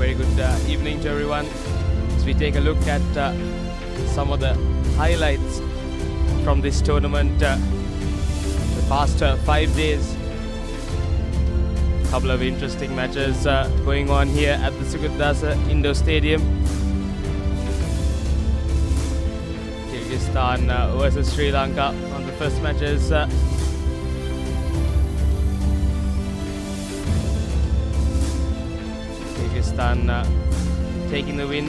very good evening to everyone. As we take a look at some of the highlights from this tournament the past 5 days. A couple of interesting matches going on here at the Sugathadasa Indoor Stadium. Kyrgyzstan versus Sri Lanka on the first matches. Kyrgyzstan taking the win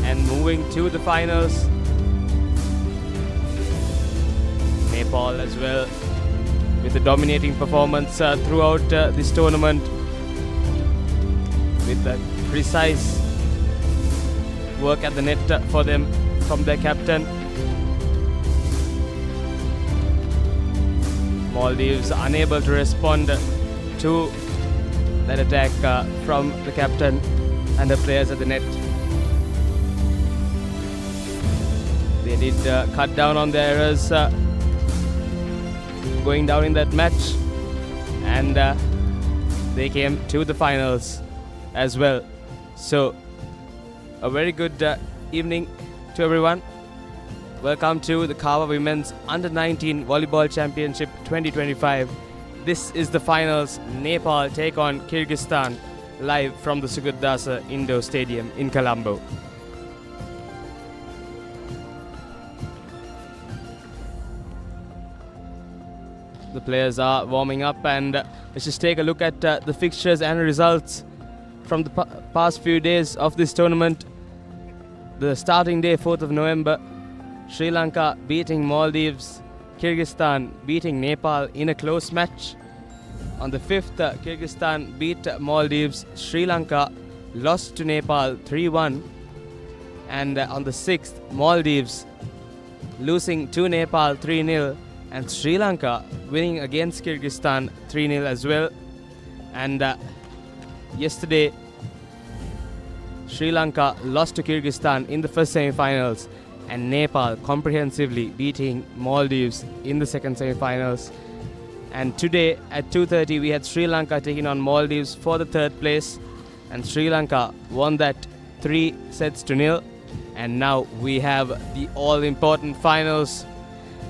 and moving to the finals. Nepal as well with a dominating performance throughout this tournament, with the precise work at the net for them from their captain. Maldives unable to respond to that attack from the captain and the players at the net. They did cut down on their errors going down in that match, and they came to the finals as well. So a very good evening to everyone. Welcome to the CAVA Women's Under-19 Volleyball Championship 2025. This is the finals. Nepal take on Kyrgyzstan live from the Sugathadasa Indoor Stadium in Colombo. The players are warming up, and let's just take a look at the fixtures and results from the past few days of this tournament. The starting day, 4th of November, Sri Lanka beating Maldives, Kyrgyzstan beating Nepal in a close match. On the 5th, Kyrgyzstan beat Maldives, Sri Lanka lost to Nepal 3-1, and on the 6th, Maldives losing to Nepal 3-0, and Sri Lanka winning against Kyrgyzstan 3-0 as well. And yesterday, Sri Lanka lost to Kyrgyzstan in the first semi-finals, and Nepal comprehensively beating Maldives in the second semi-finals. And today at 2:30 we had Sri Lanka taking on Maldives for the third place, and Sri Lanka won that 3-0. And now we have the all-important finals.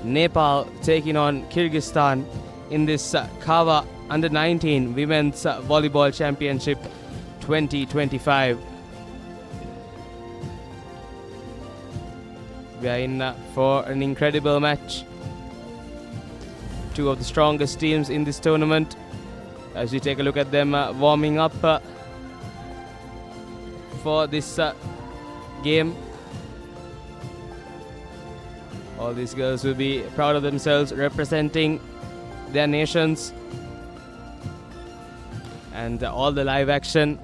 Nepal taking on Kyrgyzstan in this CAVA Under-19 Women's Volleyball Championship 2025. We are in for an incredible match. Two of the strongest teams in this tournament. As we take a look at them warming up for this game. All these girls will be proud of themselves, representing their nations. And all the live action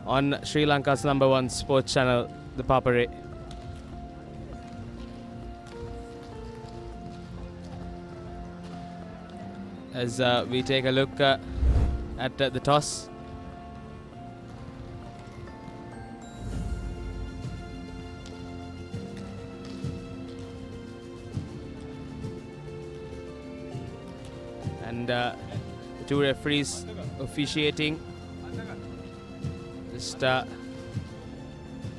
on Sri Lanka's #1 sports channel, ThePapare. As we take a look at the toss. And the two referees officiating, just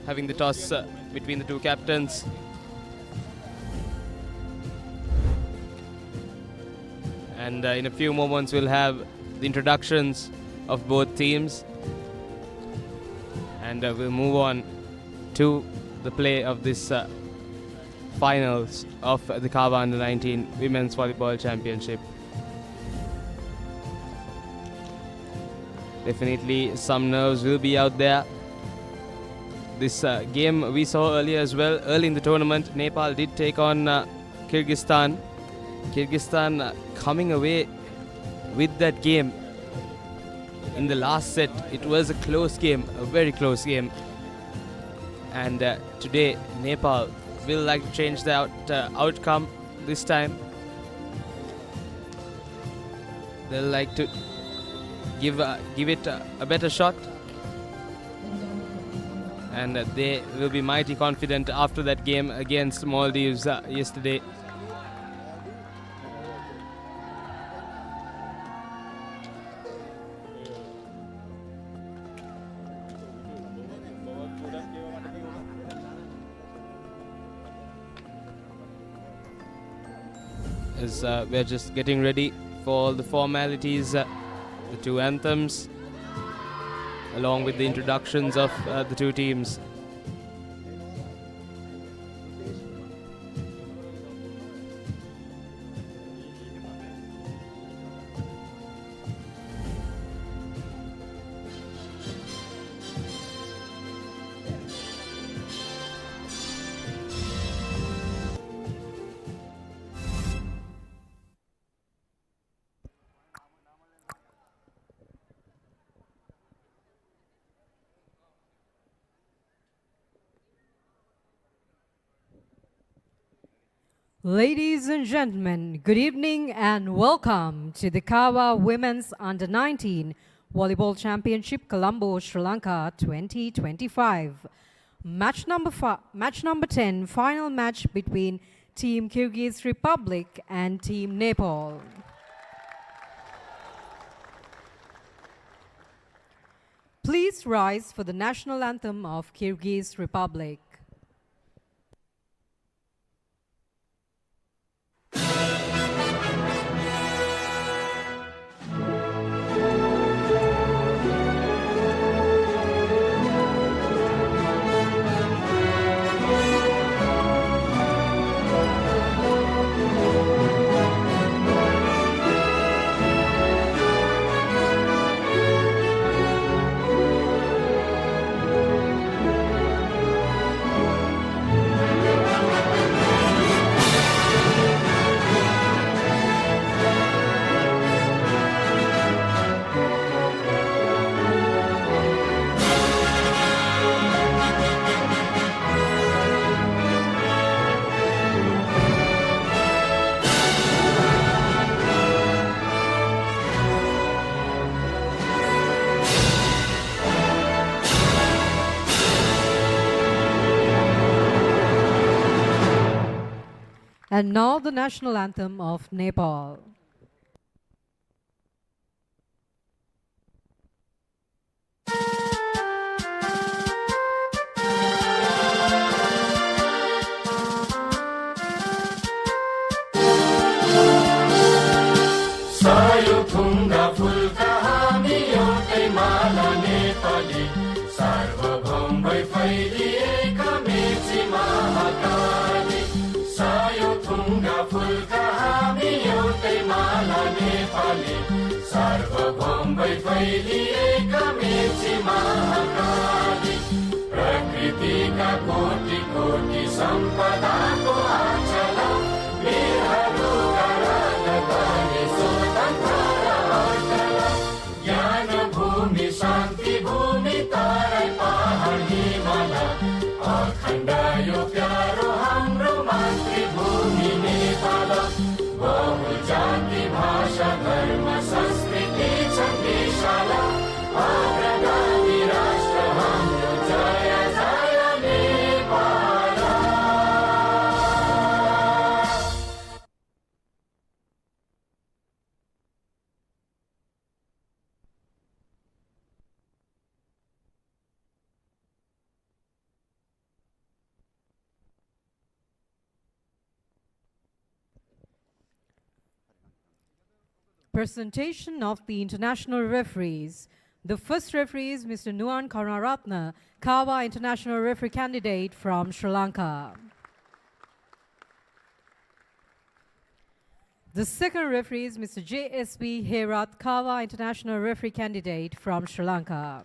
having the toss between the two captains. And in a few moments we'll have the introductions of both teams, and we'll move on to the play of this finals of the CAVA Under-19 Women's Volleyball Championship. Definitely some nerves will be out there. This game we saw earlier as well. Early in the tournament, Nepal did take on Kyrgyzstan. Kyrgyzstan coming away with that game in the last set. It was a close game, a very close game. And today, Nepal will like to change the outcome this time. They'll like to give it a better shot, and they will be mighty confident after that game against Maldives yesterday. as we're just getting ready for all the formalities, the two anthems, along with the introductions of the two teams. Ladies and gentlemen, good evening and welcome to the CAVA Women's Under-19 Volleyball Championship Colombo, Sri Lanka 2025. Match number 10, final match between Team Kyrgyz Republic and Team Nepal. Please rise for the national anthem of Kyrgyz Republic. And now the national anthem of Nepal. प्रकृतिका कोटि कोटि सम्पदाको आचल वीरहरूका राजधानी स्वतन्त्र र अचल ज्ञान भूमि शान्ति भूमि तराई पहाड हिमाल अखण्ड यो प्यारो हाम्रो मातृभूमि नेपाल बहु जाति भाषा धर्म संस्कृति छन् विशाल अग्रगामी राष्ट्र हाम्रो जय जय Nepal. Presentation of the international referees. The first referee is Mr. Nuan Karunaratne, CAVA International Referee Candidate from Sri Lanka. The second referee is Mr. JSB Herat, CAVA International Referee Candidate from Sri Lanka.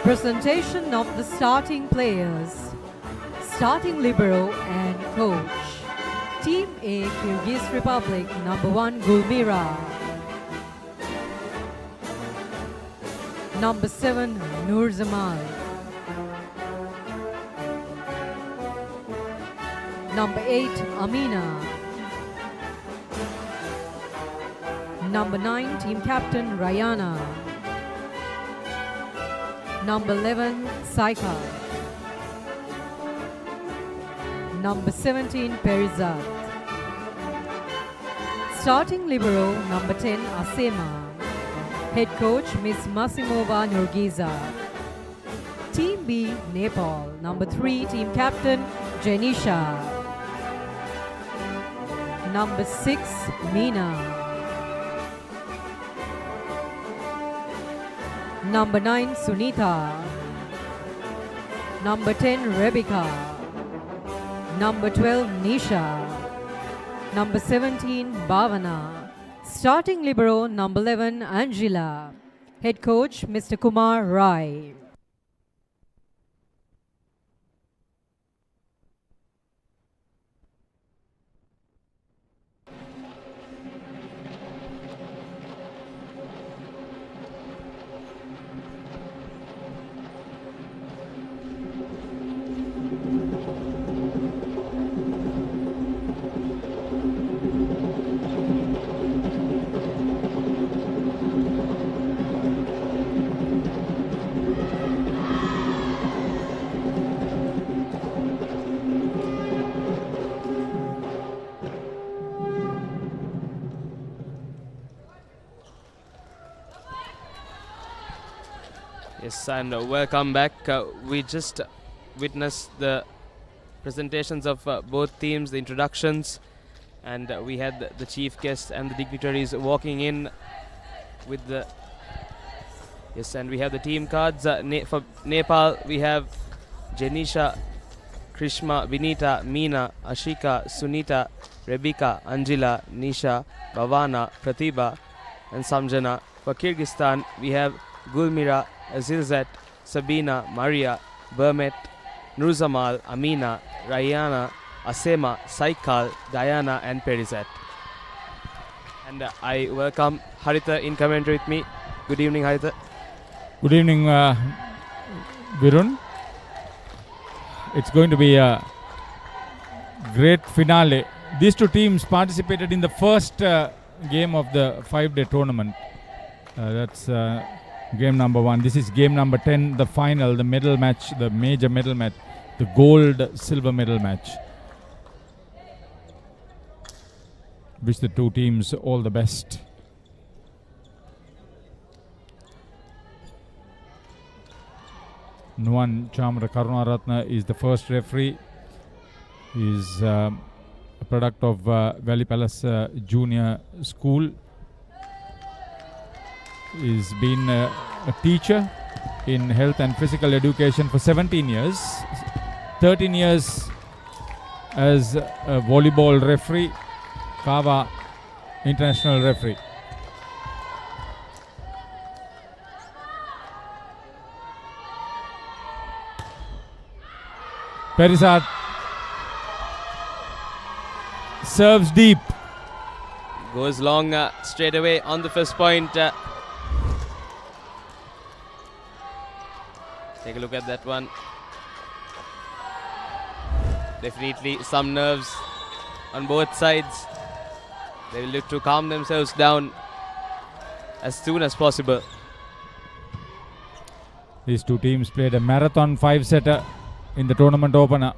Presentation of the starting players. Starting libero and coach. Team A, Kyrgyz Republic, number 1, Gulmira. Number 7, Nur Zamal. Number 8, Amina. Number 9, team captain Rayana. Number 11, Saika. Number 17, Perizat. Starting libero, number 10, Asema. Head coach, Miss Masimova Nurgiza. Team B, Nepal. Number 3, team captain, Janisha. Number 6, Meena. Number 9, Sunita. Number 10, Rebecca. Number 12, Nisha. Number 17, Bhavana. Starting libero, number 11, Angela. Head coach, Mr. Kumar Rai. Yes, and welcome back. We just witnessed the presentations of both teams, the introductions, and we had the chief guests and the dignitaries walking in with the... Yes, and we have the team cards. For Nepal, we have Janisha, Krishma, Vinita, Meena, Ashika, Sunita, Rebecca, Angela, Nisha, Bhavana, Pratibha, and Samjana. For Kyrgyzstan, we have Gulmira, Azilzat, Sabina, Maria, Bermet, Nurzamal, Amina, Rayana, Asema, Saikal, Diana, and Perizat. And I welcome Haritha in commentary with me. Good evening, Haritha. Good evening, Virun. It's going to be a great finale. These two teams participated in the first game of the 5-day tournament. That's game number 1. This is game number 10, the final, the medal match, the major medal match, the gold-silver medal match. Wish the two teams all the best. Nuwan Chamra Karunaratna is the first referee. He is a product of Valley Palace Junior School. He's been a teacher in health and physical education for 17 years. 13 years as a volleyball referee, CAVA international referee. Perizat serves deep. Goes long straight away on the first point. Take a look at that one. Definitely some nerves on both sides. They will look to calm themselves down as soon as possible. These two teams played a marathon 5-setter in the tournament opener.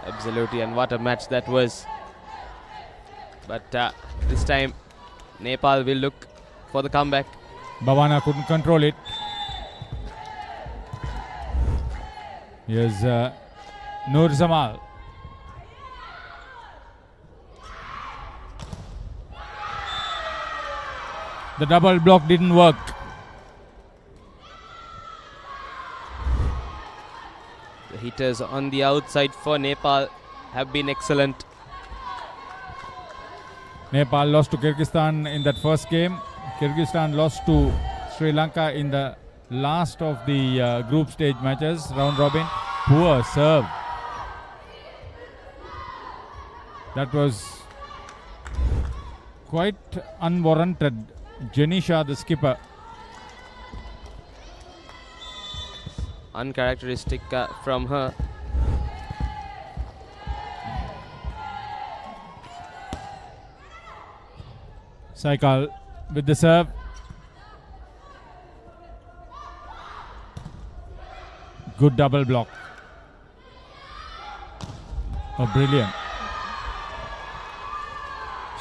Absolutely, and what a match that was. But this time Nepal will look for the comeback. Bhavana couldn't control it. Here's Nur Zamal. The double block didn't work. The hitters on the outside for Nepal have been excellent. Nepal lost to Kyrgyzstan in that first game. Kyrgyzstan lost to Sri Lanka in the last of the group stage matches, round robin. Poor serve. That was quite unwarranted Janisha, the skipper. Uncharacteristic from her. Saikal with the serve. Good double block. Oh, brilliant.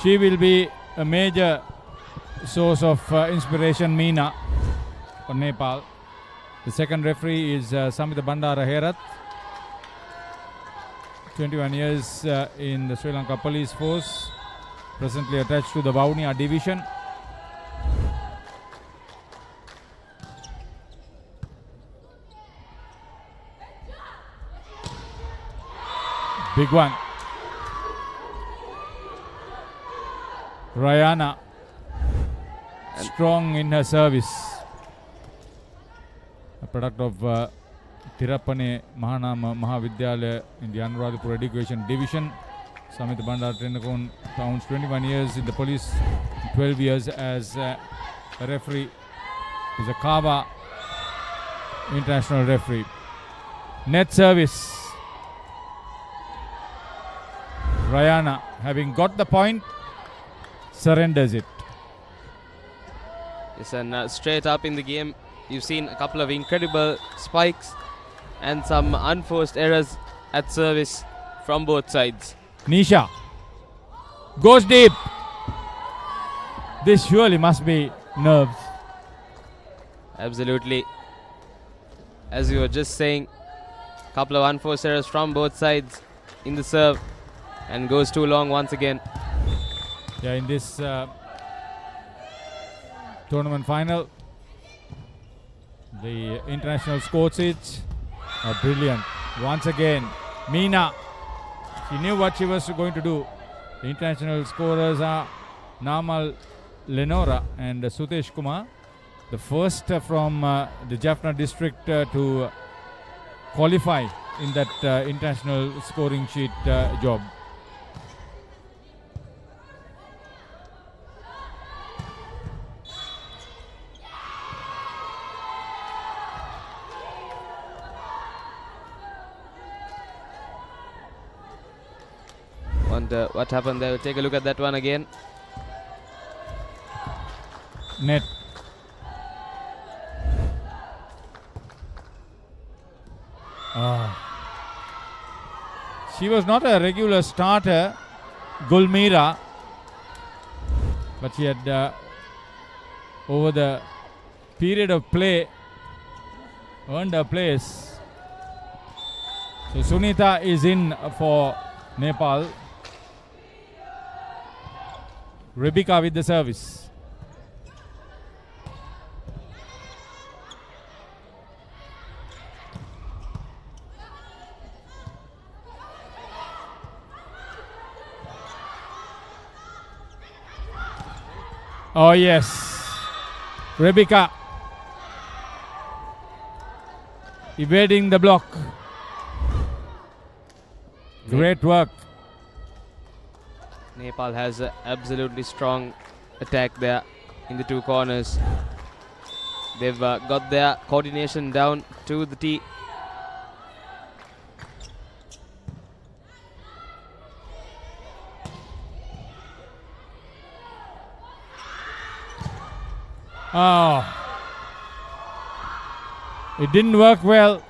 She will be a major source of inspiration, Meena, for Nepal. The second referee is Samita Bandara Herath, 21 years in the Sri Lanka Police Force, presently attached to the Vaunia division. Big one. Rayana, strong in her service. A product of Tirapane Mahanama Mahavidyalaya in the Anuradhapura Education Division. Samita Bandar Trinakon counts 21 years in the police, 12 years as a referee. He's a CAVA international referee. Net service. Rayana, having got the point, surrenders it. Yes, and straight up in the game, you've seen a couple of incredible spikes and some unforced errors at service from both sides. Nisha goes deep. This surely must be nerves. Absolutely. As you were just saying, a couple of unforced errors from both sides in the serve, and goes too long once again. Yeah, in this tournament final, the international score sheets are brilliant. Once again, Meena, she knew what she was going to do. The international scorers are Namal Lenora and Sutesh Kumar, the first from the Jaffna district to qualify in that international scoring sheet job. Wonder what happened there. We'll take a look at that one again. Net. She was not a regular starter, Gulmira, but she had over the period of play earned her place. So Sunita is in for Nepal. Rebecca with the service. Oh yes, Rebecca evading the block. Great work. Nepal has an absolutely strong attack there in the two corners. They've got their coordination down to the T. Oh, it didn't work well.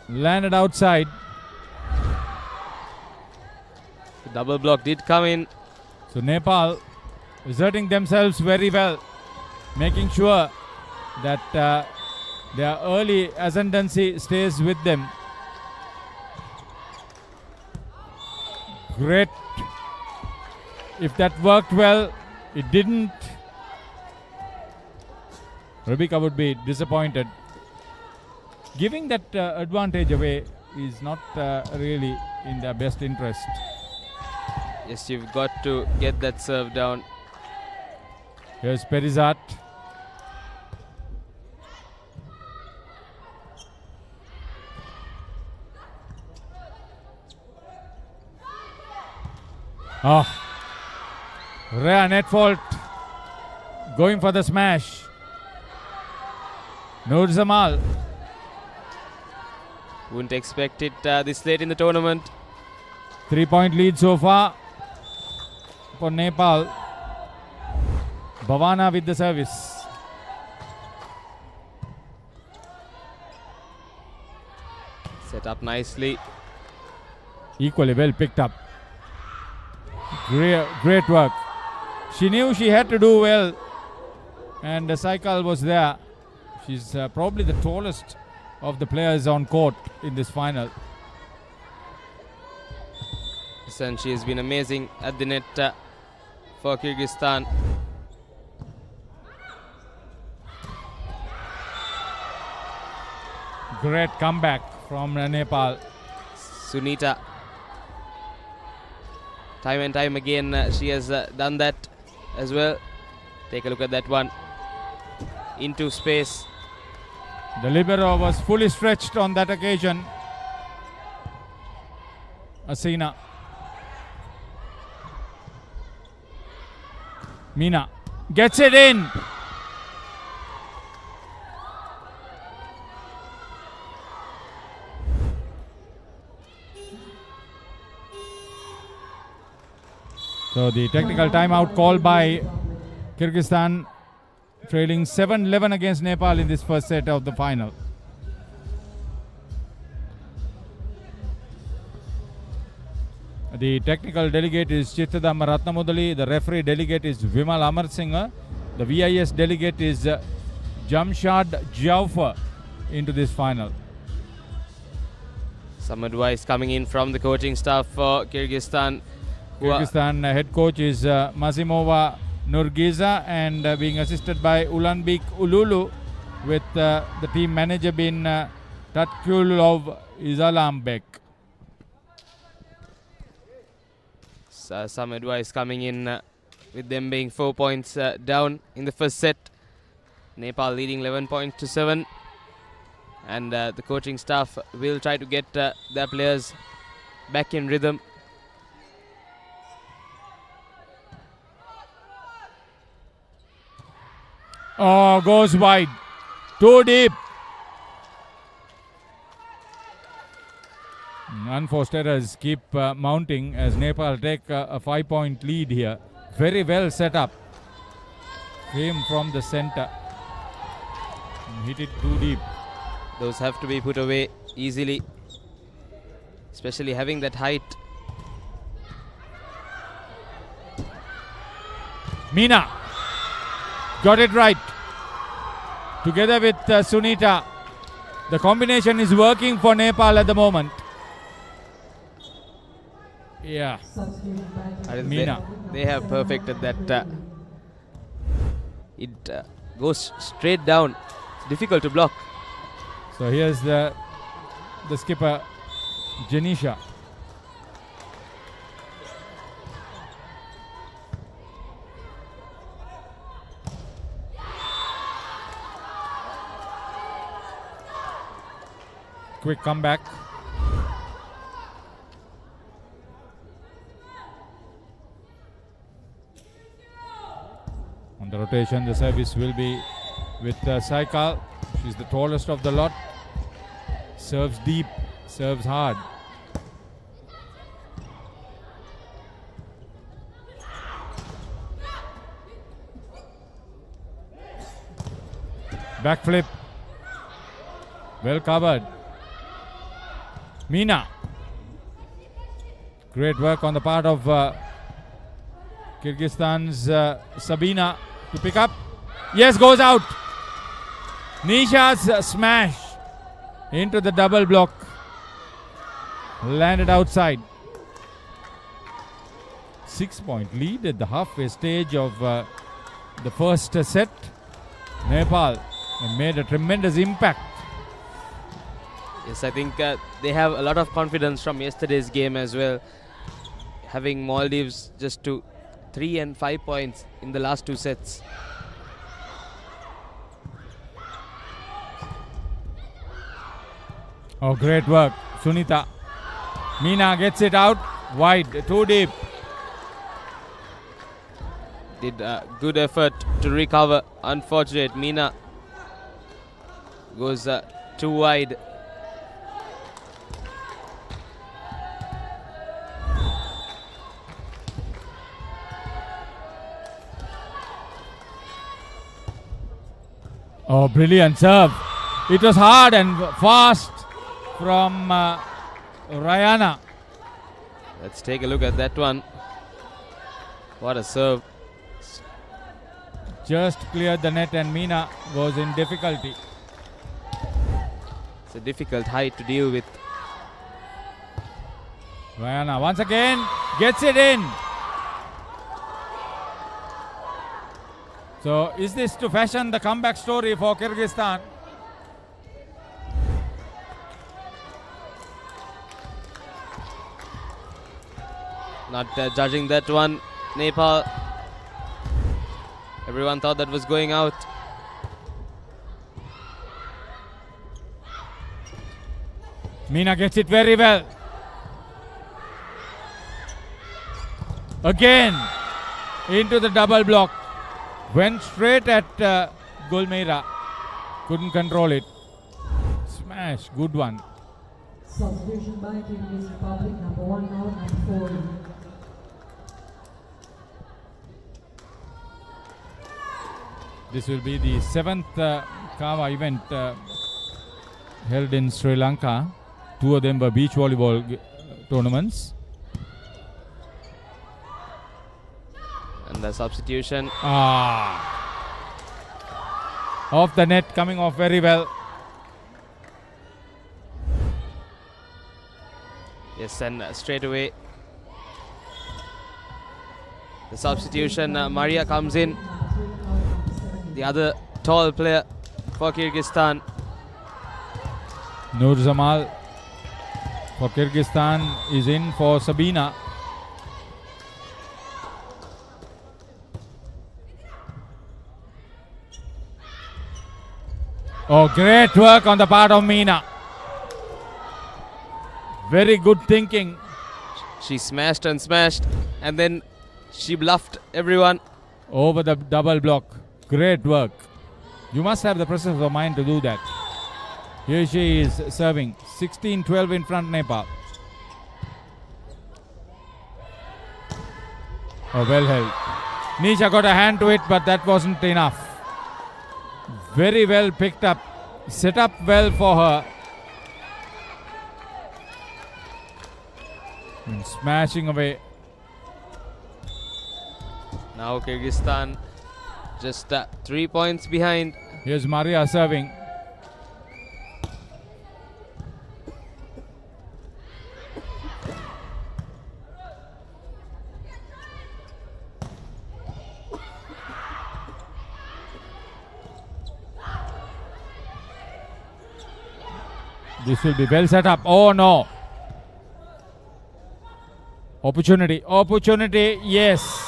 Landed outside. The double block did come in. So Nepal asserting themselves very well, making sure that their early ascendancy stays with them. Great. If that worked well, it didn't. Rebecca would be disappointed. Giving that advantage away is not really in their best interest. Yes, you've got to get that serve down. Here's Perizat. Rare net fault. Going for the smash. Noor Jamal. Wouldn't expect it this late in the tournament. 3-point lead so far for Nepal. Bhavana with the service. Set up nicely. Equally well picked up. Great work. She knew she had to do well, and the cycle was there. She's probably the tallest of the players on court in this final. And she has been amazing at the net for Kyrgyzstan. Great comeback from Nepal. Sunita. Time and time again she has done that as well. Take a look at that one. Into space. The libero was fully stretched on that occasion. Asina. Meena gets it in. So the technical timeout called by Kyrgyzstan, trailing 7-11 against Nepal in this first set of the final. The technical delegate is Chittadam Ratnamudali. The referee delegate is Vimal Amar Singh. The VIS delegate is Jamshad Jaufar into this final. Some advice coming in from the coaching staff for Kyrgyzstan. Kyrgyzstan head coach is Mazimova Nurgiza, and being assisted by Ulanbek Ululu, with the team manager being Tatkulov Izalambek. Some advice coming in with them being 4 points down in the first set. Nepal leading 11 points to 7. And the coaching staff will try to get their players back in rhythm. Oh, goes wide. Too deep. Unforced errors keep mounting as Nepal take a 5-point lead here. Very well set up. Came from the center. Hit it too deep. Those have to be put away easily, especially having that height. Meena got it right. Together with Sunita. The combination is working for Nepal at the moment. Yeah. Meena. They have perfected that. It goes straight down. It's difficult to block. So here's the skipper, Janisha. Quick comeback. On the rotation, the service will be with Saikal. She's the tallest of the lot. Serves deep, serves hard. Backflip. Well covered. Meena. Great work on the part of Kyrgyzstan's Sabina to pick up. Yes, goes out. Nisha's smash into the double block. Landed outside. 6-point lead at the halfway stage of the first set. Nepal made a tremendous impact. Yes, I think they have a lot of confidence from yesterday's game as well. Having Maldives just to 3 and 5 points in the last 2 sets. Oh, great work, Sunita. Meena gets it out wide, too deep. did a good effort to recover. Unfortunate, Meena goes too wide. Oh, brilliant serve. It was hard and fast from Rayana. Let's take a look at that one. What a serve. Just cleared the net and Meena was in difficulty. It's a difficult height to deal with. Rayana once again gets it in. So is this to fashion the comeback story for Kyrgyzstan? Not judging that one, Nepal. Everyone thought that was going out. Meena gets it very well. Again into the double block. Went straight at Gulmeira. Couldn't control it. Smash, good one. Substitution by Kyrgyz Republic, number 1 out and 4. This will be the 7th CAVA event held in Sri Lanka. 2 of them were beach volleyball tournaments. And the substitution. Off the net, coming off very well. Yes, and straight away the substitution. Maria comes in. The other tall player for Kyrgyzstan. Nur Zamal for Kyrgyzstan is in for Sabina. Oh, great work on the part of Meena. Very good thinking. She smashed and smashed, and then she bluffed everyone. Over the double block. Great work. You must have the presence of mind to do that. Here she is serving. 16-12 in front, Nepal. Oh, well held. Nisha got a hand to it, but that wasn't enough. Very well picked up. Set up well for her. And smashing away. Now Kyrgyzstan just 3 points behind. Here's Maria serving. This will be well set up. Oh no. Opportunity. Opportunity. Yes.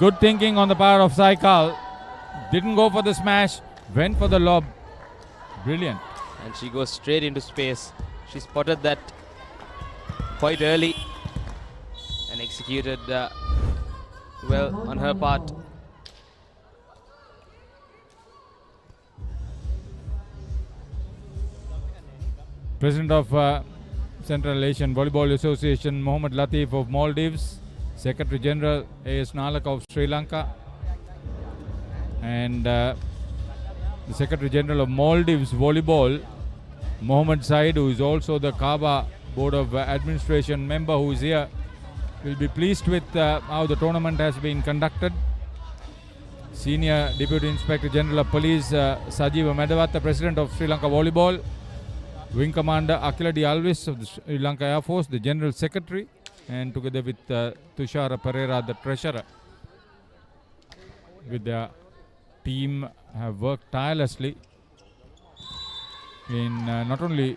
Good thinking on the part of Saikal. Didn't go for the smash. Went for the lob. Brilliant. And she goes straight into space. She spotted that quite early and executed well on her part. President of Central Asian Volleyball Association, Mohammad Latif of Maldives, Secretary General A.S. Nalak of Sri Lanka, and the Secretary General of Maldives Volleyball, Mohammad Said, who is also the CAVA Board of Administration member, who is here, will be pleased with how the tournament has been conducted. Senior Deputy Inspector General of Police, Sajeeva Medawat, President of Sri Lanka Volleyball, Wing Commander Akila D. Alvis of the Sri Lanka Air Force, the General Secretary, and together with Tushara Pereira, the Treasurer, with their team, have worked tirelessly in not only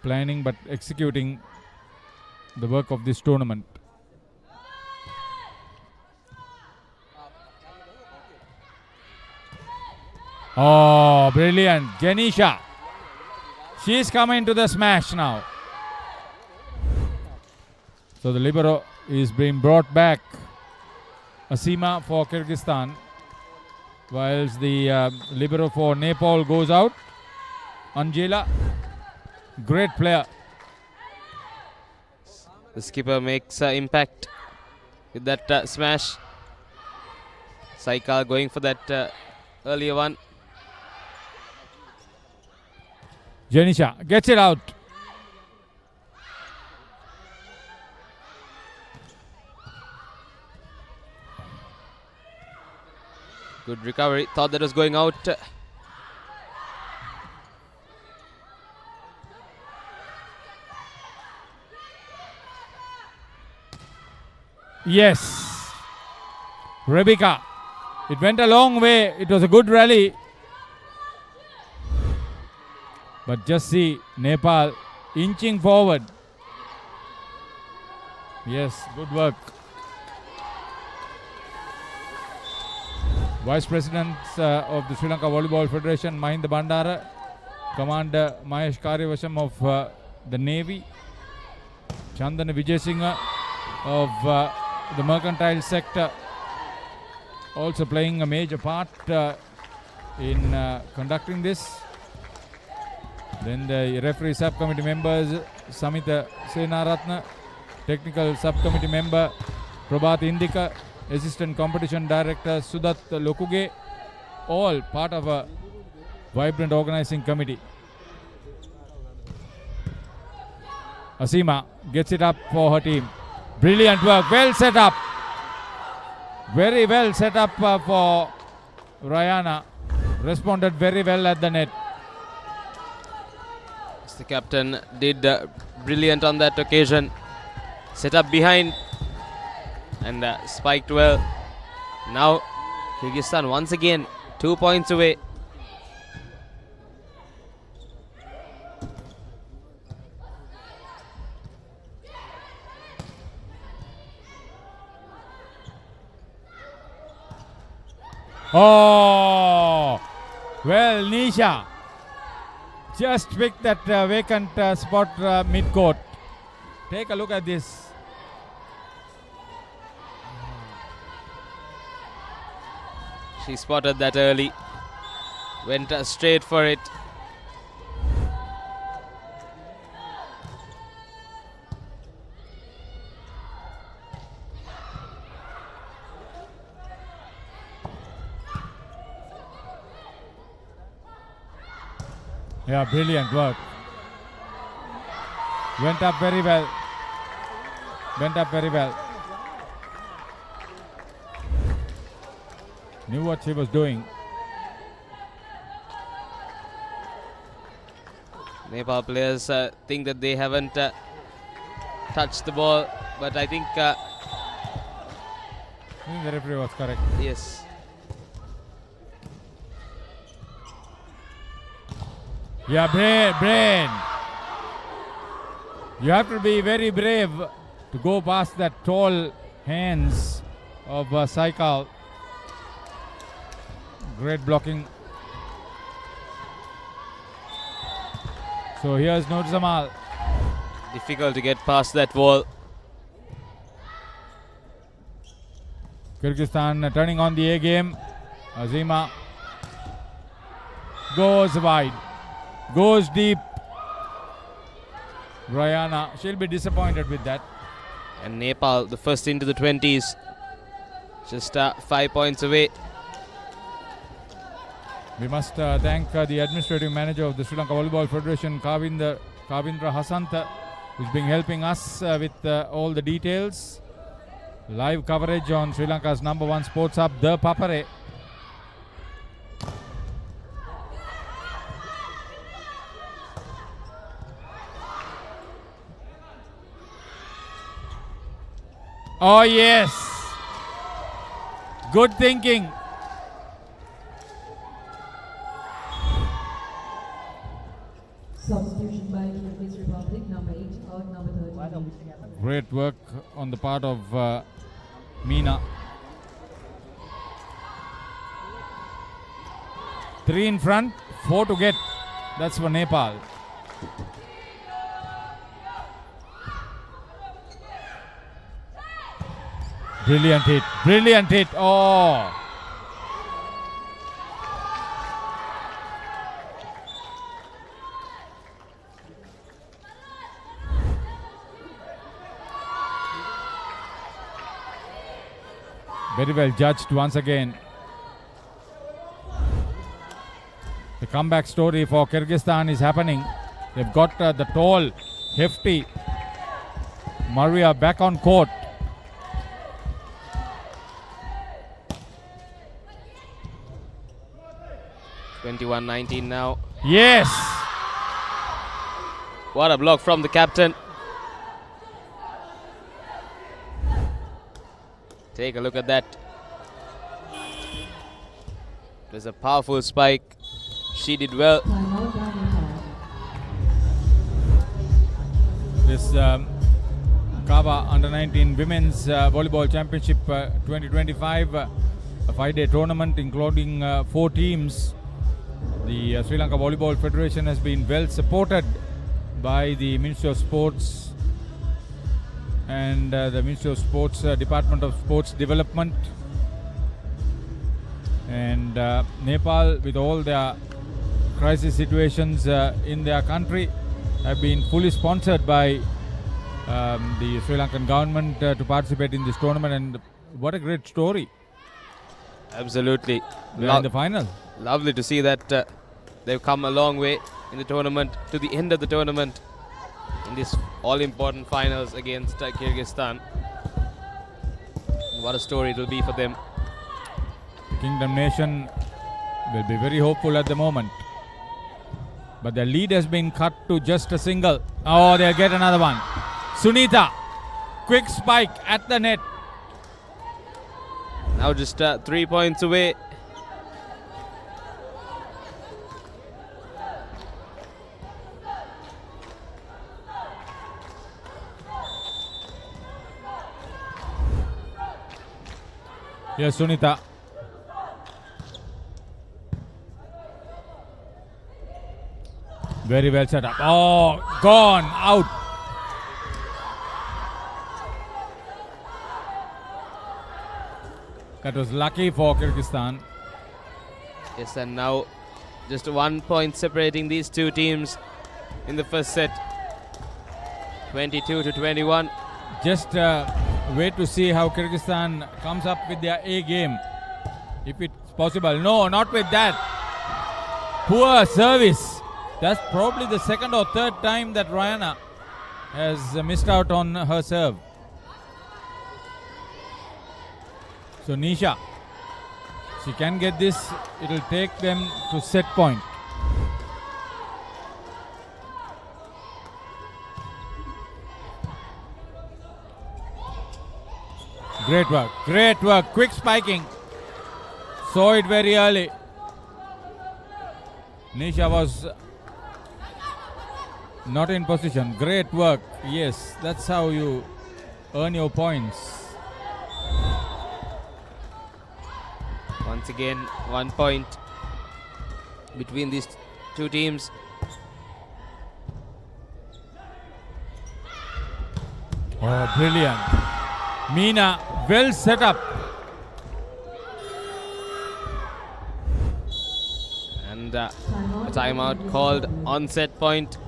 planning but executing the work of this tournament. Oh, brilliant. Janisha. She's coming to the smash now. So the libero is being brought back. Asima for Kyrgyzstan, whilst the libero for Nepal goes out. Angela, great player. The skipper makes impact with that smash. Saikal going for that earlier one. Janisha gets it out. Good recovery. Thought that was going out. Yes. Rebecca. It went a long way. It was a good rally. But just see Nepal inching forward. Yes, good work. Vice President of the Sri Lanka Volleyball Federation, Mahinda Bandara, Commander Mahesh Karyavasham of the Navy, Chandana Vijayasinghe of the mercantile sector, also playing a major part in conducting this. Then the referee subcommittee members, Samita Senaratna, technical subcommittee member Prabhat Indika, assistant competition director Sudat Lokuge, all part of a vibrant organizing committee. Asima gets it up for her team. Brilliant work, well set up. Very well set up for Rayana. Responded very well at the net. The captain did brilliant on that occasion. Set up behind and spiked well. Now Kyrgyzstan once again 2 points away. Oh, well, Nisha just picked that vacant spot mid-court. Take a look at this. She spotted that early. Went straight for it. Yeah, brilliant work. Went up very well. Went up very well. Knew what she was doing. Nepal players think that they haven't touched the ball, but I think I think the referee was correct. yes. Yeah, brain. You have to be very brave to go past that tall hands of Saikal. Great blocking. So here's Nur Jamal. Difficult to get past that wall. Kyrgyzstan turning on the A game. Azima goes wide. Goes deep. Rayana, she'll be disappointed with that. And Nepal, the first into the 20s, just 5 points away. We must thank the administrative manager of the Sri Lanka Volleyball Federation, Kavindra Hasanta, who's been helping us with all the details. Live coverage on Sri Lanka's #1 sports hub, ThePapare. Oh yes, good thinking. Substitution by Kyrgyz Republic, number 8 out, number 13. Great work on the part of Meena. 3 in front, 4 to get. That's for Nepal. Brilliant hit. Brilliant hit. Oh. Very well judged once again. The comeback story for Kyrgyzstan is happening. They've got the tall, hefty Maria back on court. (21-19) now. Yes! What a block from the captain. Take a look at that. It was a powerful spike. She did well. This CAVA Under-19 Women's Volleyball Championship 2025, a 5-day tournament including 4 teams. The Sri Lanka Volleyball Federation has been well supported by the Ministry of Sports and the Ministry of Sports Department of Sports Development, and Nepal, with all their crisis situations in their country, have been fully sponsored by the Sri Lankan government to participate in this tournament. And what a great story. Absolutely. They're in the final. Lovely to see that they've come a long way in the tournament, to the end of the tournament, in this all-important finals against Kyrgyzstan. What a story it will be for them. The Kingdom Nation will be very hopeful at the moment. But their lead has been cut to just a single. Oh, they'll get another one. Sunita, quick spike at the net. Now just 3 points away. Yes, Sunita. Very well set up. Oh, gone, out. That was lucky for Kyrgyzstan. Yes, and now just 1 point separating these two teams in the first set. 22-21. Just wait to see how Kyrgyzstan comes up with their A game, if it's possible. No, not with that. Poor service. That's probably the second or third time that Ryana has missed out on her serve. So Nisha, she can get this. It'll take them to set point. Great work, great work. Quick spiking. Saw it very early. Nisha was not in position. Great work. Yes, that's how you earn your points. Once again, 1 point between these two teams. Oh, brilliant. Meena, well set up. And a timeout called on set point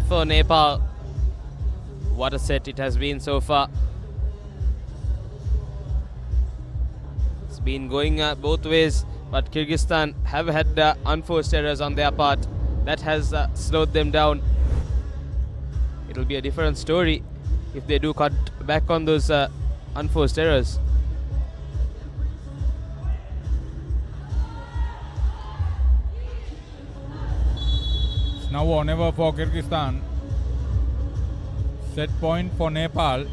for Nepal. What a set it has been so far. It's been going both ways, but Kyrgyzstan have had unforced errors on their part. That has slowed them down. It'll be a different story if they do cut back on those unforced errors. It's now or never for Kyrgyzstan. Set point for Nepal.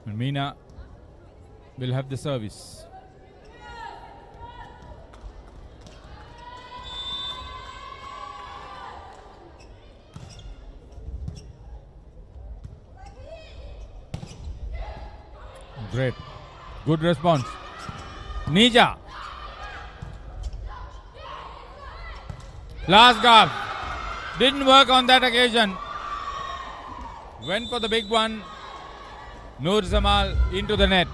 And Meena will have the service. Great. Good response. Nija. Last gap. Didn't work on that occasion. Went for the big one. Nur Zamal into the net.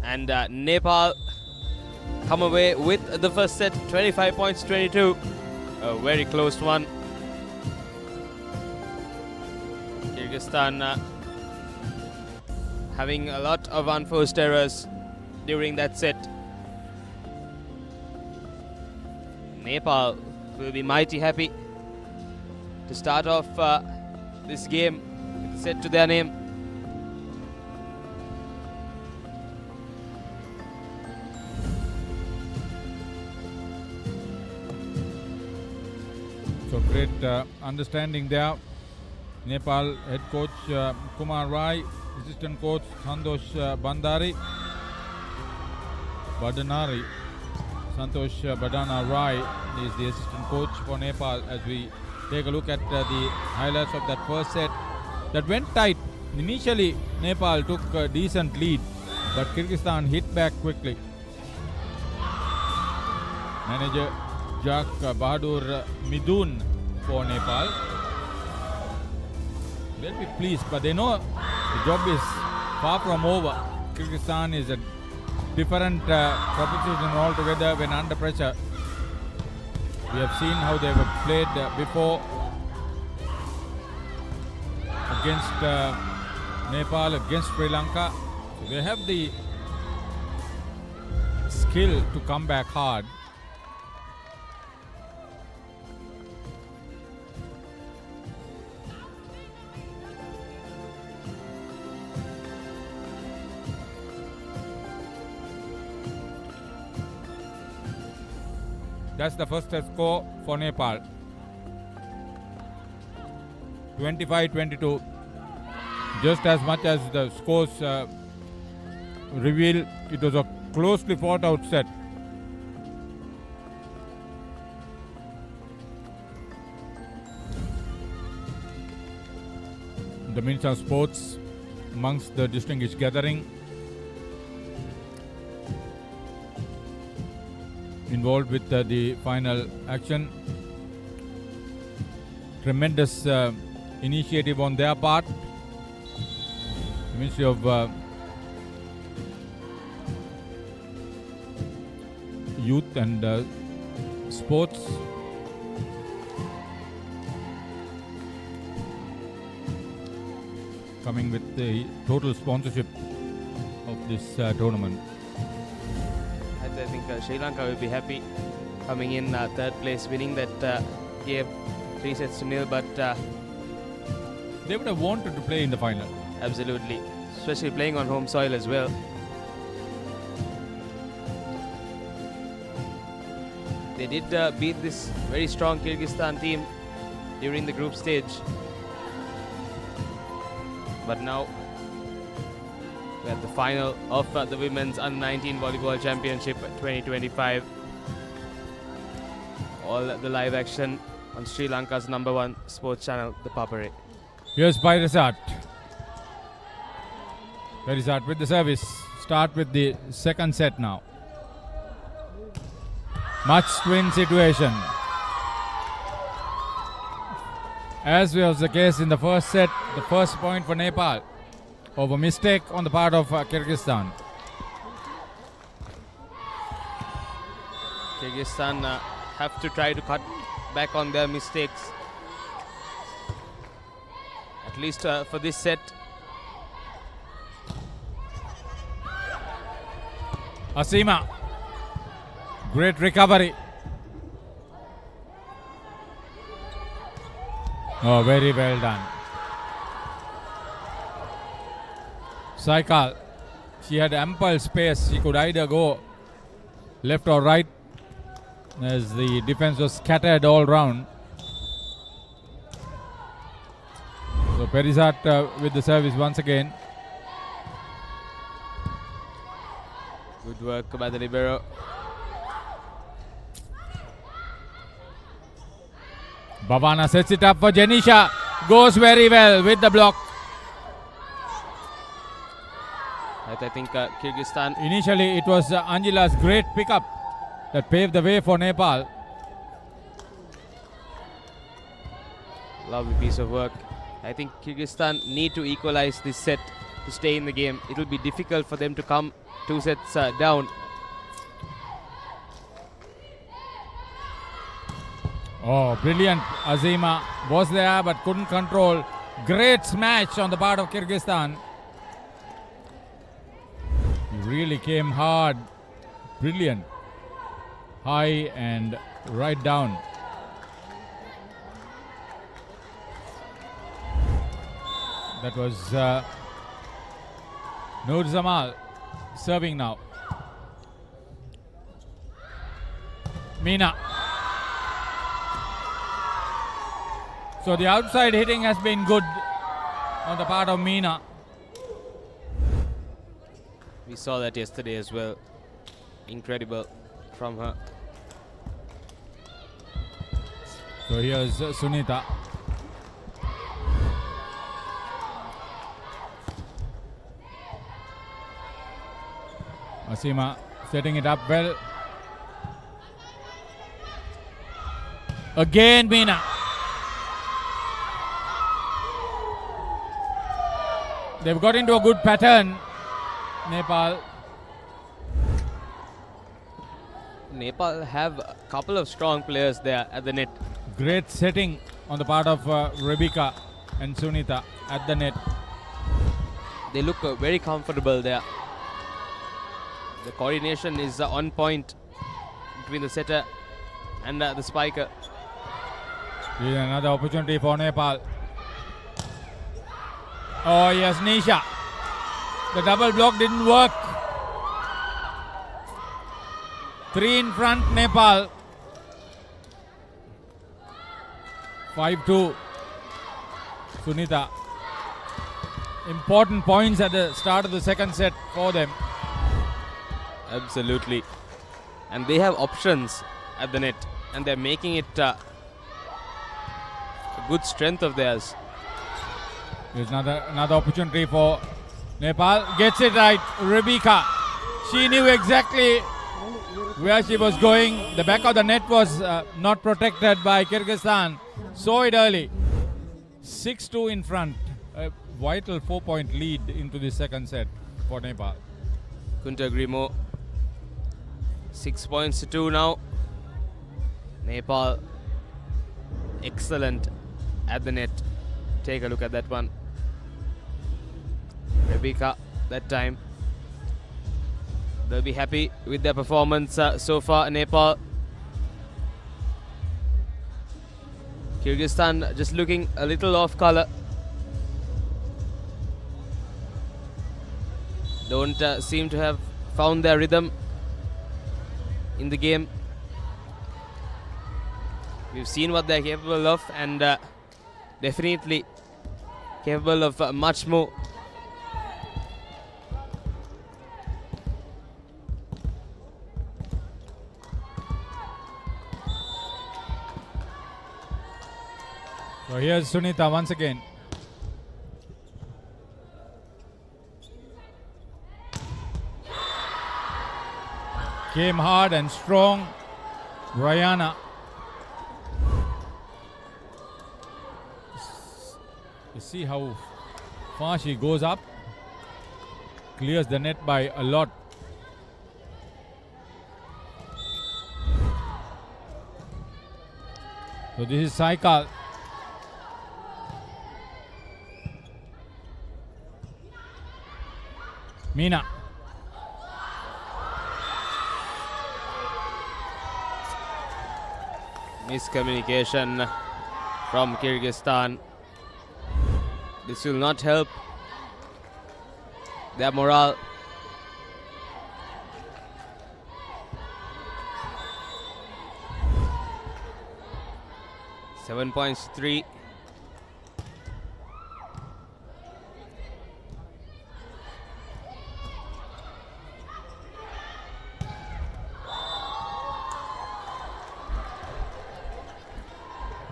And Nepal come away with the first set, 25 points, 22. A very close one. Kyrgyzstan having a lot of unforced errors during that set. Nepal will be mighty happy to start off this game with a set to their name. So great understanding there. Nepal head coach Kumar Rai, assistant coach Santosh Bandari, Badanari. Santosh Badana Rai is the assistant coach for Nepal as we take a look at the highlights of that first set. That went tight. Initially, Nepal took a decent lead, but Kyrgyzstan hit back quickly. Manager Jack Bahadur Midun for Nepal. They'll be pleased, but they know the job is far from over. Kyrgyzstan is a different proposition altogether when under pressure. We have seen how they have played before against Nepal, against Sri Lanka. So they have the skill to come back hard. That's the first score for Nepal. 25-22. Just as much as the scores reveal, it was a closely fought out set. The Minister of Sports amongst the distinguished gathering, involved with the final action. Tremendous initiative on their part. The Ministry of Youth and Sports. Coming with the total sponsorship of this tournament. I think Sri Lanka will be happy coming in third place, winning that game 3-0, but they would have wanted to play in the final. Absolutely, especially playing on home soil as well. They did beat this very strong Kyrgyzstan team during the group stage, but now we're at the final of the Women's Under-19 Volleyball Championship 2025. All the live action on Sri Lanka's #1 sports channel, ThePapare. Here's Bairazat. Bairazat with the service. Start with the second set now. Match twin situation. As was the case in the first set, the first point for Nepal over mistake on the part of Kyrgyzstan. Kyrgyzstan have to try to cut back on their mistakes, at least for this set. Asima, great recovery. Oh, very well done. Saikal, she had ample space. She could either go left or right as the defense was scattered all round. So Perizat with the service once again. Good work by the libero. Bhavana sets it up for Janisha. Goes very well with the block. I think Kyrgyzstan. Initially, it was Anjila's great pickup that paved the way for Nepal. Lovely piece of work. I think Kyrgyzstan need to equalize this set to stay in the game. It will be difficult for them to come 2 sets down. Oh, brilliant. Azima was there but couldn't control. Great smash on the part of Kyrgyzstan. He really came hard. Brilliant. High and right down. That was Noor Zamal serving now. Meena. So the outside hitting has been good on the part of Meena. We saw that yesterday as well. Incredible from her. So here's Sunita. Asima setting it up well. Again Meena. They've got into a good pattern, Nepal. Nepal have a couple of strong players there at the net. Great setting on the part of Rebecca and Sunita at the net. They look very comfortable there. The coordination is on point between the setter and the spiker. Here's another opportunity for Nepal. Oh yes, Nisha. The double block didn't work. 3 in front, Nepal. 5-2. Sunita. Important points at the start of the second set for them. Absolutely. And they have options at the net. And they're making it a good strength of theirs. Here's another opportunity for Nepal. Gets it right. Rebecca. She knew exactly where she was going. The back of the net was not protected by Kyrgyzstan. Saw it early. 6-2 in front. A vital 4-point lead into the second set for Nepal. Couldn't agree more. 6 points to 2 now. Nepal excellent at the net. Take a look at that one. Rebecca that time. They'll be happy with their performance so far, Nepal. Kyrgyzstan just looking a little off color. Don't seem to have found their rhythm in the game. We've seen what they're capable of, and definitely capable of much more. So here's Sunita once again. Came hard and strong. Rayana. You see how far she goes up. Clears the net by a lot. So this is Saikal. Meena. Miscommunication from Kyrgyzstan. This will not help their morale. Seven points, 3.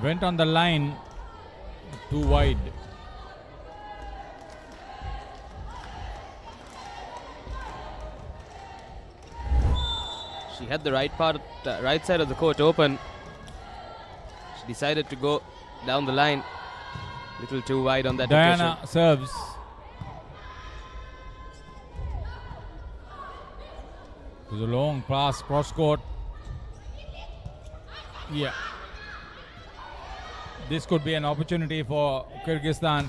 Went on the line too wide. She had the right side of the court open. She decided to go down the line. Little too wide on that Diana occasion. serves. It was a long pass cross court. Yeah. This could be an opportunity for Kyrgyzstan.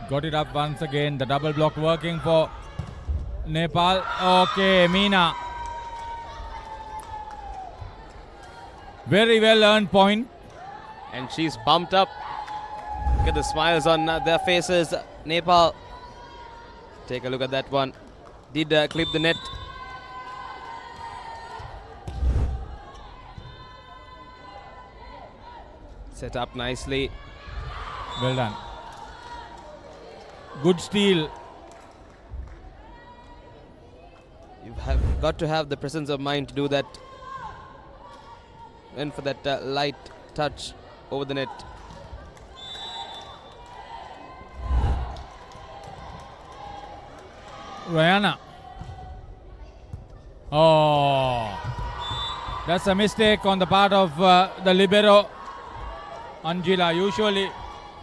Got it up once again. The double block working for Nepal. Okay, Meena. Very well earned point. And she's pumped up. Look at the smiles on their faces. Nepal. Take a look at that one. Did clip the net. Set up nicely. Well done. Good steal. You've got to have the presence of mind to do that. And for that light touch over the net. Rihanna. Oh, that's a mistake on the part of the libero Angela, usually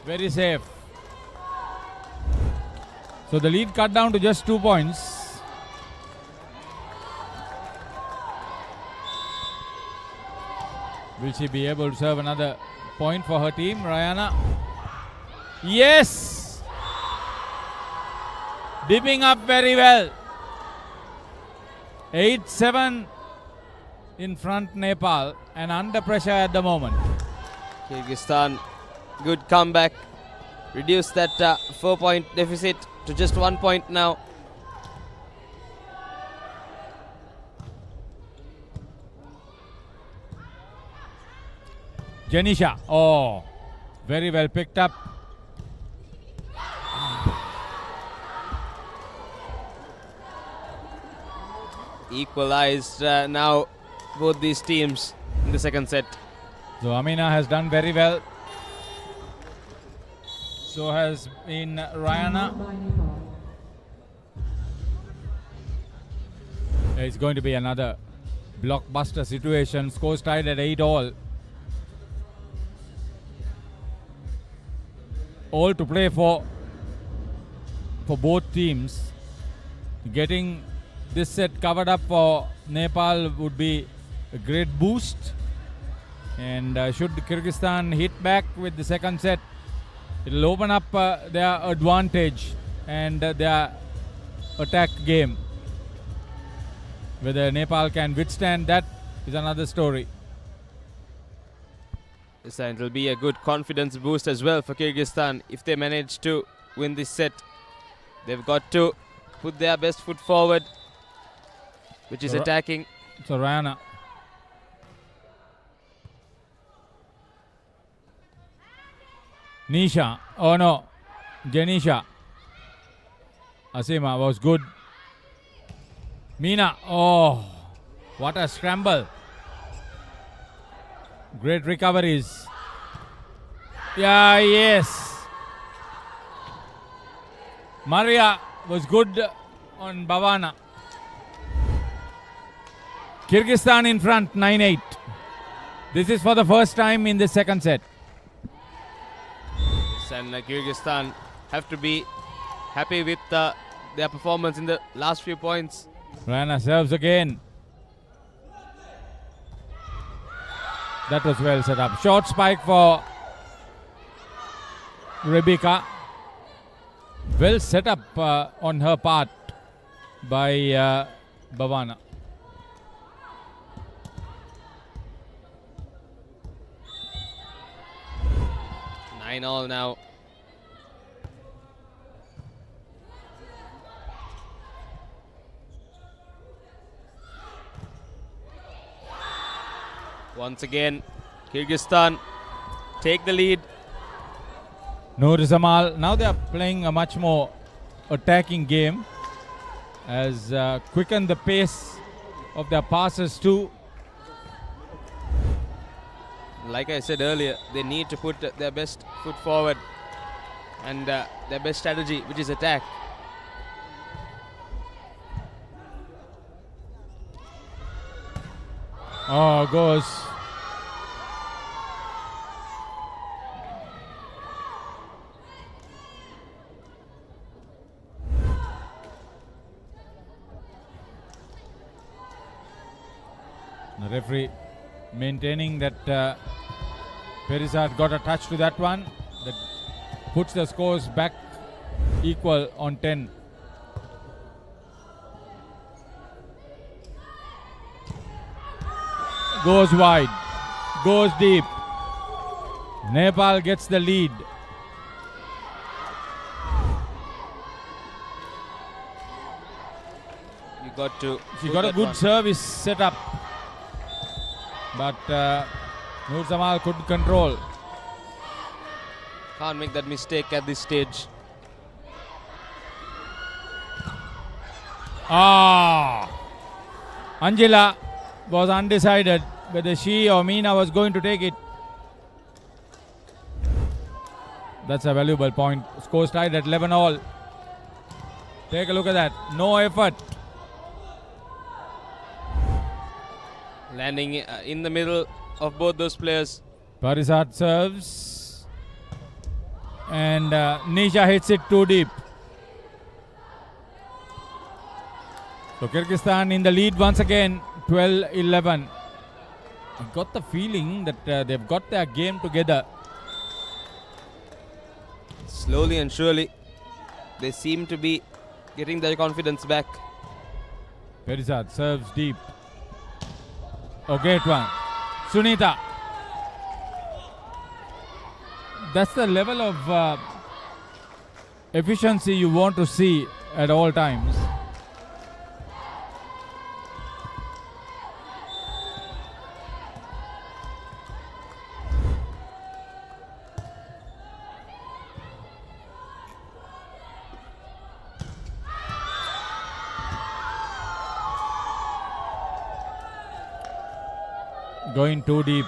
very safe. So the lead cut down to just 2 points. Will she be able to serve another point for her team, Rihanna? Yes! Dipping up very well. 8-7 in front Nepal and under pressure at the moment. Kyrgyzstan, good comeback. Reduce that 4-point deficit to just 1 point now. Janisha, oh, very well picked up. Equalized now, both these teams in the second set. So Amina has done very well. So has been Rihanna. It's going to be another blockbuster situation. Scores tied at 8-all. All to play for both teams. Getting this set covered up for Nepal would be a great boost. And should Kyrgyzstan hit back with the second set, it will open up their advantage and their attack game. Whether Nepal can withstand that is another story. Yes, and it will be a good confidence boost as well for Kyrgyzstan if they manage to win this set. They've got to put their best foot forward, which is attacking. So Rihanna. Nisha. Oh no. Janisha. Asima was good. Meena. Oh, what a scramble. Great recoveries. Yeah, yes. Maria was good on Bhavana. Kyrgyzstan in front, 9-8. This is for the first time in the second set. And Kyrgyzstan have to be happy with their performance in the last few points. Rana serves again. That was well set up. Short spike for Rebecca. Well set up on her part by Bhavana. Nine all now. Once again, Kyrgyzstan take the lead. Noor Zamal. Now they are playing a much more attacking game, as quicken the pace of their passes too. Like I said earlier, they need to put their best foot forward and their best strategy, which is attack. Oh, goes. The referee maintaining that Perisat got a touch to that one. That puts the scores back equal on 10. Goes wide, goes deep. Nepal gets the lead. She got a good service set up, but Noor Jamal couldn't control. Can't make that mistake at this stage. Angela was undecided whether she or Meena was going to take it. That's a valuable point. Scores tied at 11 all. Take a look at that. No effort. Landing in the middle of both those players. Parisat serves. And Nisha hits it too deep. So Kyrgyzstan in the lead once again, 12-11. I got the feeling that they've got their game together. Slowly and surely, they seem to be getting their confidence back. Perisat serves deep. Oh, great one. Sunita. That's the level of efficiency you want to see at all times. Going too deep.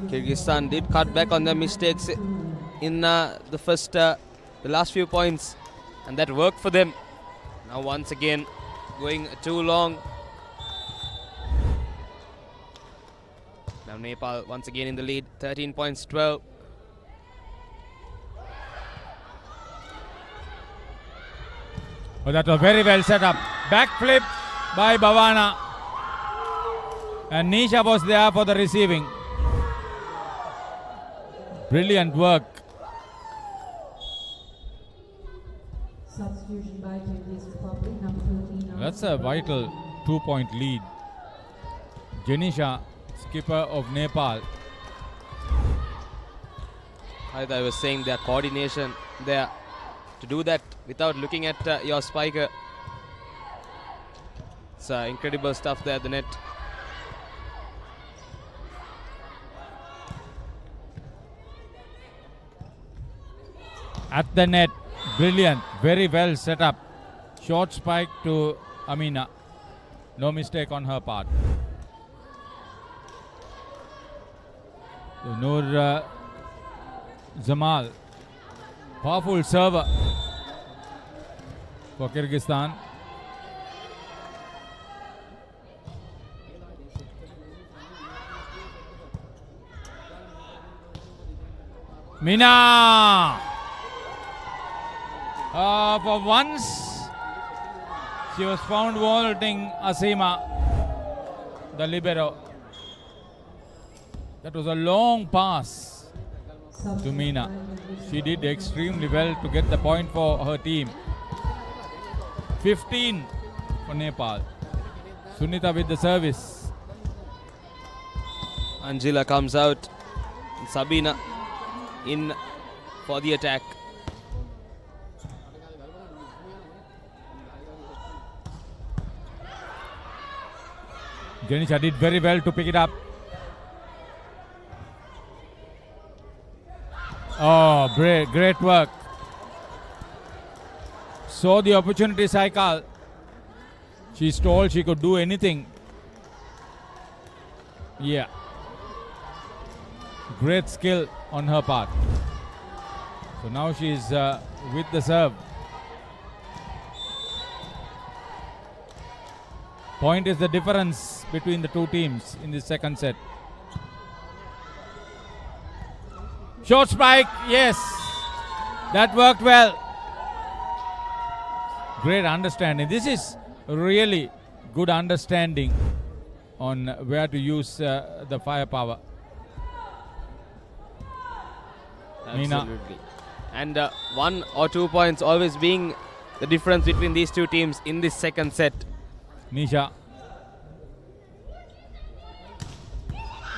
Kyrgyzstan did cut back on their mistakes in the last few points, and that worked for them. Now once again going too long. Now Nepal once again in the lead, 13 points, 12. Oh, that was very well set up. Backflip by Bhavana. And Nisha was there for the receiving. Brilliant work. Substitution by Kyrgyz Republic, number 13. That's a vital 2-point lead. Janisha, skipper of Nepal. I was saying their coordination there to do that without looking at your spiker. It's incredible stuff there at the net. At the net, brilliant, very well set up. Short spike to Amina. No mistake on her part. So Noor Jamal, powerful server for Kyrgyzstan. Meena! For once, she was found vaulting Asima, the libero. That was a long pass to Meena. She did extremely well to get the point for her team. 15 for Nepal. Sunita with the service. Angela comes out. And Sabina in for the attack. Janisha did very well to pick it up. Oh, great work. Saw the opportunity, Saikal. She's told she could do anything. Yeah. Great skill on her part. So now she's with the serve. Point is the difference between the two teams in the second set. Short spike, yes. That worked well. Great understanding. This is really good understanding on where to use the firepower. Meena. Absolutely. And 1 or 2 points always being the difference between these two teams in this second set. Nisha.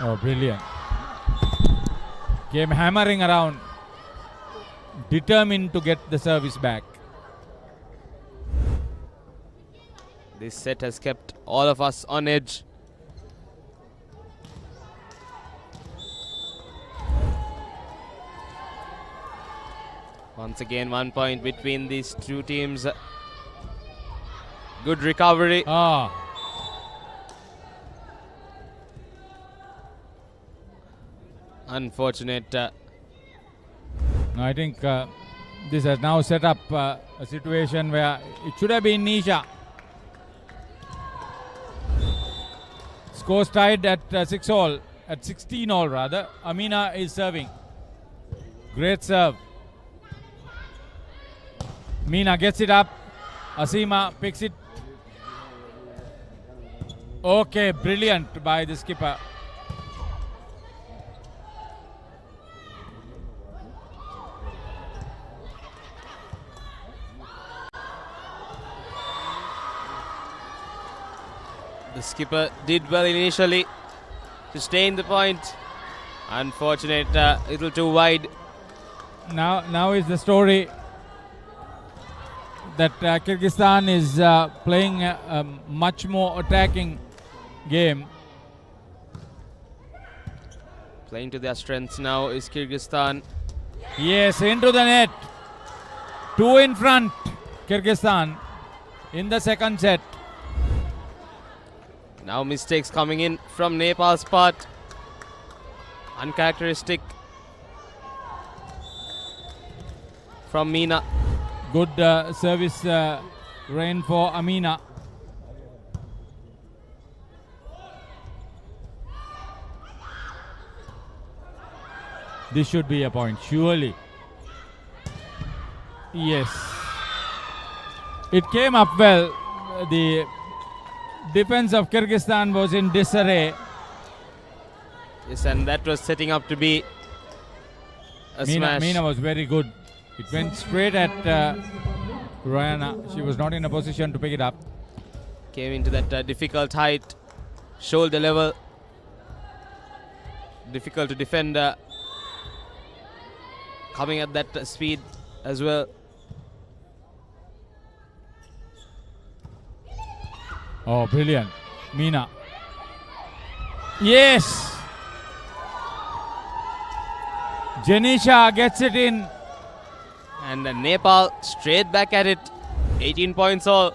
Oh, brilliant. Came hammering around, determined to get the service back. This set has kept all of us on edge. Once again, 1 point between these two teams. Good recovery. Unfortunate. I think this has now set up a situation where it should have been Nisha. Scores tied at 6 all, at 16 all rather. Amina is serving. Great serve. Meena gets it up. Asima picks it. Okay, brilliant by the skipper. The skipper did well initially to stay in the point. Unfortunate, a little too wide. Now is the story that Kyrgyzstan is playing a much more attacking game. Playing to their strengths now is Kyrgyzstan. Yes, into the net. 2 in front, Kyrgyzstan in the second set. Now mistakes coming in from Nepal's part. Uncharacteristic from Meena. Good service rain for Amina. This should be a point, surely. Yes. It came up well. The defense of Kyrgyzstan was in disarray. Yes, and that was setting up to be a smash. Meena was very good. It went straight at Rihanna. She was not in a position to pick it up. Came into that difficult height, shoulder level. Difficult to defend. Coming at that speed as well. Oh, brilliant. Meena. Yes! Janisha gets it in. And Nepal straight back at it. 18 points all.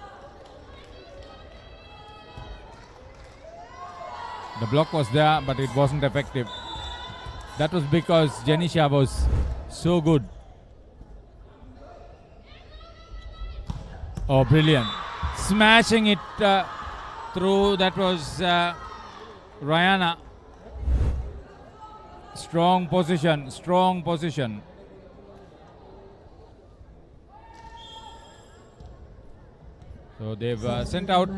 The block was there, but it wasn't effective. That was because Janisha was so good. Oh, brilliant. Smashing it through. That was Rihanna. Strong position, strong position. So they've sent out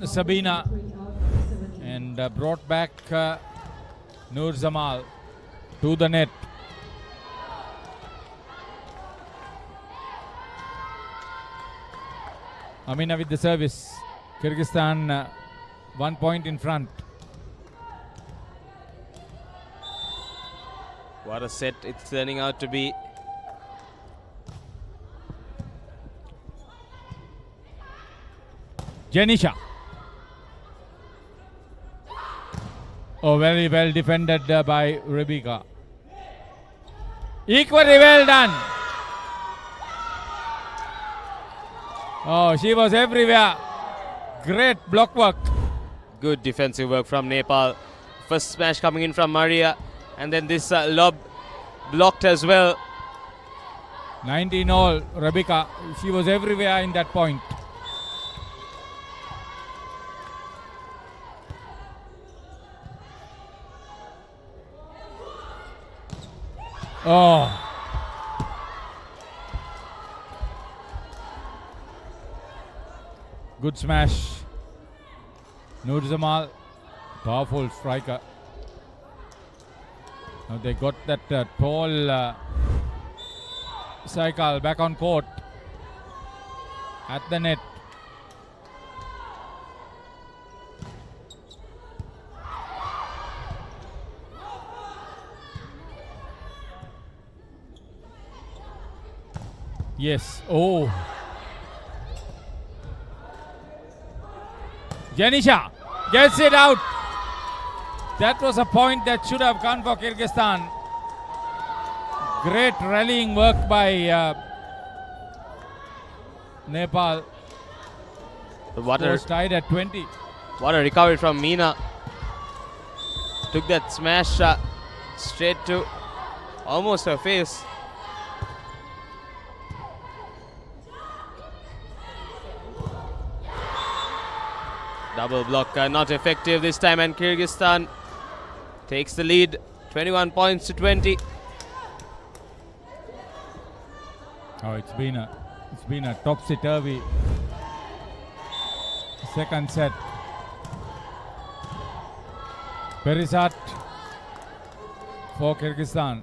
Sabina and brought back Nur Zamal to the net. Amina with the service. Kyrgyzstan 1 point in front. What a set it's turning out to be. Janisha. Oh, very well defended by Rebecca. Equally well done. Oh, she was everywhere. Great block work. Good defensive work from Nepal. First smash coming in from Maria. And then this lob blocked as well. 19 all, Rebecca. She was everywhere in that point. Oh. Good smash. Nur Jamal, powerful striker. Now they got that tall Saikal back on court at the net. Yes. Oh. Janisha gets it out. That was a point that should have gone for Kyrgyzstan. Great rallying work by Nepal. Scores tied at 20. What a recovery from Meena. Took that smash shot straight to almost her face. Double block not effective this time, and Kyrgyzstan takes the lead, 21 points to 20. Oh, it's been a topsy-turvy second set. Perisat for Kyrgyzstan.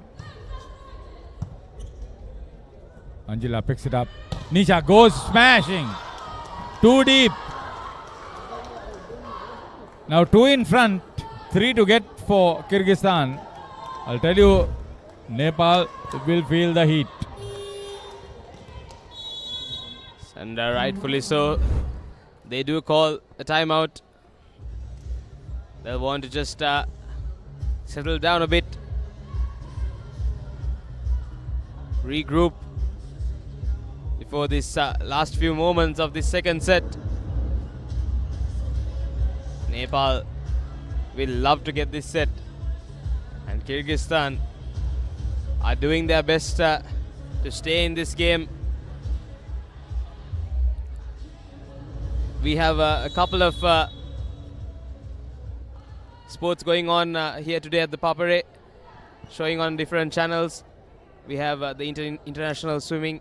Angela picks it up. Nisha goes smashing. Too deep. Now 2 in front, 3 to get for Kyrgyzstan. I'll tell you, Nepal will feel the heat. And rightfully so, they do call a timeout. They'll want to just settle down a bit, regroup before this last few moments of this second set. Nepal will love to get this set, and Kyrgyzstan are doing their best to stay in this game. We have a couple of sports going on here today at the Papare, showing on different channels. We have the international swimming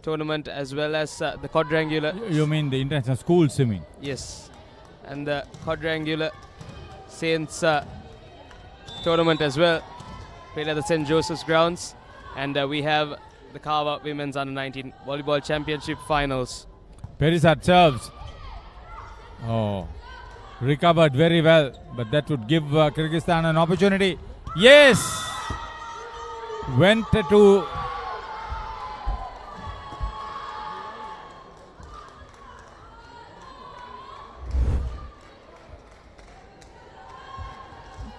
tournament, as well as the quadrangular. You mean the international school swimming? Yes, and the quadrangular Saints tournament as well, played at the St. Joseph's grounds. And we have the CAVA Women's Under-19 Volleyball Championship Finals. Perisat serves. Oh, recovered very well, but that would give Kyrgyzstan an opportunity. Yes! Went to...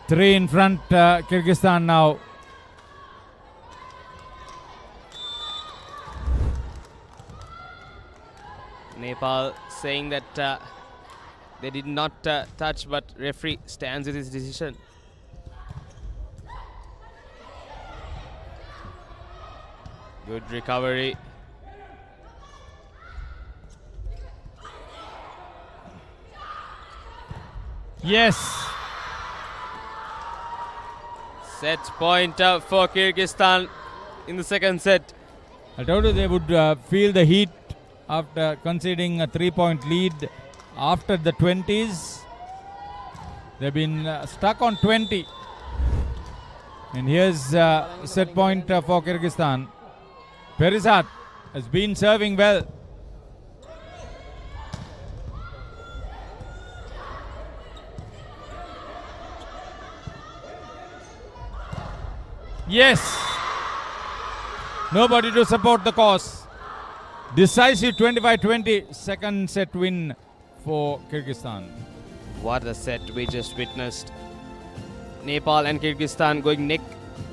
Three in front, Kyrgyzstan now. Nepal saying that they did not touch, but referee stands with his decision. Good recovery. Yes. Set point for Kyrgyzstan in the second set. I told you they would feel the heat after conceding a 3-point lead after the 20s. They've been stuck on 20. And here's set point for Kyrgyzstan. Perisat has been serving well. Yes. Nobody to support the cause. Decisive 25-20 second set win for Kyrgyzstan. What a set we just witnessed. Nepal and Kyrgyzstan going neck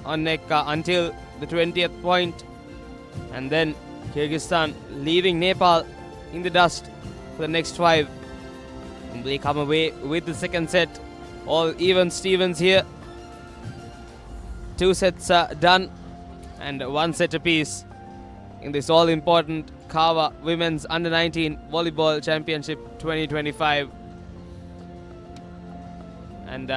on neck until the 20th point. And then Kyrgyzstan leaving Nepal in the dust for the next 5. And they come away with the second set. All even Stevens here. 2 sets done and 1 set apiece in this all-important CAVA Women's Under-19 Volleyball Championship 2025. And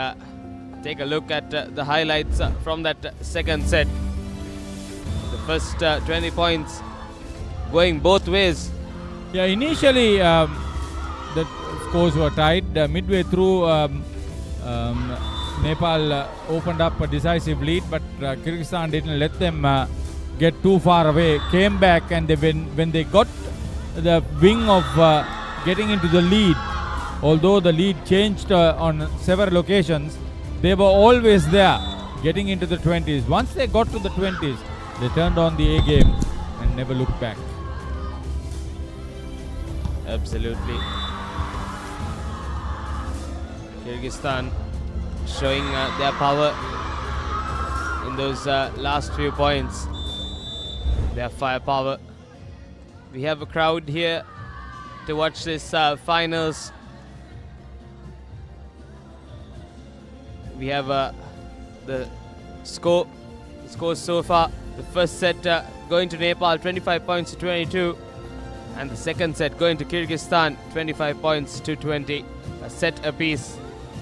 take a look at the highlights from that second set. The first 20 points going both ways. Yeah, initially the scores were tied. Midway through, Nepal opened up a decisive lead, but Kyrgyzstan didn't let them get too far away. Came back, and when they got the wing of getting into the lead, although the lead changed on several occasions, they were always there, getting into the 20s. Once they got to the 20s, they turned on the A game and never looked back. Absolutely. Kyrgyzstan showing their power in those last few points. Their firepower. We have a crowd here to watch this finals. We have the score so far. The first set going to Nepal, 25 points to 22. And the second set going to Kyrgyzstan, 25 points to 20. A set apiece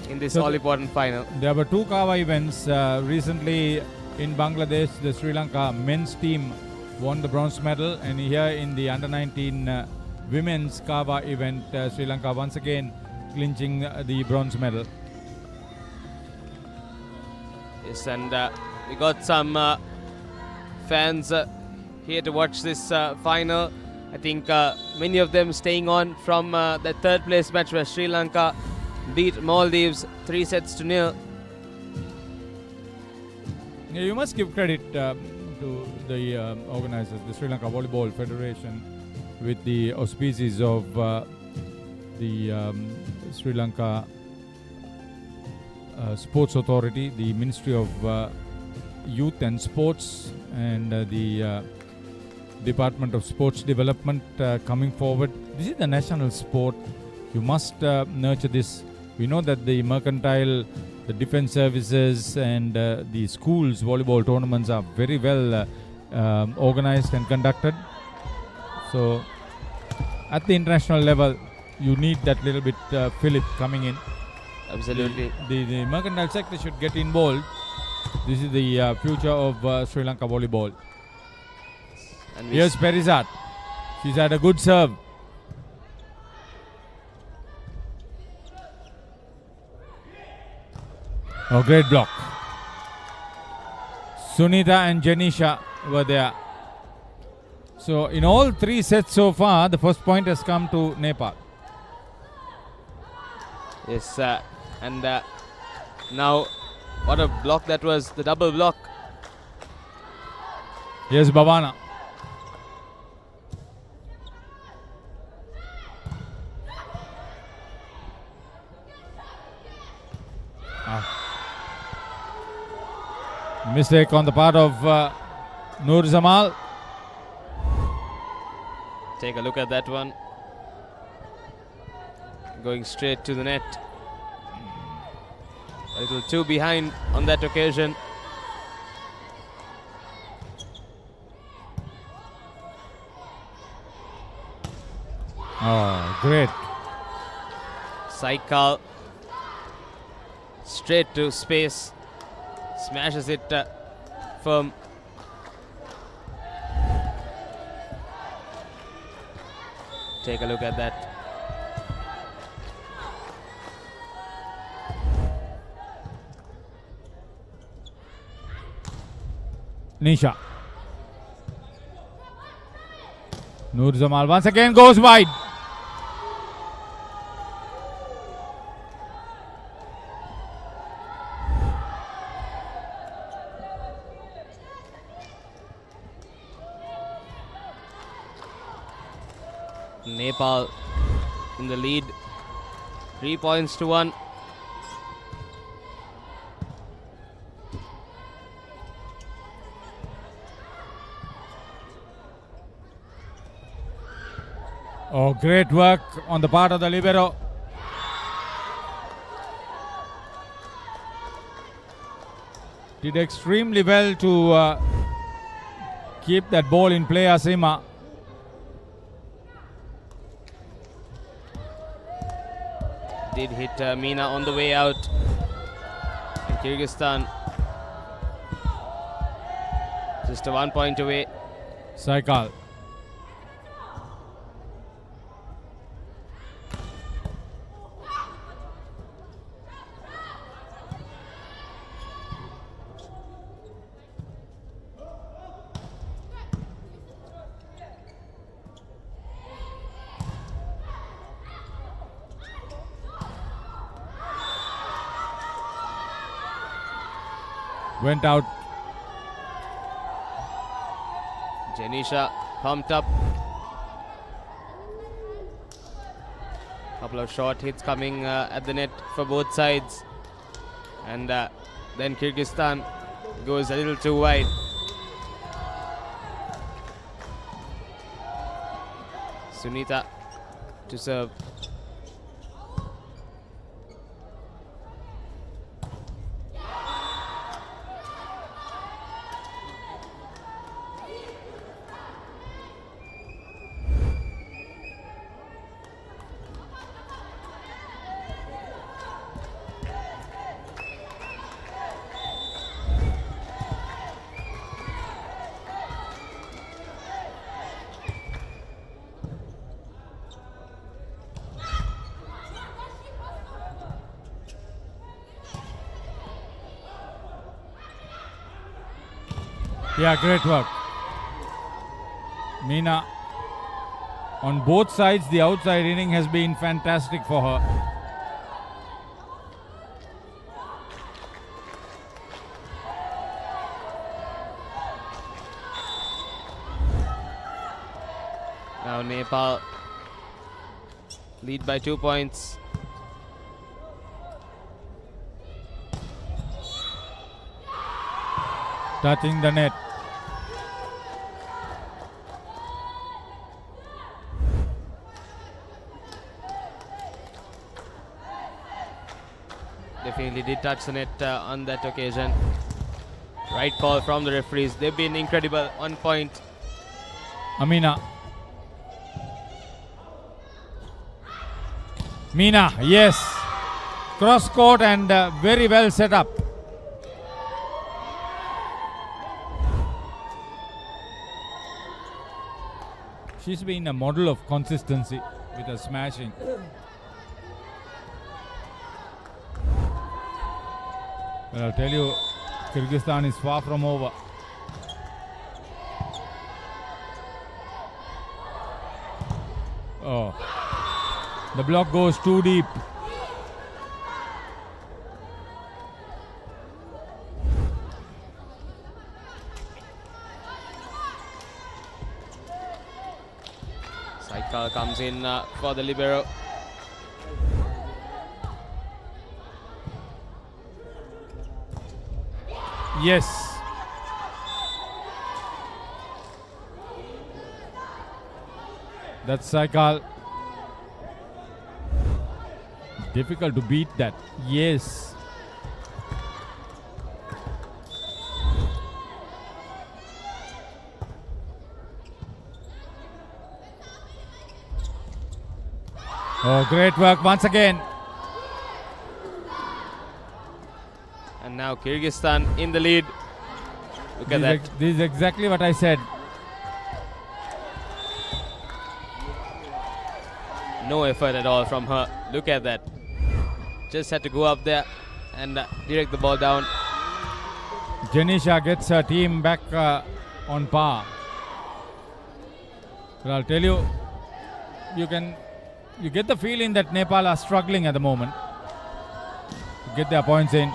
in this all-important final. There were two CAVA events recently in Bangladesh. The Sri Lanka men's team won the bronze medal, and here in the under-19 women's CAVA event, Sri Lanka once again clinching the bronze medal. Yes, and we got some fans here to watch this final. I think many of them staying on from the third place match where Sri Lanka beat Maldives 3-0. Yeah, you must give credit to the organizers, the Sri Lanka Volleyball Federation, with the auspices of the Sri Lanka Sports Authority, the Ministry of Youth and Sports, and the Department of Sports Development coming forward. This is the national sport. You must nurture this. We know that the mercantile, the defense services, and the schools volleyball tournaments are very well organized and conducted. So at the international level, you need that little bit fillip coming in. Absolutely. The mercantile sector should get involved. This is the future of Sri Lanka volleyball. And Here's Perizat. She's had a good serve. Oh, great block. Sunita and Janisha were there. So in all three sets so far, the first point has come to Nepal. Yes, and now what a block that was, the double block. Here's Bhavana. Mistake on the part of Noor Zamal. Take a look at that one. Going straight to the net. A little too behind on that occasion. Oh, great. Saikal straight to space. Smashes it firm. Take a look at that. Nisha. Noor Zamal once again goes wide. Nepal in the lead, 3 points to 1. Oh, great work on the part of the libero. Did extremely well to keep that ball in play, Asima. Did hit Meena on the way out. And Kyrgyzstan just a 1 point away. Saikal. went out. Janisha pumped up. Couple of short hits coming at the net for both sides. And then Kyrgyzstan goes a little too wide. Sunita to serve. Yeah, great work. Meena, on both sides, the outside inning has been fantastic for her. Now Nepal lead by 2 points. Touching the net. Definitely did touch the net on that occasion. Right call from the referees. They've been incredible. On point. Amina. Meena, yes. Cross court and very well set up. She's been a model of consistency with her smashing. But I'll tell you, Kyrgyzstan is far from over. Oh, the block goes too deep. Saikal comes in for the libero. Yes. That's Saikal. Difficult to beat that. Yes. Oh, great work once again. And now Kyrgyzstan in the lead. Look at that. This is exactly what I said. No effort at all from her. Look at that. Just had to go up there and direct the ball down. Janisha gets her team back on par. But I'll tell you, you get the feeling that Nepal are struggling at the moment to get their points in.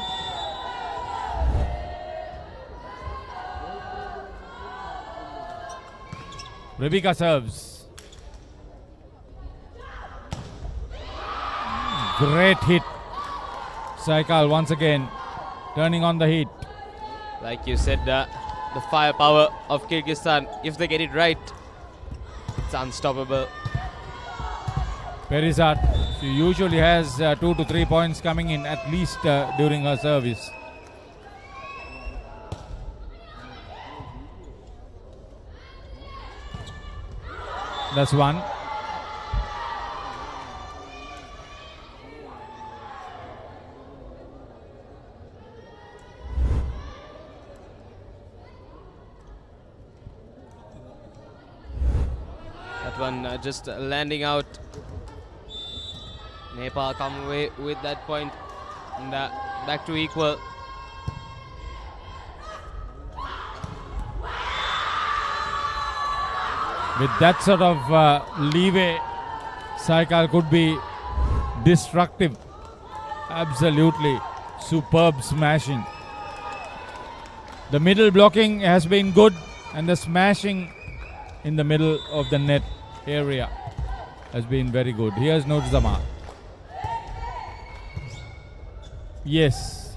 Rebecca serves. Great hit. Saikal once again turning on the heat. Like you said, the firepower of Kyrgyzstan, if they get it right, it's unstoppable. Perisat, she usually has 2 to 3 points coming in at least during her service. That's one. That one just landing out. Nepal come away with that point and back to equal. With that sort of leeway, Saikal could be destructive. Absolutely superb smashing. The middle blocking has been good, and the smashing in the middle of the net area has been very good. Here's Nurzama. Yes.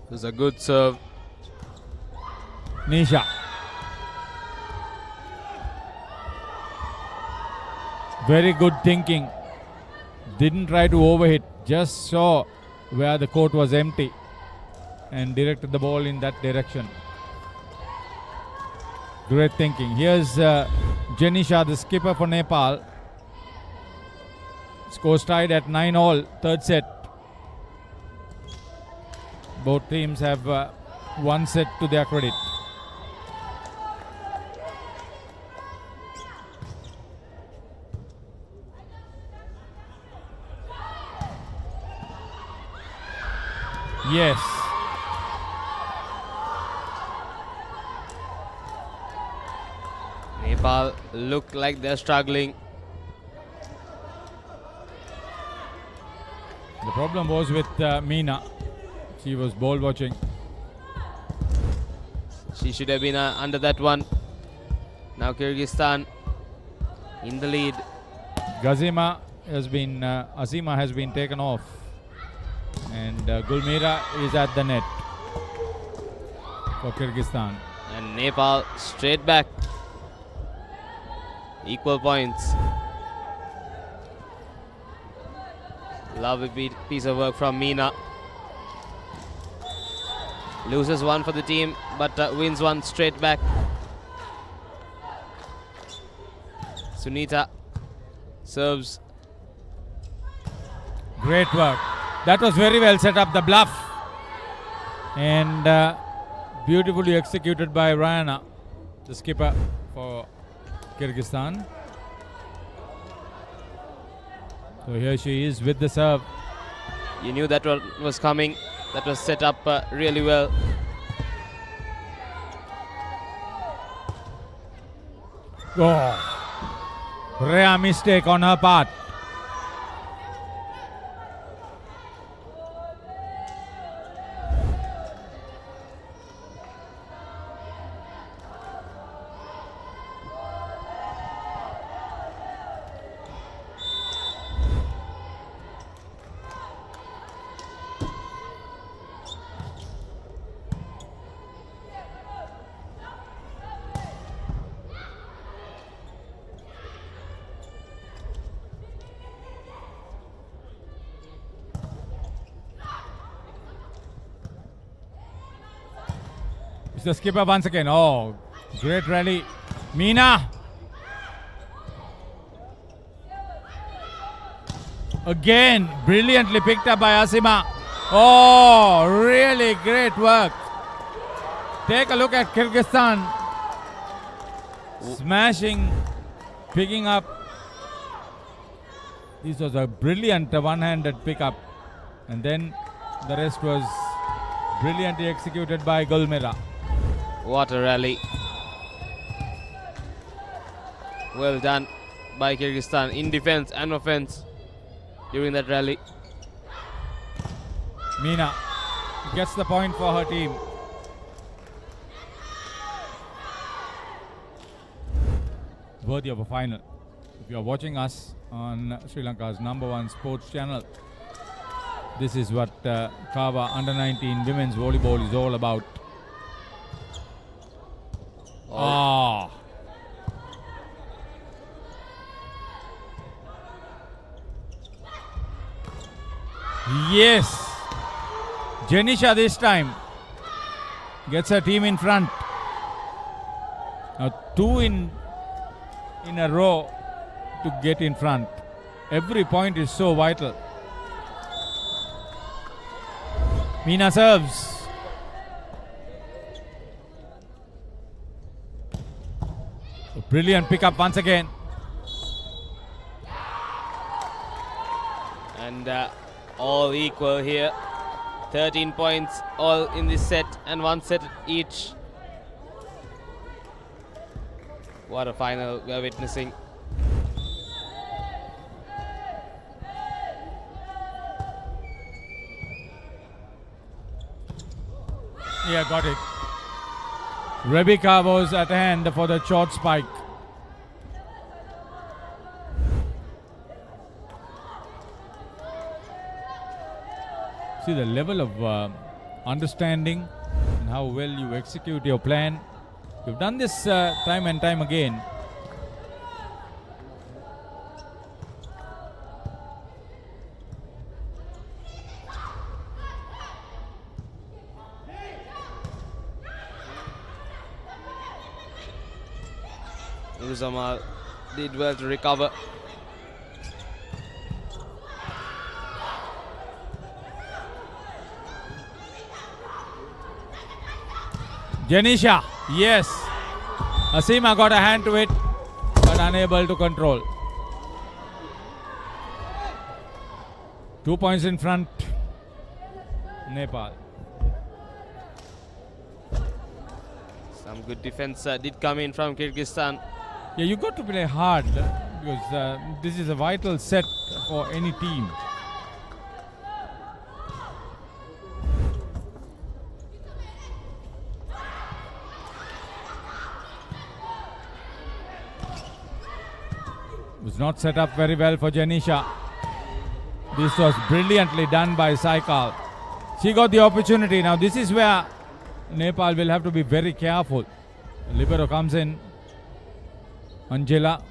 It was a good serve. Nisha. Very good thinking. Didn't try to overhit. Just saw where the court was empty and directed the ball in that direction. Great thinking. Here's Janisha, the skipper for Nepal. Scores tied at 9-all, third set. Both teams have one set to their credit. Yes. Nepal look like they're struggling. The problem was with Meena. She was ball watching. She should have been under that one. Now Kyrgyzstan in the lead. Azima has been taken off. And Gulmira is at the net for Kyrgyzstan. And Nepal straight back. Equal points. Lovely piece of work from Meena. Loses one for the team, but wins one straight back. Sunita serves. Great work. That was very well set up, the bluff. And beautifully executed by Rayana, the skipper for Kyrgyzstan. So here she is with the serve. You knew that was coming. That was set up really well. Oh, rare mistake on her part. The skipper once again. Oh, great rally. Meena. Again, brilliantly picked up by Asima. Oh, really great work. Take a look at Kyrgyzstan. Smashing, picking up. This was a brilliant one-handed pickup. And then the rest was brilliantly executed by Gulmira. What a rally. Well done by Kyrgyzstan in defense and offense during that rally. Meena gets the point for her team. Worthy of a final. If you are watching us on Sri Lanka's #1 sports channel, this is what CAVA Under-19 Women's Volleyball is all about. Oh. Yes. Janisha this time gets her team in front. Now 2 in a row to get in front. Every point is so vital. Meena serves. A brilliant pickup once again. And all equal here. 13 points all in this set and 1 set each. What a final we are witnessing. Yeah, got it. Rebecca was at hand for the short spike. See the level of understanding and how well you execute your plan. You've done this time and time again. Uzamal did well to recover. Janisha, yes. Asima got a hand to it, but unable to control. 2 points in front, Nepal. Some good defense did come in from Kyrgyzstan. Yeah, you got to play hard because this is a vital set for any team. Was not set up very well for Janisha. This was brilliantly done by Saikal. She got the opportunity. Now this is where Nepal will have to be very careful. Libero comes in. Angela.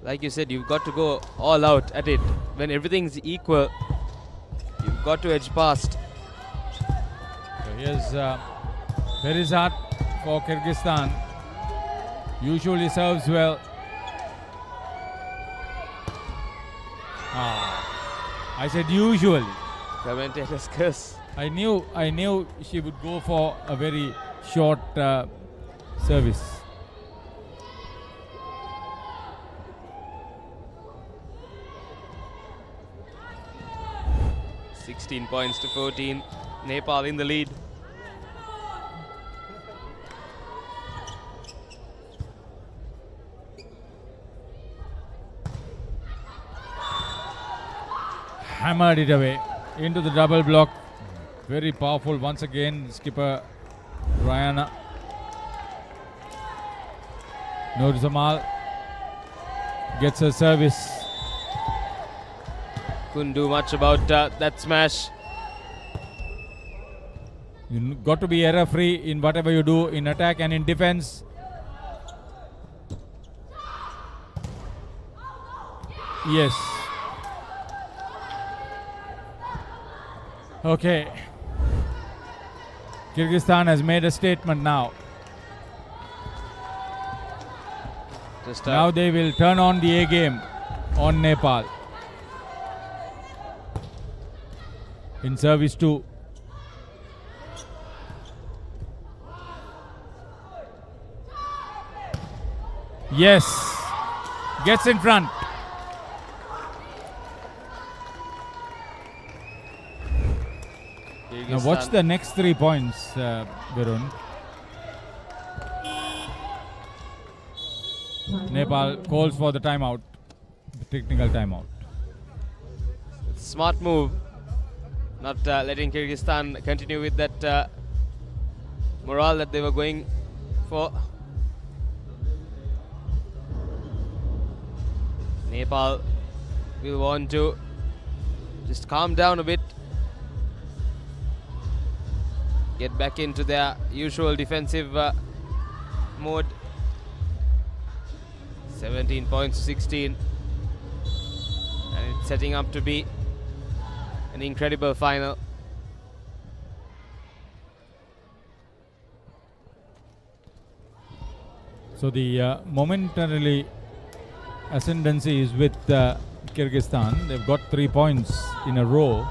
Like you said, you've got to go all out at it. When everything's equal, you've got to edge past. So here's Perizat for Kyrgyzstan. Usually serves well. I said usually. Commentator's curse. I knew she would go for a very short service. (16 points to 14). Nepal in the lead. Hammered it away into the double block. Very powerful once again, skipper Ryana. Nur Zamal gets a service. Couldn't do much about that smash. You got to be error free in whatever you do in attack and in defense. Yes. Okay. Kyrgyzstan has made a statement now. Just Now they will turn on the A game on Nepal. In service 2. Yes. Gets in front. Now watch the next 3 points, Varun. Nepal calls for the timeout, the technical timeout. Smart move. Not letting Kyrgyzstan continue with that morale that they were going for. Nepal will want to just calm down a bit. Get back into their usual defensive mode. 17 points to 16. And it's setting up to be an incredible final. So the momentarily ascendancy is with Kyrgyzstan. They've got 3 points in a row.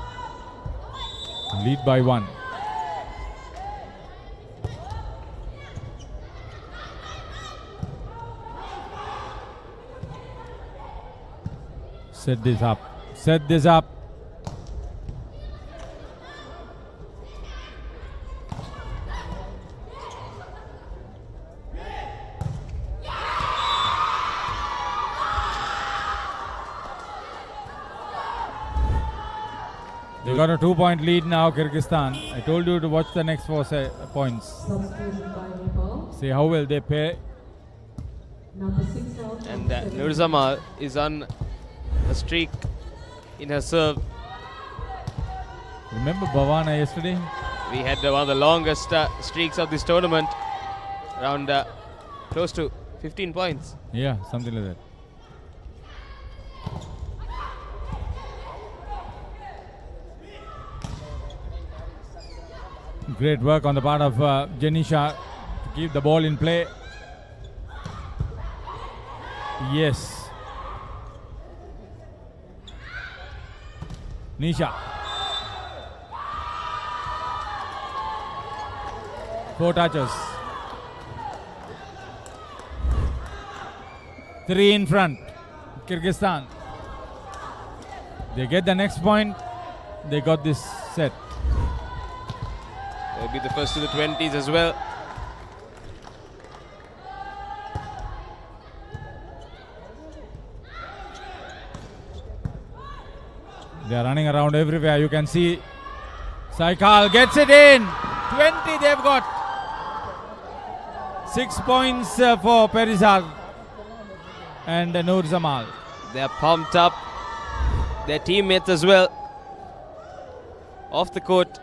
Lead by 1. Set this up. Set this up. They got a 2-point lead now, Kyrgyzstan. I told you to watch the next 4 points. Substitution by Nepal. See how well they pay. Number 6 out. And Nurzamal is on a streak in her serve. Remember Bhavana yesterday? We had one of the longest streaks of this tournament, around close to 15 points. Yeah, something like that. Great work on the part of Janisha to keep the ball in play. Yes. Nisha. 4 touches. 3 in front. Kyrgyzstan. They get the next point. They got this set. They'll be the first to the 20s as well. They are running around everywhere. You can see Saikal gets it in. 20 they've got. 6 points for Perizal and Noor Zamal. They are pumped up. Their teammates as well. Off the court.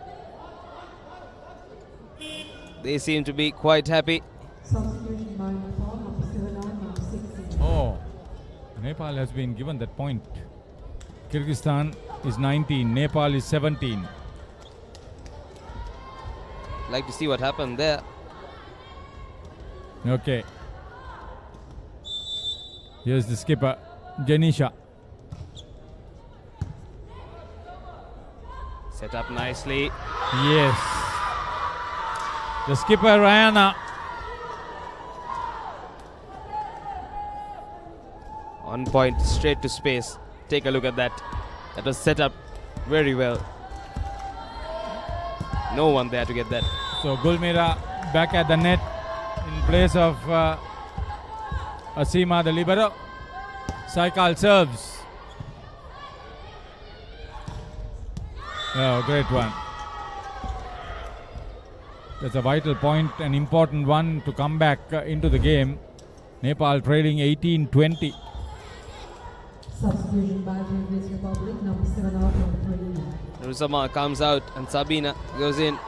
They seem to be quite happy. Substitution by Nepal. Number 7 out. Number 16. Oh, Nepal has been given that point. Kyrgyzstan is 19, Nepal is 17. Like to see what happened there. Okay. Here's the skipper, Janisha. Set up nicely. Yes. The skipper, Rayana. 1 point straight to space. Take a look at that. That was set up very well. No one there to get that. So Gulmira back at the net in place of Asima, the libero. Saikal serves. Oh, great one. That's a vital point, an important one to come back into the game. Nepal trailing 18-20. Substitution by Kyrgyz Republic. Number 7 out. Number 20. Nurzamal comes out and Sabina goes in.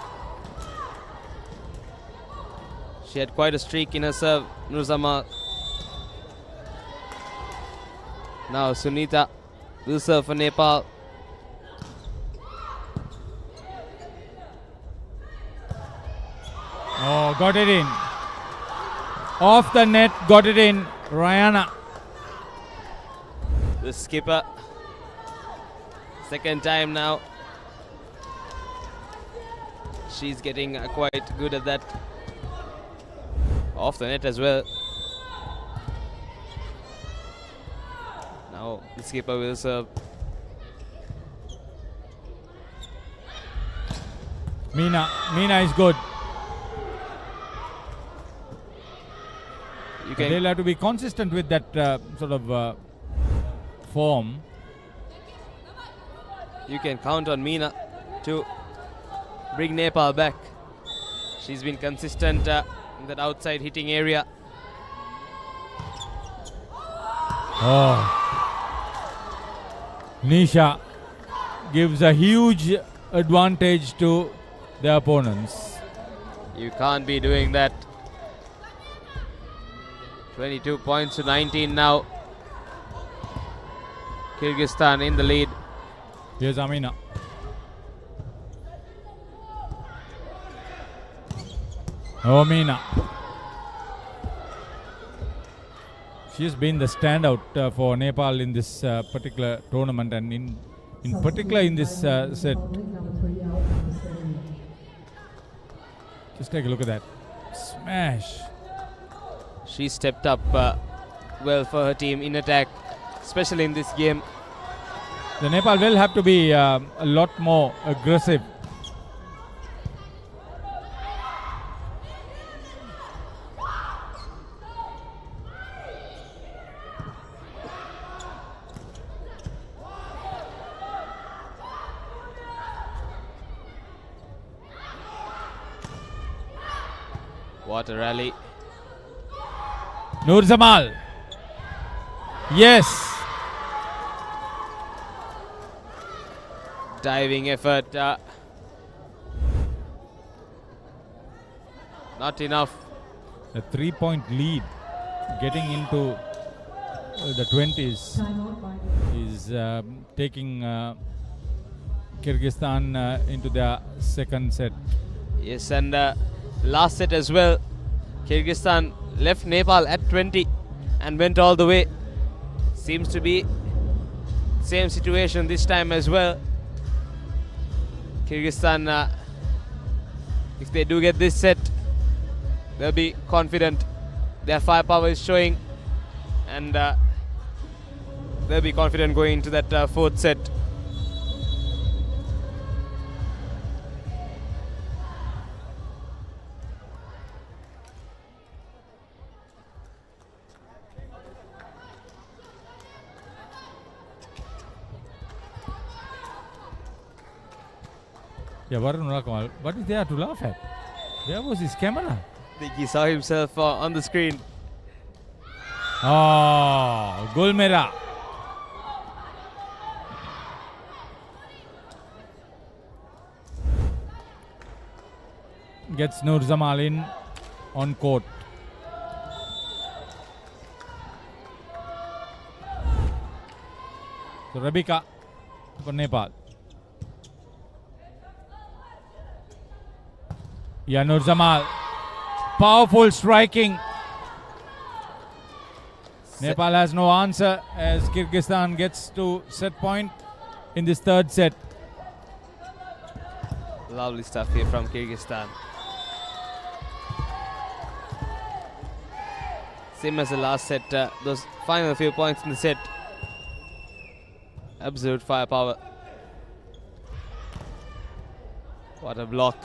She had quite a streak in her serve, Nurzamal. Now Sunita will serve for Nepal. Oh, got it in. Off the net, got it in. Rayana. The skipper. Second time now. She's getting quite good at that. Off the net as well. Now the skipper will serve. Meena is good. They'll have to be consistent with that sort of form. You can count on Meena to bring Nepal back. She's been consistent in that outside hitting area. Oh. Nisha gives a huge advantage to the opponents. You can't be doing that. 22 points to 19 now. Kyrgyzstan in the lead. Here's Amina. Oh, Meena. She's been the standout for Nepal in this particular tournament and in particular in this set. Just take a look at that. Smash. She stepped up well for her team in attack, especially in this game. The Nepal will have to be a lot more aggressive. What a rally. Nur Jamal. Yes. Diving effort. Not enough. A 3-point lead getting into the 20s is taking Kyrgyzstan into their second set. Yes, and last set as well. Kyrgyzstan left Nepal at 20 and went all the way. Seems to be same situation this time as well. Kyrgyzstan, if they do get this set, they'll be confident. Their firepower is showing, and they'll be confident going into that fourth set. Yeah, Varun, what is there to laugh at? Where was his camera? I think he saw himself on the screen. Oh, Gulmera. Gets Nur Jamal in on court. So Rabika for Nepal. Yeah, Nur Jamal. Powerful striking. Nepal has no answer as Kyrgyzstan gets to set point in this third set. Lovely stuff here from Kyrgyzstan. Same as the last set, those final few points in the set. Absolute firepower. What a block.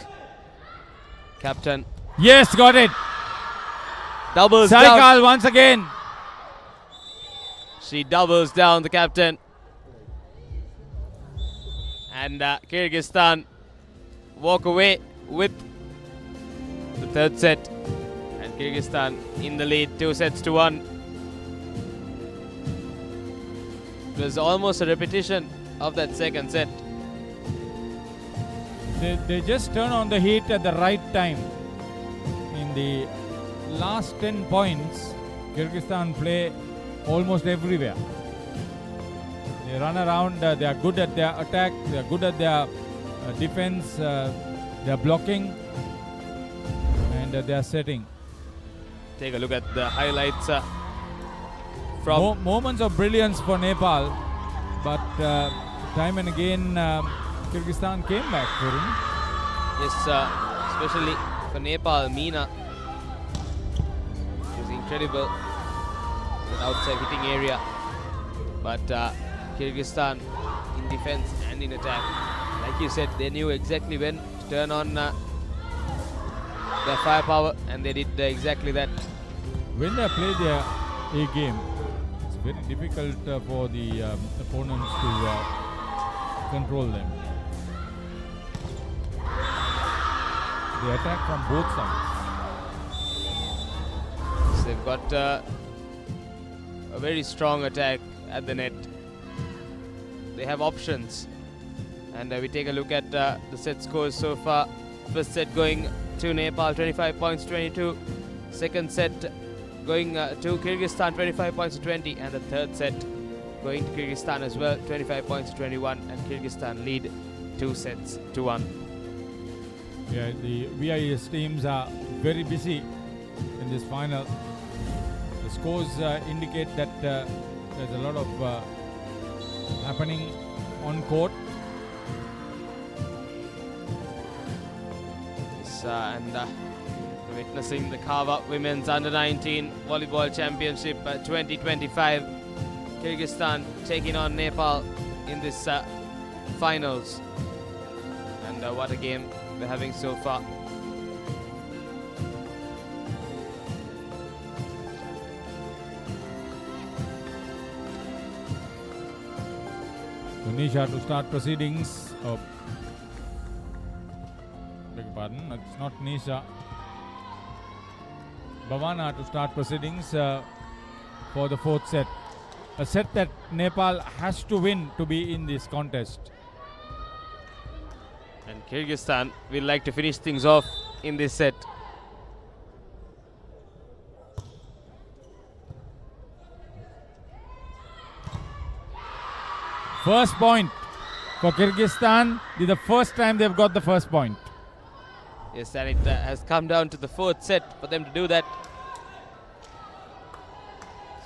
Captain. Yes, got it. Doubles Saikal down. once again. She doubles down the captain. And Kyrgyzstan walk away with the third set. And Kyrgyzstan in the lead, 2-1. It was almost a repetition of that second set. They just turn on the heat at the right time. In the last 10 points, Kyrgyzstan play almost everywhere. They run around, they are good at their attack, they are good at their defense, they are blocking, and they are setting. Take a look at the highlights from Moments of brilliance for Nepal, but time and again Kyrgyzstan came back for him. Yes, especially for Nepal, Meena was incredible in the outside hitting area. But Kyrgyzstan in defense and in attack, like you said, they knew exactly when to turn on their firepower, and they did exactly that. When they play their A game, it's very difficult for the opponents to control them. They attack from both sides. So they've got a very strong attack at the net. They have options. And we take a look at the set scores so far. First set going to Nepal, 25 points, 22. Second set going to Kyrgyzstan, 25 points to 20. And the third set going to Kyrgyzstan as well, 25 points to 21. And Kyrgyzstan lead 2-1. Yeah, the VIS teams are very busy in this final. The scores indicate that there's a lot of happening on court. Yes, and witnessing the CAVA Women's Under-19 Volleyball Championship 2025. Kyrgyzstan taking on Nepal in this finals. And what a game we're having so far. Nisha to start proceedings. Oh, beg your pardon, it's not Nisha. Bhavana to start proceedings for the fourth set. A set that Nepal has to win to be in this contest. And Kyrgyzstan will like to finish things off in this set. First point for Kyrgyzstan. This is the first time they've got the first point. Yes, and it has come down to the fourth set for them to do that.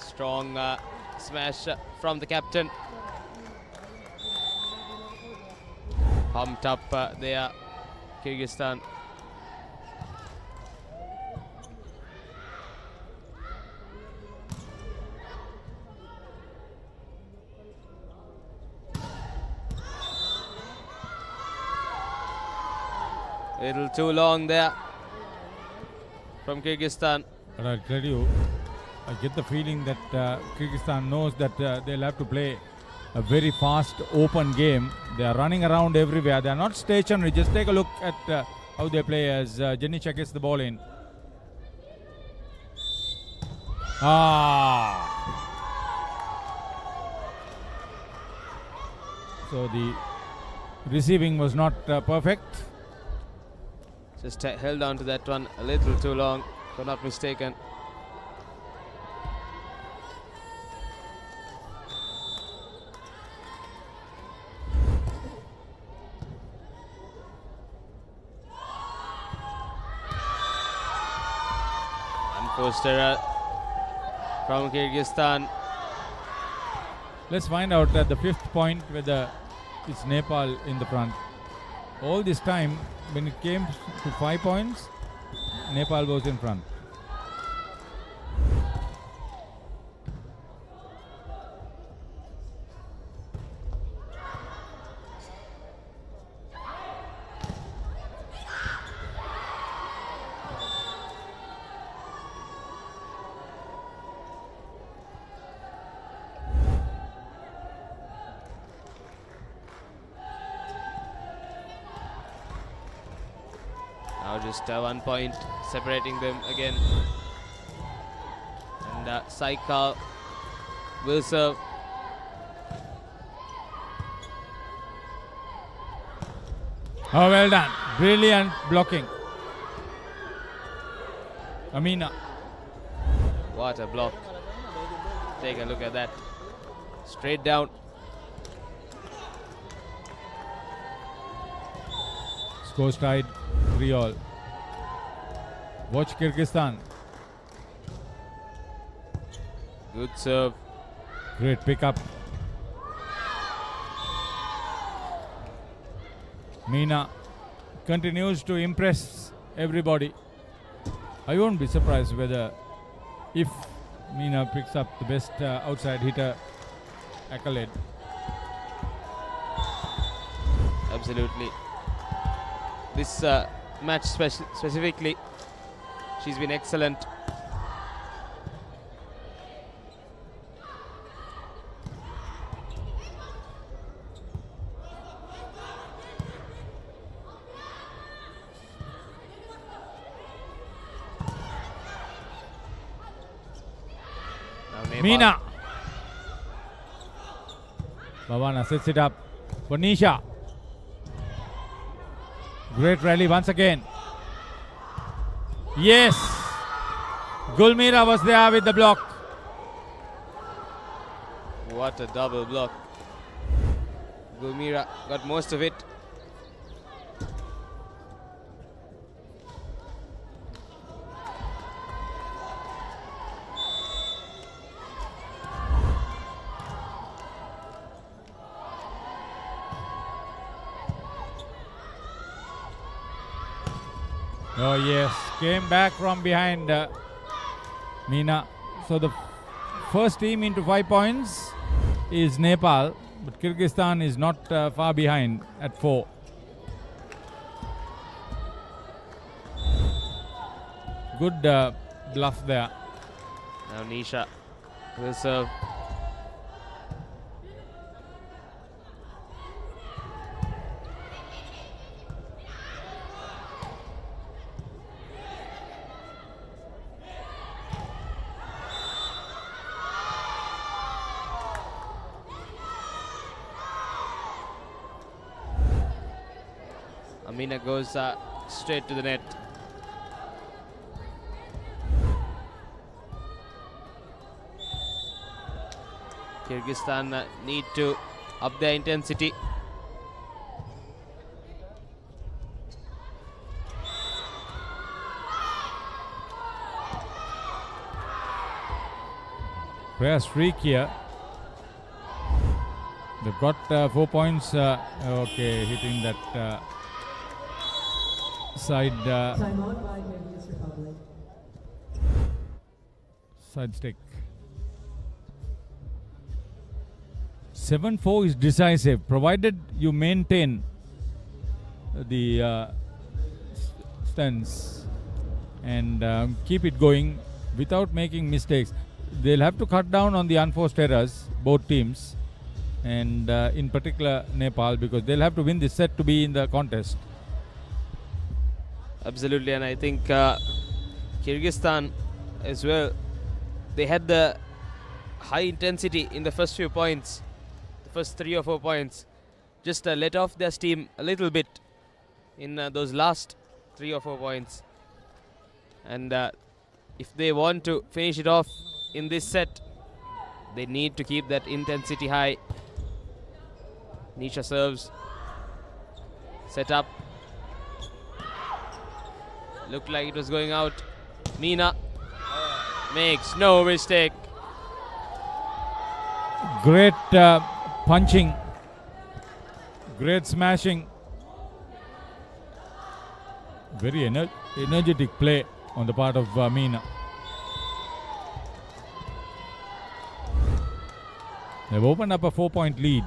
Strong smash from the captain. Pumped up there, Kyrgyzstan. A little too long there from Kyrgyzstan. But I'll tell you, I get the feeling that Kyrgyzstan knows that they'll have to play a very fast, open game. They are running around everywhere. They are not stationary. Just take a look at how they play as Jenny Ch gets the ball in. So the receiving was not perfect. Just held on to that one a little too long, if I'm not mistaken. Unforced error from Kyrgyzstan. Let's find out at the fifth point whether it's Nepal in the front. All this time, when it came to 5 points, Nepal was in front. Now just 1 point separating them again. And Saikal will serve. Oh, well done. Brilliant blocking. Amina. What a block. Take a look at that. Straight down. Scores tied 3-all. Watch Kyrgyzstan. Good serve. Great pickup. Meena continues to impress everybody. I won't be surprised whether if Meena picks up the best outside hitter accolade. Absolutely. This match specifically, she's been excellent. Meena. Bhavana sets it up for Nisha. Great rally once again. Yes. Gulmira was there with the block. What a double block. Gulmira got most of it. Oh yes, came back from behind Meena. So the first team into 5 points is Nepal, but Kyrgyzstan is not far behind at 4. Good bluff there. Now Nisha will serve. Amina goes straight to the net. Kyrgyzstan need to up their intensity. Rare streak here. They've got 4 points. Okay, hitting that side side stick. 7-4 is decisive, provided you maintain the stance and keep it going without making mistakes. They'll have to cut down on the unforced errors, both teams, and in particular Nepal, because they'll have to win this set to be in the contest. Absolutely, and I think Kyrgyzstan as well, they had the high intensity in the first few points, the first 3 or 4 points, just let off their steam a little bit in those last 3 or 4 points. And if they want to finish it off in this set, they need to keep that intensity high. Nisha serves, set up, looked like it was going out. Meena makes no mistake. Great punching, great smashing, very energetic play on the part of Meena. They've opened up a 4-point lead.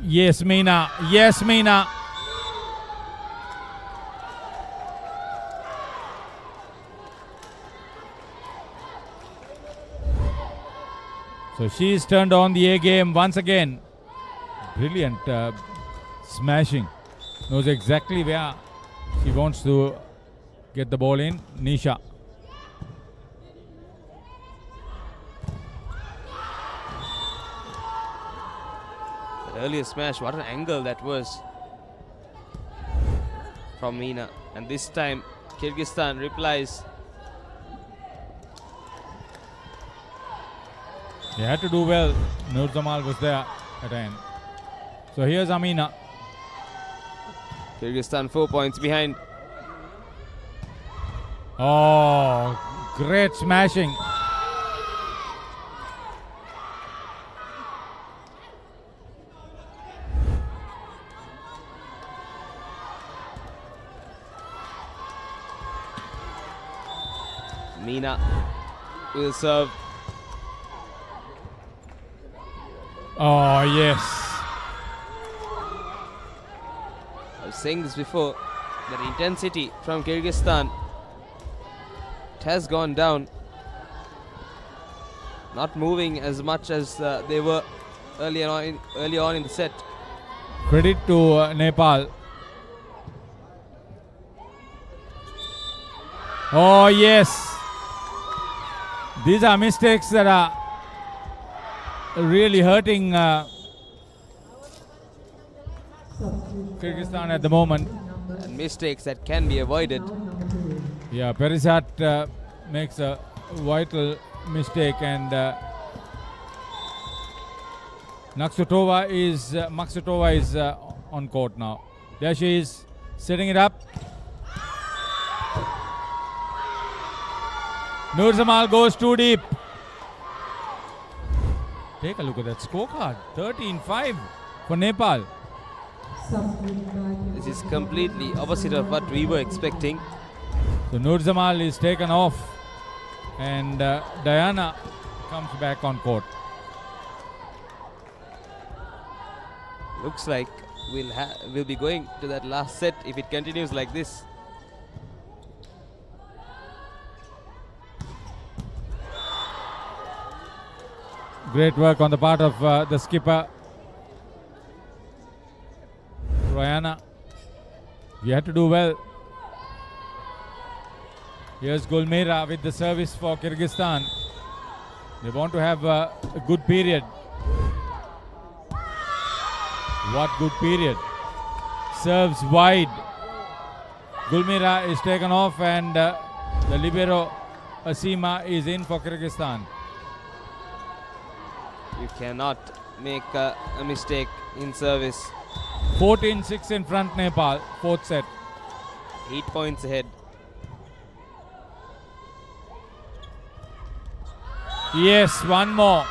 Yes, Meena. Yes, Meena. So she's turned on the A game once again. Brilliant smashing. Knows exactly where she wants to get the ball in. Nisha. That earlier smash, what an angle that was from Meena. And this time Kyrgyzstan replies. They had to do well. Nur Jamal was there at the end. So here's Amina. Kyrgyzstan 4 points behind. Oh, great smashing. Meena will serve. Oh, yes. I was saying this before, that intensity from Kyrgyzstan, it has gone down. Not moving as much as they were early on in the set. Credit to Nepal. Oh, yes. These are mistakes that are really hurting Kyrgyzstan at the moment. And mistakes that can be avoided. Yeah, Perisat makes a vital mistake, and Maksutova is on court now. There she is, setting it up. Nur Jamal goes too deep. Take a look at that scorecard. 13-5 for Nepal. This is completely opposite of what we were expecting. So Nur Jamal is taken off, and Diana comes back on court. Looks like we'll be going to that last set if it continues like this. Great work on the part of the skipper, Royana. We had to do well. Here's Gulmira with the service for Kyrgyzstan. They want to have a good period. What good period. Serves wide. Gulmira is taken off and the libero Asima is in for Kyrgyzstan. You cannot make a mistake in service. 14-6 in front Nepal, fourth set. 8 points ahead. Yes, one more.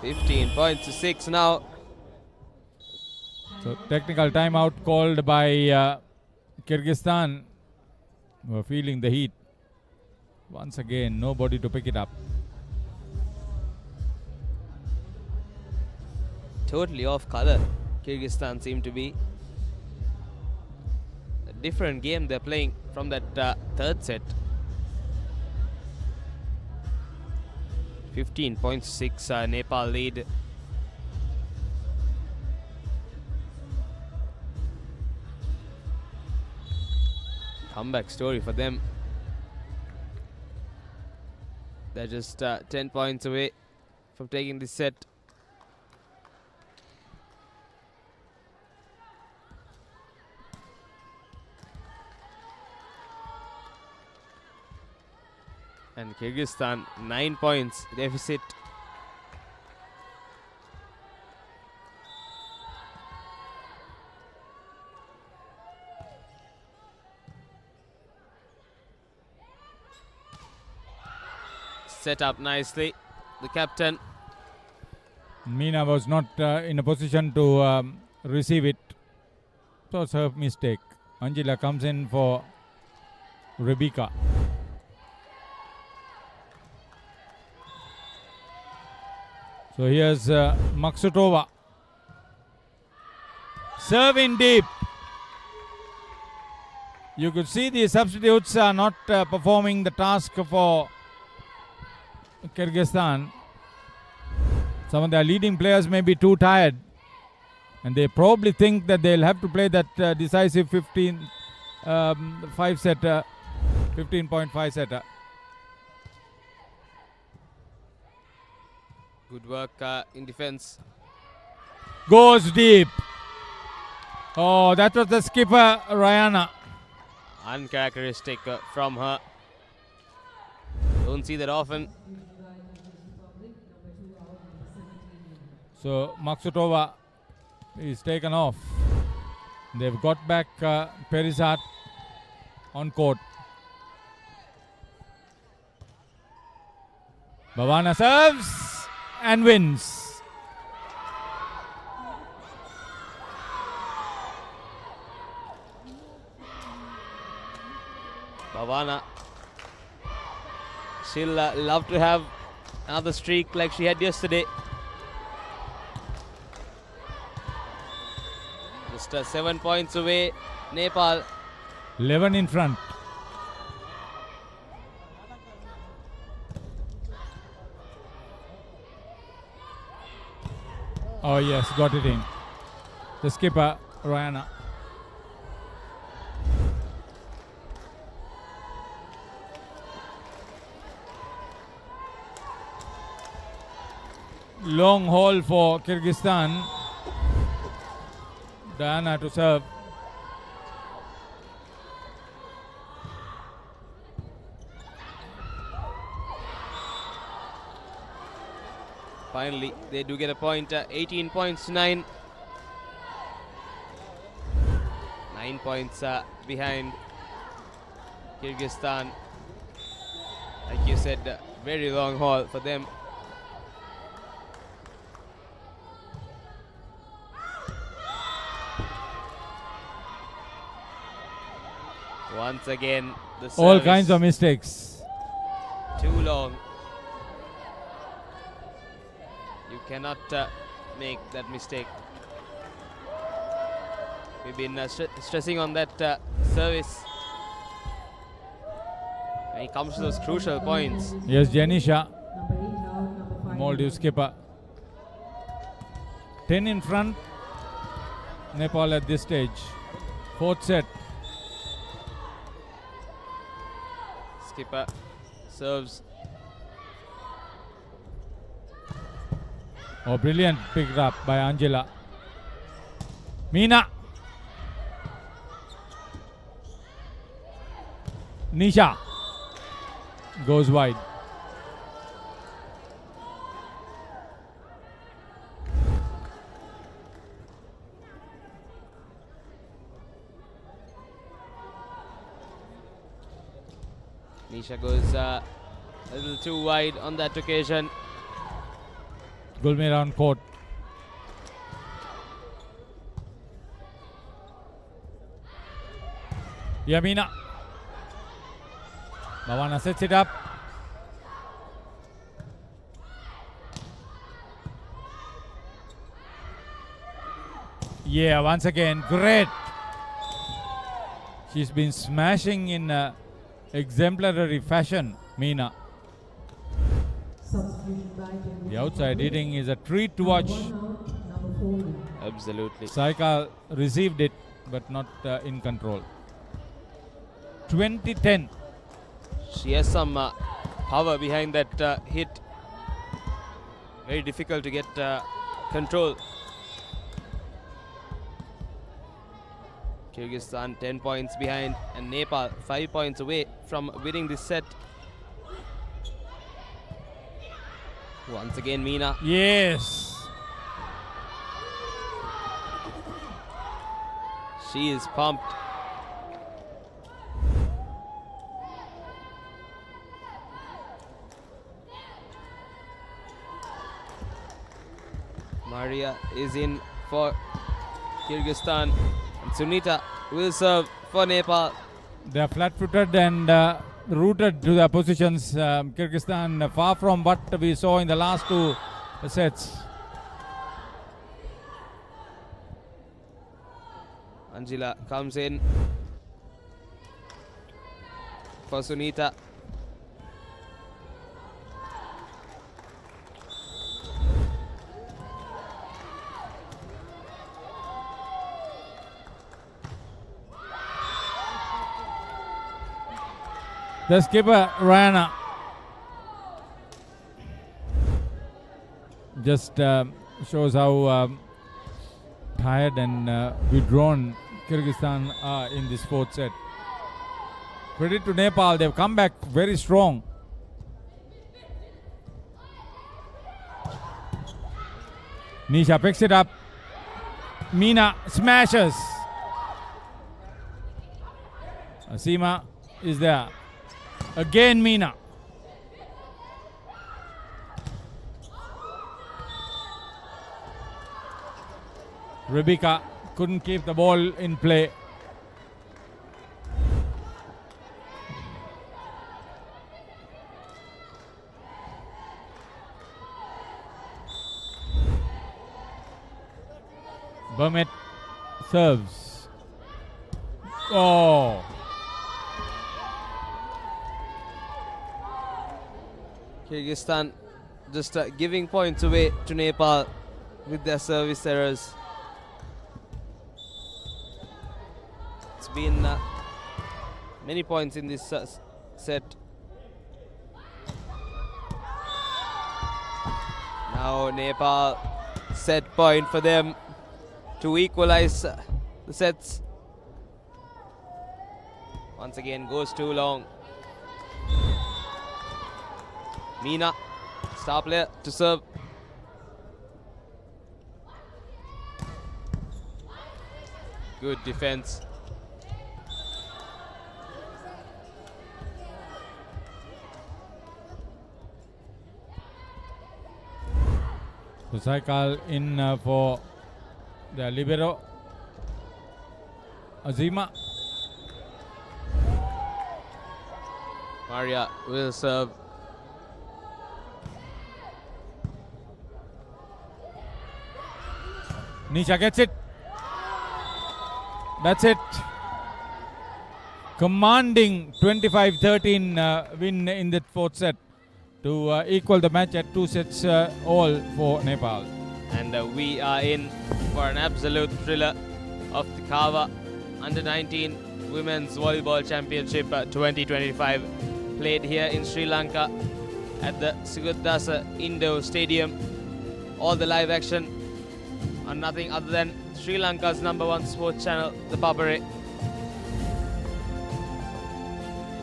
$15.6 now. So technical timeout called by Kyrgyzstan. We're feeling the heat. Once again, nobody to pick it up. Totally off color. Kyrgyzstan seem to be. A different game they're playing from that third set. 15.6 Nepal lead. Comeback story for them. They're just 10 points away from taking this set. And Kyrgyzstan 9 points deficit. Set up nicely. The captain. Meena was not in a position to receive it. It was her mistake. Angela comes in for Rebecca. So here's Maksutova. Serving deep. You could see the substitutes are not performing the task for Kyrgyzstan. Some of their leading players may be too tired, and they probably think that they'll have to play that decisive 15.5 setter. Good work in defense. Goes deep. Oh, that was the skipper, Rayana. Uncharacteristic from her. Don't see that often. So Maksutova is taken off. They've got back Perizat on court. Bhavana serves and wins. Bhavana. She'll love to have another streak like she had yesterday. Just 7 points away. Nepal. 11 in front. Oh yes, got it in. The skipper, Rayana. Long haul for Kyrgyzstan. Diana to serve. Finally, they do get a point. 18 points to 9. 9 points behind Kyrgyzstan. Like you said, very long haul for them. Once again, the service. All kinds of mistakes. Too long. You cannot make that mistake. We've been stressing on that service when it comes to those crucial points. Yes, Janisha, Maldives skipper. 10 in front, Nepal at this stage. Fourth set. skipper serves. Oh, brilliant picked up by Angela. Meena. Nisha goes wide. Nisha goes a little too wide on that occasion. Gulmi on court. Yamina. Bhavana sets it up. Yeah, once again, great. She's been smashing in exemplary fashion, Meena. The outside hitting is a treat to watch. Absolutely. Saika received it, but not in control. 20-10. She has some power behind that hit. Very difficult to get control. Kyrgyzstan 10 points behind and Nepal 5 points away from winning this set. Once again, Meena. Yes. She is pumped. Maria is in for Kyrgyzstan. And Sunita will serve for Nepal. They are flat-footed and rooted to their positions. Kyrgyzstan far from what we saw in the last two sets. Angela comes in for Sunita. The skipper, Rana, just shows how tired and withdrawn Kyrgyzstan are in this fourth set. Credit to Nepal, they've come back very strong. Nisha picks it up. Meena smashes. Asima is there. Again Meena. Rebecca couldn't keep the ball in play. Bermet serves. Oh. Kyrgyzstan just giving points away to Nepal with their service errors. It's been many points in this set. Now Nepal set point for them to equalize the sets. Once again goes too long. Meena, star player to serve. Good defense. So Saikal in for the libero. Azima. Maria will serve. Nisha gets it. That's it. Commanding 25-13 win in the fourth set to equal the match at 2 sets all for Nepal. And we are in for an absolute thriller of the CAVA Under-19 Women's Volleyball Championship 2025. played here in Sri Lanka at the Sugathadasa Indoor Stadium. All the live action on nothing other than Sri Lanka's #1 sports channel, ThePapare.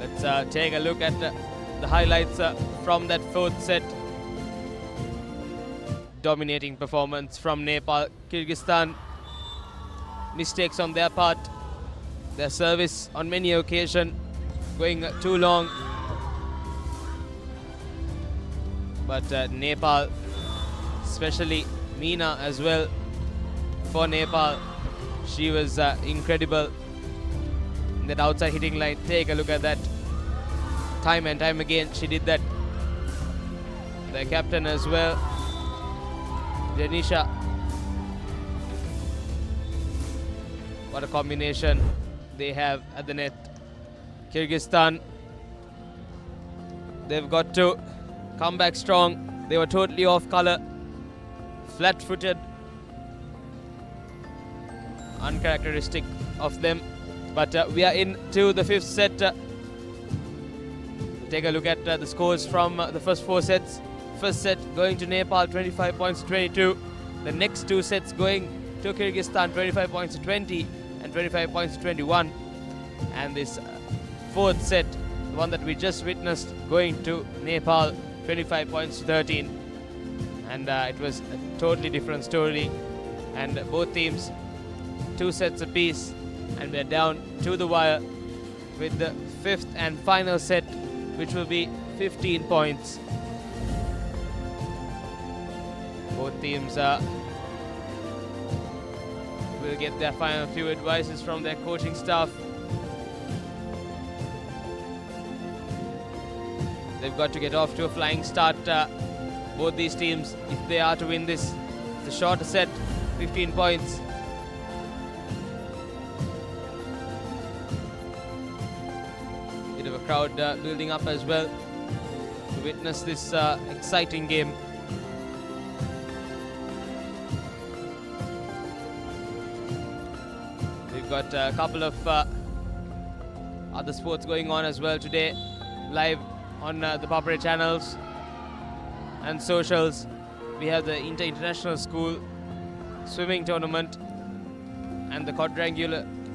Let's take a look at the highlights from that fourth set. Dominating performance from Nepal. Kyrgyzstan, mistakes on their part. Their service on many occasions going too long. But Nepal, especially Meena as well, for Nepal, she was incredible in that outside hitting line. Take a look at that. Time and time again she did that. Their captain as well, Denisha. What a combination they have at the net. Kyrgyzstan, they've got to come back strong. They were totally off color, flat-footed, uncharacteristic of them. But we are into the fifth set. Take a look at the scores from the first four sets. First set going to Nepal, 25 points to 22. The next two sets going to Kyrgyzstan, 25 points to 20 and 25 points to 21. And this fourth set, the one that we just witnessed, going to Nepal, 25 points to 13. And it was a totally different story. And both teams, 2 sets apiece. And we're down to the wire with the fifth and final set, which will be 15 points. Both teams will get their final few advices from their coaching staff. They've got to get off to a flying start, both these teams, if they are to win this. It's a shorter set, 15 points. Bit of a crowd building up as well to witness this exciting game. We've got a couple of other sports going on as well today, live on the Papare channels and socials. We have the International School Swimming Tournament and the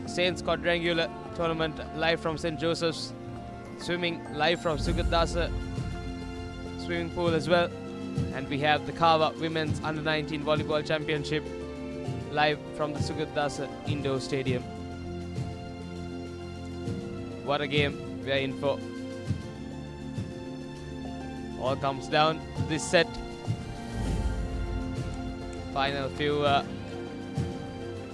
Saints Quadrangular Tournament live from St. Joseph's. Swimming live from Sugathadasa Swimming Pool as well. And we have the CAVA Women's Under-19 Volleyball Championship live from the Sugathadasa Indoor Stadium. What a game we are in for. All comes down to this set. Final few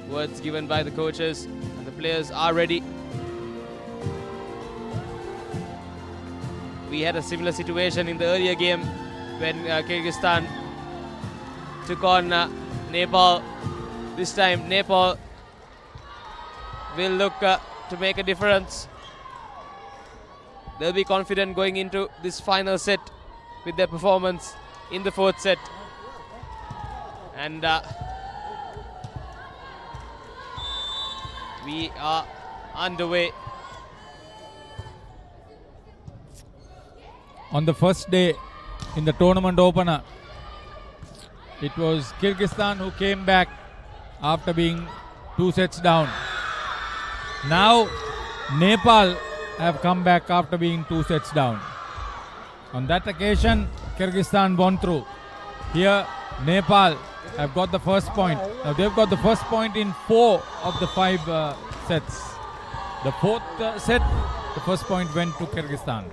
words given by the coaches, and the players are ready. We had a similar situation in the earlier game when Kyrgyzstan took on Nepal. This time Nepal will look to make a difference. They'll be confident going into this final set with their performance in the fourth set. And we are underway. On the first day in the tournament opener, it was Kyrgyzstan who came back after being 2 sets down. Now Nepal have come back after being 2 sets down. On that occasion, Kyrgyzstan won through. Here, Nepal have got the first point. Now they've got the first point in 4 of the 5 sets. The fourth set, the first point went to Kyrgyzstan.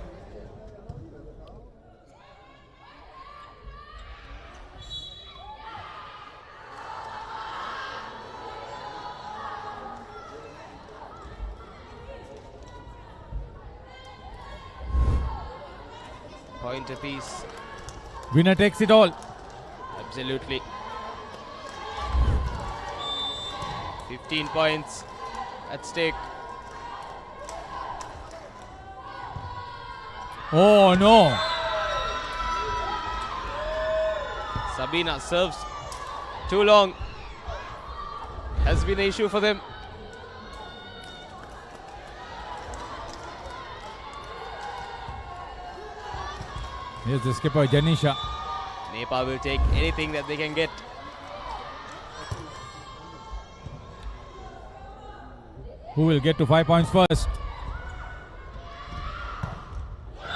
Point apiece. Winner takes it all. Absolutely. 15 points at stake. Oh no! Sabina serves too long. Has been an issue for them. Here's the skipper, Janisha. Nepal will take anything that they can get. Who will get to 5 points first?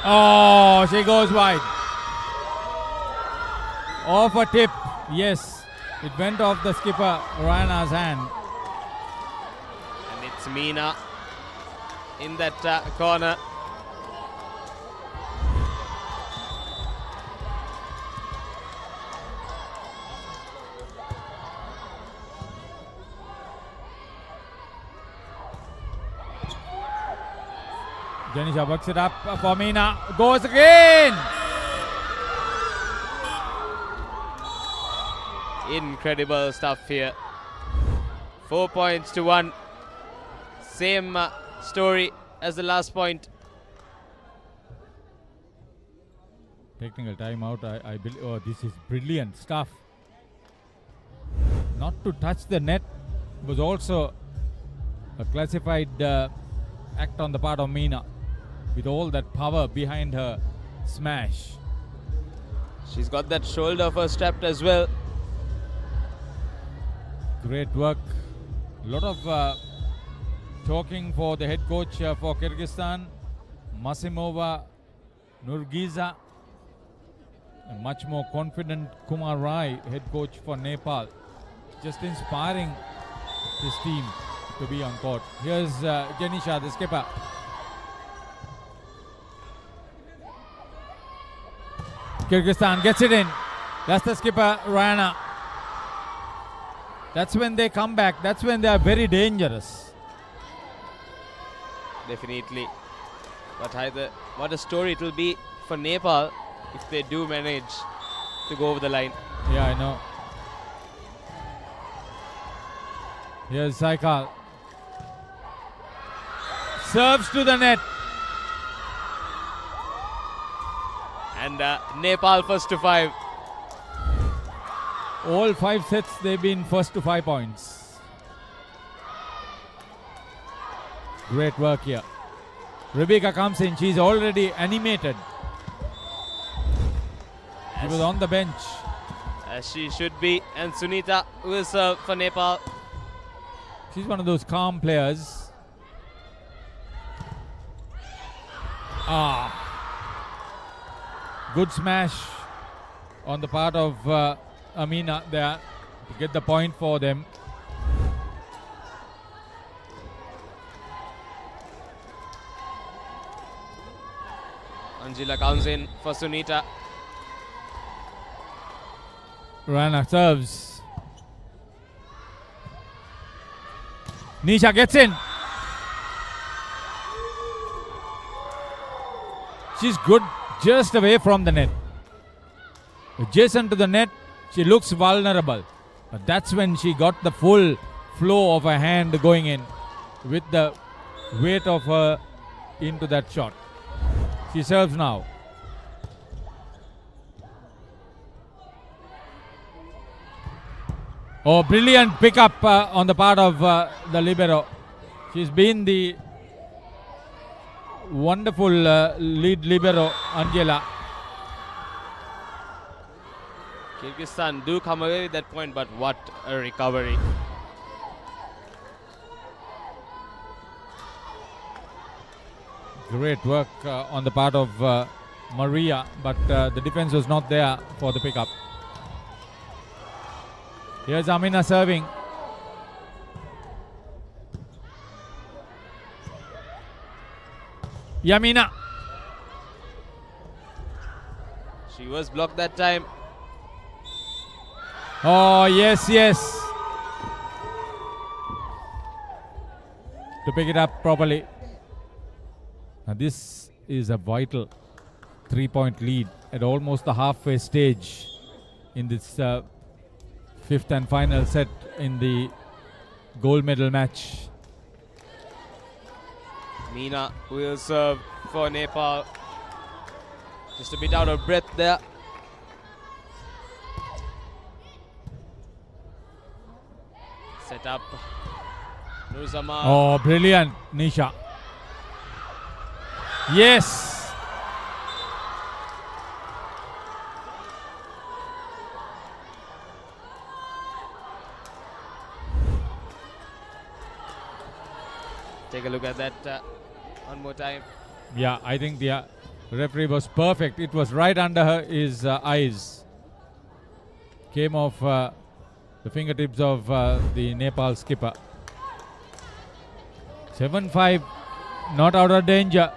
Oh, she goes wide. Off a tip. Yes, it went off the skipper, Rana's hand. And it's Meena in that corner. Janisha works it up for Meena. Goes again. Incredible stuff here. 4 points to 1. Same story as the last point. Technical timeout. I believe. Oh, this is brilliant stuff. Not to touch the net was also a classified act on the part of Meena, with all that power behind her smash. She's got that shoulder first strapped as well. Great work. A lot of talking for the head coach for Kyrgyzstan, Masimova Nurgiza. A much more confident Kumar Rai, head coach for Nepal. Just inspiring his team to be on court. Here's Janisha, the skipper. Kyrgyzstan gets it in. That's the skipper, Rana. That's when they come back. That's when they are very dangerous. Definitely. But either, what a story it will be for Nepal if they do manage to go over the line. Yeah, I know. Here's Saikal. Serves to the net. And Nepal first to 5. All 5 sets they've been first to 5 points. Great work here. Rebecca comes in. She's already animated. She was on the bench. As she should be. And Sunita will serve for Nepal. She's one of those calm players. Good smash on the part of Amina there to get the point for them. Angela comes in for Sunita. Rana serves. Nisha gets in. She's good just away from the net. Adjacent to the net, she looks vulnerable. But that's when she got the full flow of her hand going in with the weight of her into that shot. She serves now. Oh, brilliant pickup on the part of the libero. She's been the wonderful lead libero, Angela. Kyrgyzstan do come away with that point, but what a recovery. Great work on the part of Maria, but the defense was not there for the pickup. Here's Amina serving. Yamina. She was blocked that time. Oh, yes, yes. To pick it up properly. Now this is a vital 3-point lead at almost the halfway stage in this fifth and final set in the gold medal match. Meena will serve for Nepal. Just a bit out of breath there. Set up. Nuzama. Oh, brilliant, Nisha. Yes. take a look at that one more time. Yeah, I think the referee was perfect. It was right under his eyes. Came off the fingertips of the Nepal skipper. 7-5, not out of danger.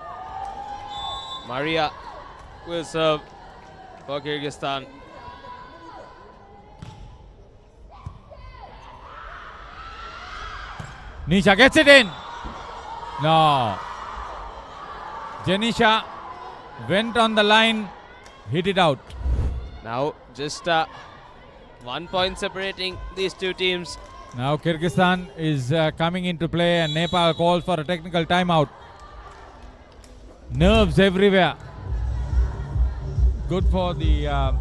Maria will serve for Kyrgyzstan. Nisha gets it in. No. Janisha went on the line, hit it out. Now just 1 point separating these two teams. Now Kyrgyzstan is coming into play and Nepal calls for a technical timeout. Nerves everywhere. Good for the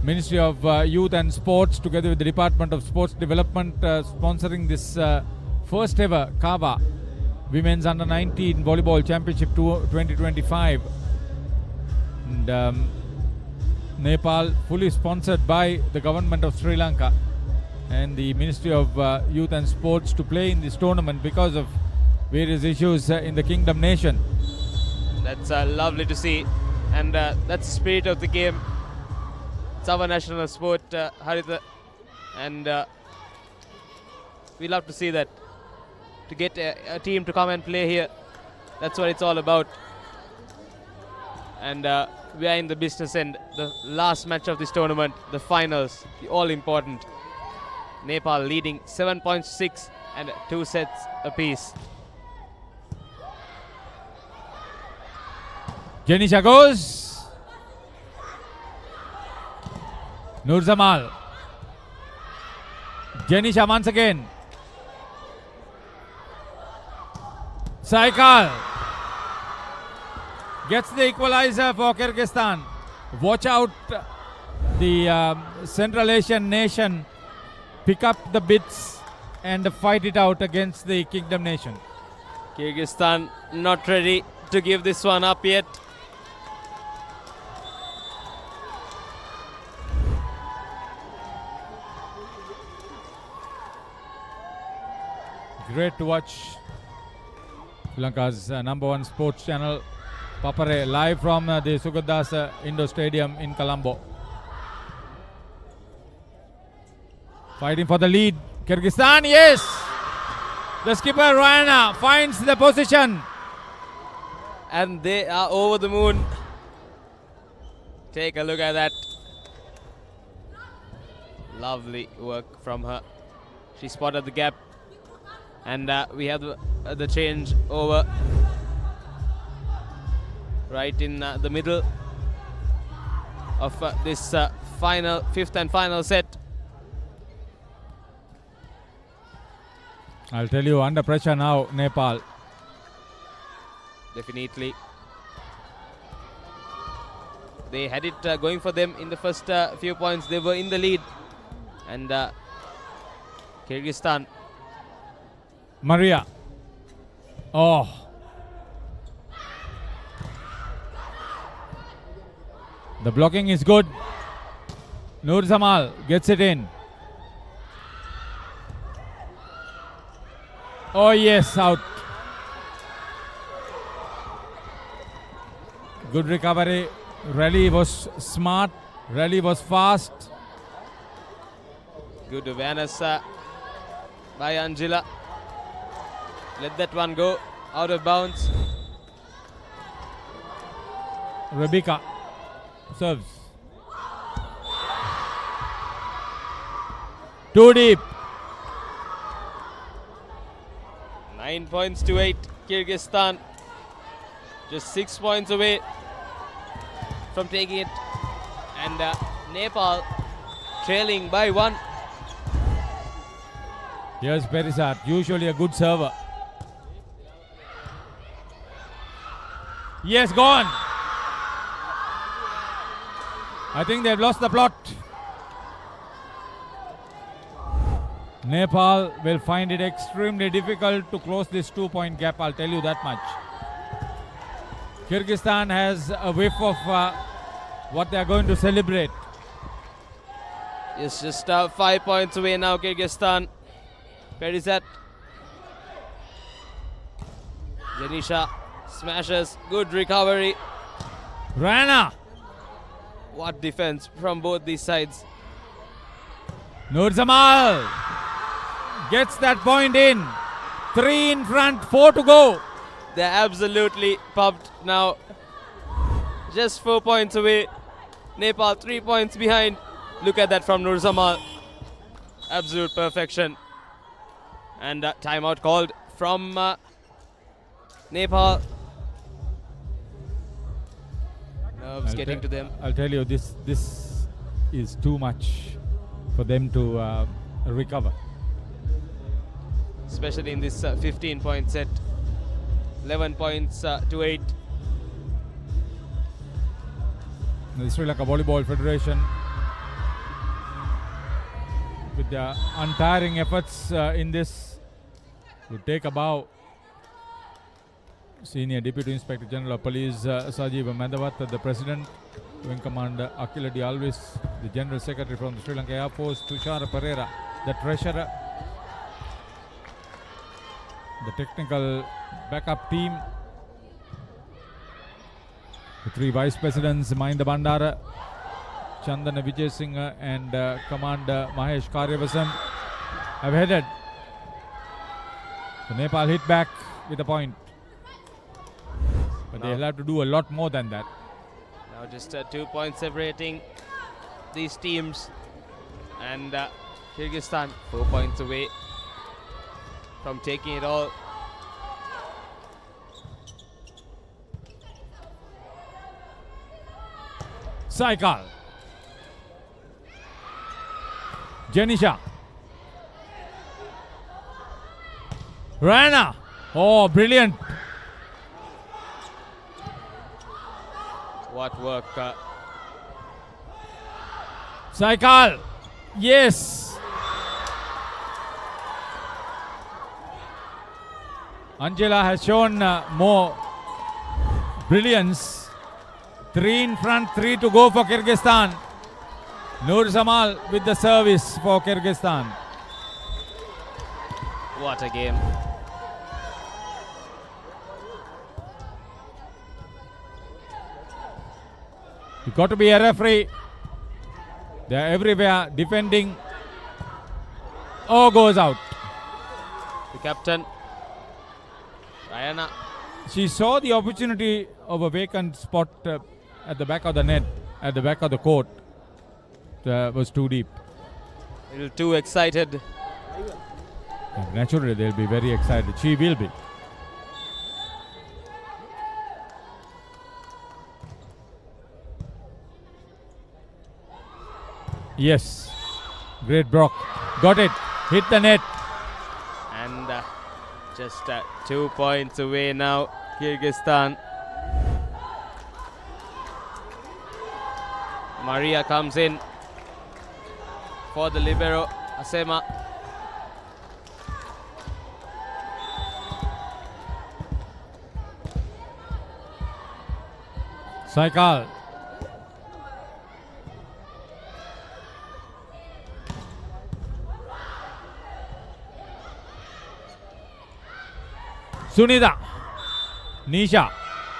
Ministry of Youth and Sports together with the Department of Sports Development sponsoring this first ever CAVA Women's Under-19 Volleyball Championship 2025. And Nepal fully sponsored by the government of Sri Lanka and the Ministry of Youth and Sports to play in this tournament because of various issues in the Kingdom Nation. That's lovely to see, and that's the spirit of the game. It's our national sport, Haritha, and we love to see that. To get a team to come and play here, that's what it's all about. And we are in the business end. The last match of this tournament, the finals, the all important. Nepal leading 7.6 and 2 sets apiece. Janisha goes. Nur Jamal. Janisha once again. Saikal gets the equalizer for Kyrgyzstan. Watch out, the Central Asian nation pick up the bits and fight it out against the Kingdom Nation. Kyrgyzstan not ready to give this one up yet. Great to watch. Sri Lanka's #1 sports channel, Papare, live from the Sugathadasa Indoor Stadium in Colombo. Fighting for the lead. Kyrgyzstan, yes! The skipper Rayana finds the position. And they are over the moon. Take a look at that. Lovely work from her. She spotted the gap. And we have the change over right in the middle of this fifth and final set. I'll tell you, under pressure now, Nepal. Definitely. They had it going for them in the first few points. They were in the lead. And Kyrgyzstan. Maria. Oh. The blocking is good. Nur Jamal gets it in. Oh yes, out. Good recovery. Rally was smart. Rally was fast. Good awareness by Angela. Let that one go out of bounds. Rebecca serves. Too deep. 9 points to 8. Kyrgyzstan just 6 points away from taking it. And Nepal trailing by 1. Here's Perisat, usually a good server. Yes, gone. I think they've lost the plot. Nepal will find it extremely difficult to close this 2-point gap, I'll tell you that much. Kyrgyzstan has a whiff of what they are going to celebrate. It's just 5 points away now, Kyrgyzstan. Perisat Janisha smashes. Good recovery. Rana. What defense from both these sides. Nur Jamal gets that point in. 3 in front, 4 to go. They're absolutely pumped now. Just 4 points away. Nepal 3 points behind. Look at that from Nur Jamal. Absolute perfection. And timeout called from Nepal. Nerves getting to them. I'll tell you, this is too much for them to recover. Especially in this 15-point set. 11 points to 8. The Sri Lanka Volleyball Federation, with their untiring efforts in this, to take a bow. Senior Deputy Inspector General of Police Sajeev Madhavat, the President, Wing Commander Akila D. Alvis, the General Secretary from the Sri Lanka Air Force, Tushara Pereira, the Treasurer, the technical backup team, the 3 Vice Presidents, Mahinda Bandara, Chandana Vijay Singh and Commander Mahesh Karyavasam have headed. So Nepal hit back with a point. But they'll have to do a lot more than that. Now just 2 points separating these teams. And Kyrgyzstan 4 points away from taking it all. Saikal. Janisha. Rana. Oh, brilliant. What work. Saikal. Yes. Angela has shown more brilliance. 3 in front, 3 to go for Kyrgyzstan. Nur Jamal with the service for Kyrgyzstan. What a game. You got to be a referee. They are everywhere defending. Oh, goes out. The captain, Diana. She saw the opportunity of a vacant spot at the back of the net, at the back of the court. Was too deep. A little too excited. And naturally, they'll be very excited. She will be. Yes. Great block. Got it. Hit the net. And just 2 points away now, Kyrgyzstan. Maria comes in for the libero, Asema. Saikal. Sunita. Nisha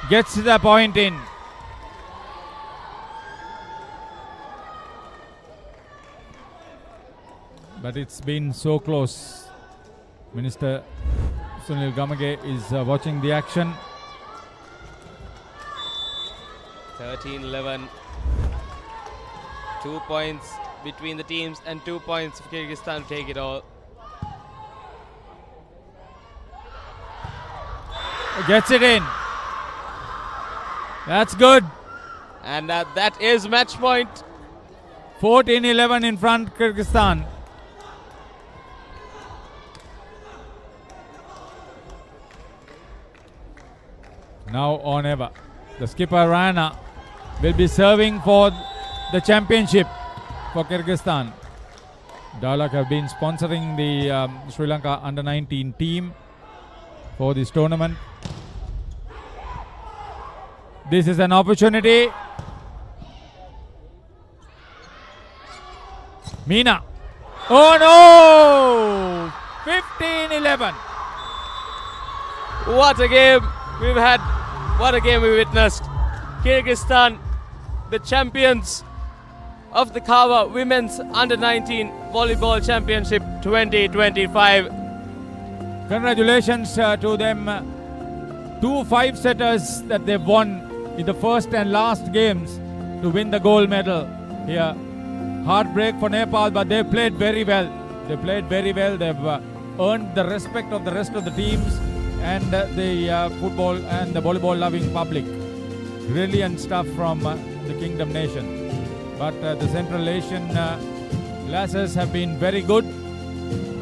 gets the point in. But it's been so close. Minister Sunil Gamage is watching the action. 13-11. 2 points between the teams and 2 points for Kyrgyzstan to take it all. Gets it in. That's good. And that is match point. 14-11 in front, Kyrgyzstan. Now or never. The skipper Rana will be serving for the championship for Kyrgyzstan. Dialog have been sponsoring the Sri Lanka under-19 team for this tournament. This is an opportunity. Meena. Oh no! 15-11. What a game we've had. What a game we witnessed. Kyrgyzstan, the champions of the CAVA Women's Under-19 Volleyball Championship 2025. Congratulations to them. 2 5-setters that they've won in the first and last games to win the gold medal here. Heartbreak for Nepal, but they played very well. They played very well. They've earned the respect of the rest of the teams and the football and the volleyball loving public. Brilliant stuff from the Kingdom Nation. But the Central Asian lasses have been very good.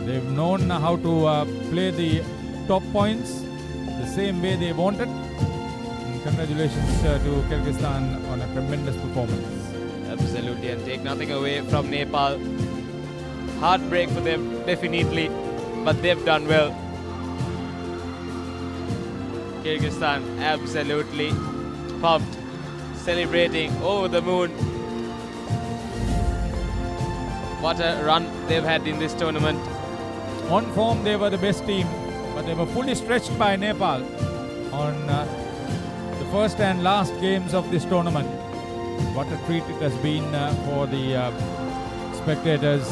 They've known how to play the top points the same way they wanted. And congratulations to Kyrgyzstan on a tremendous performance. Absolutely, and take nothing away from Nepal. Heartbreak for them, definitely, but they've done well. Kyrgyzstan absolutely pumped, celebrating over the moon. What a run they've had in this tournament. On form, they were the best team, but they were fully stretched by Nepal on the first and last games of this tournament. What a treat it has been for the spectators.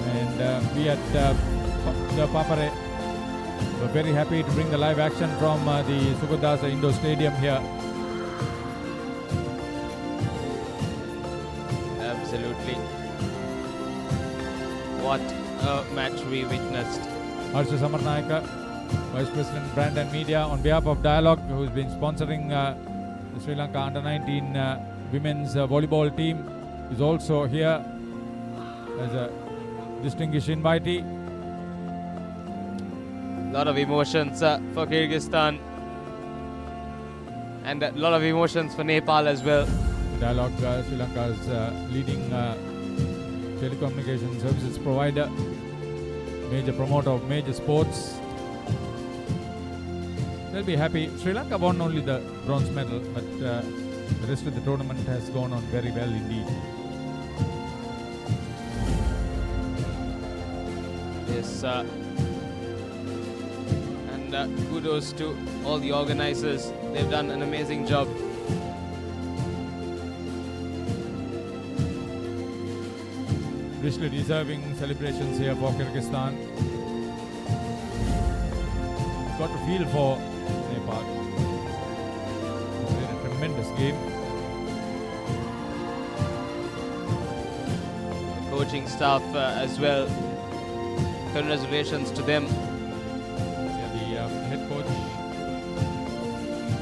And we at ThePapare were very happy to bring the live action from the Sugathadasa Indoor Stadium here. Absolutely. What a match we witnessed. Harsha Samarnayaka, Vice President Brand and Media, on behalf of Dialog, who's been sponsoring the Sri Lanka Under-19 women's volleyball team, is also here as a distinguished invitee. A lot of emotions for Kyrgyzstan and a lot of emotions for Nepal as well. Dialog, Sri Lanka's leading telecommunication services provider, major promoter of major sports. They'll be happy. Sri Lanka won only the bronze medal, but the rest of the tournament has gone on very well indeed. Yes, and kudos to all the organizers. They've done an amazing job. Richly deserving celebrations here for Kyrgyzstan. Got a feel for Nepal. They played a tremendous game. The coaching staff as well. Congratulations to them. Yeah, the head coach,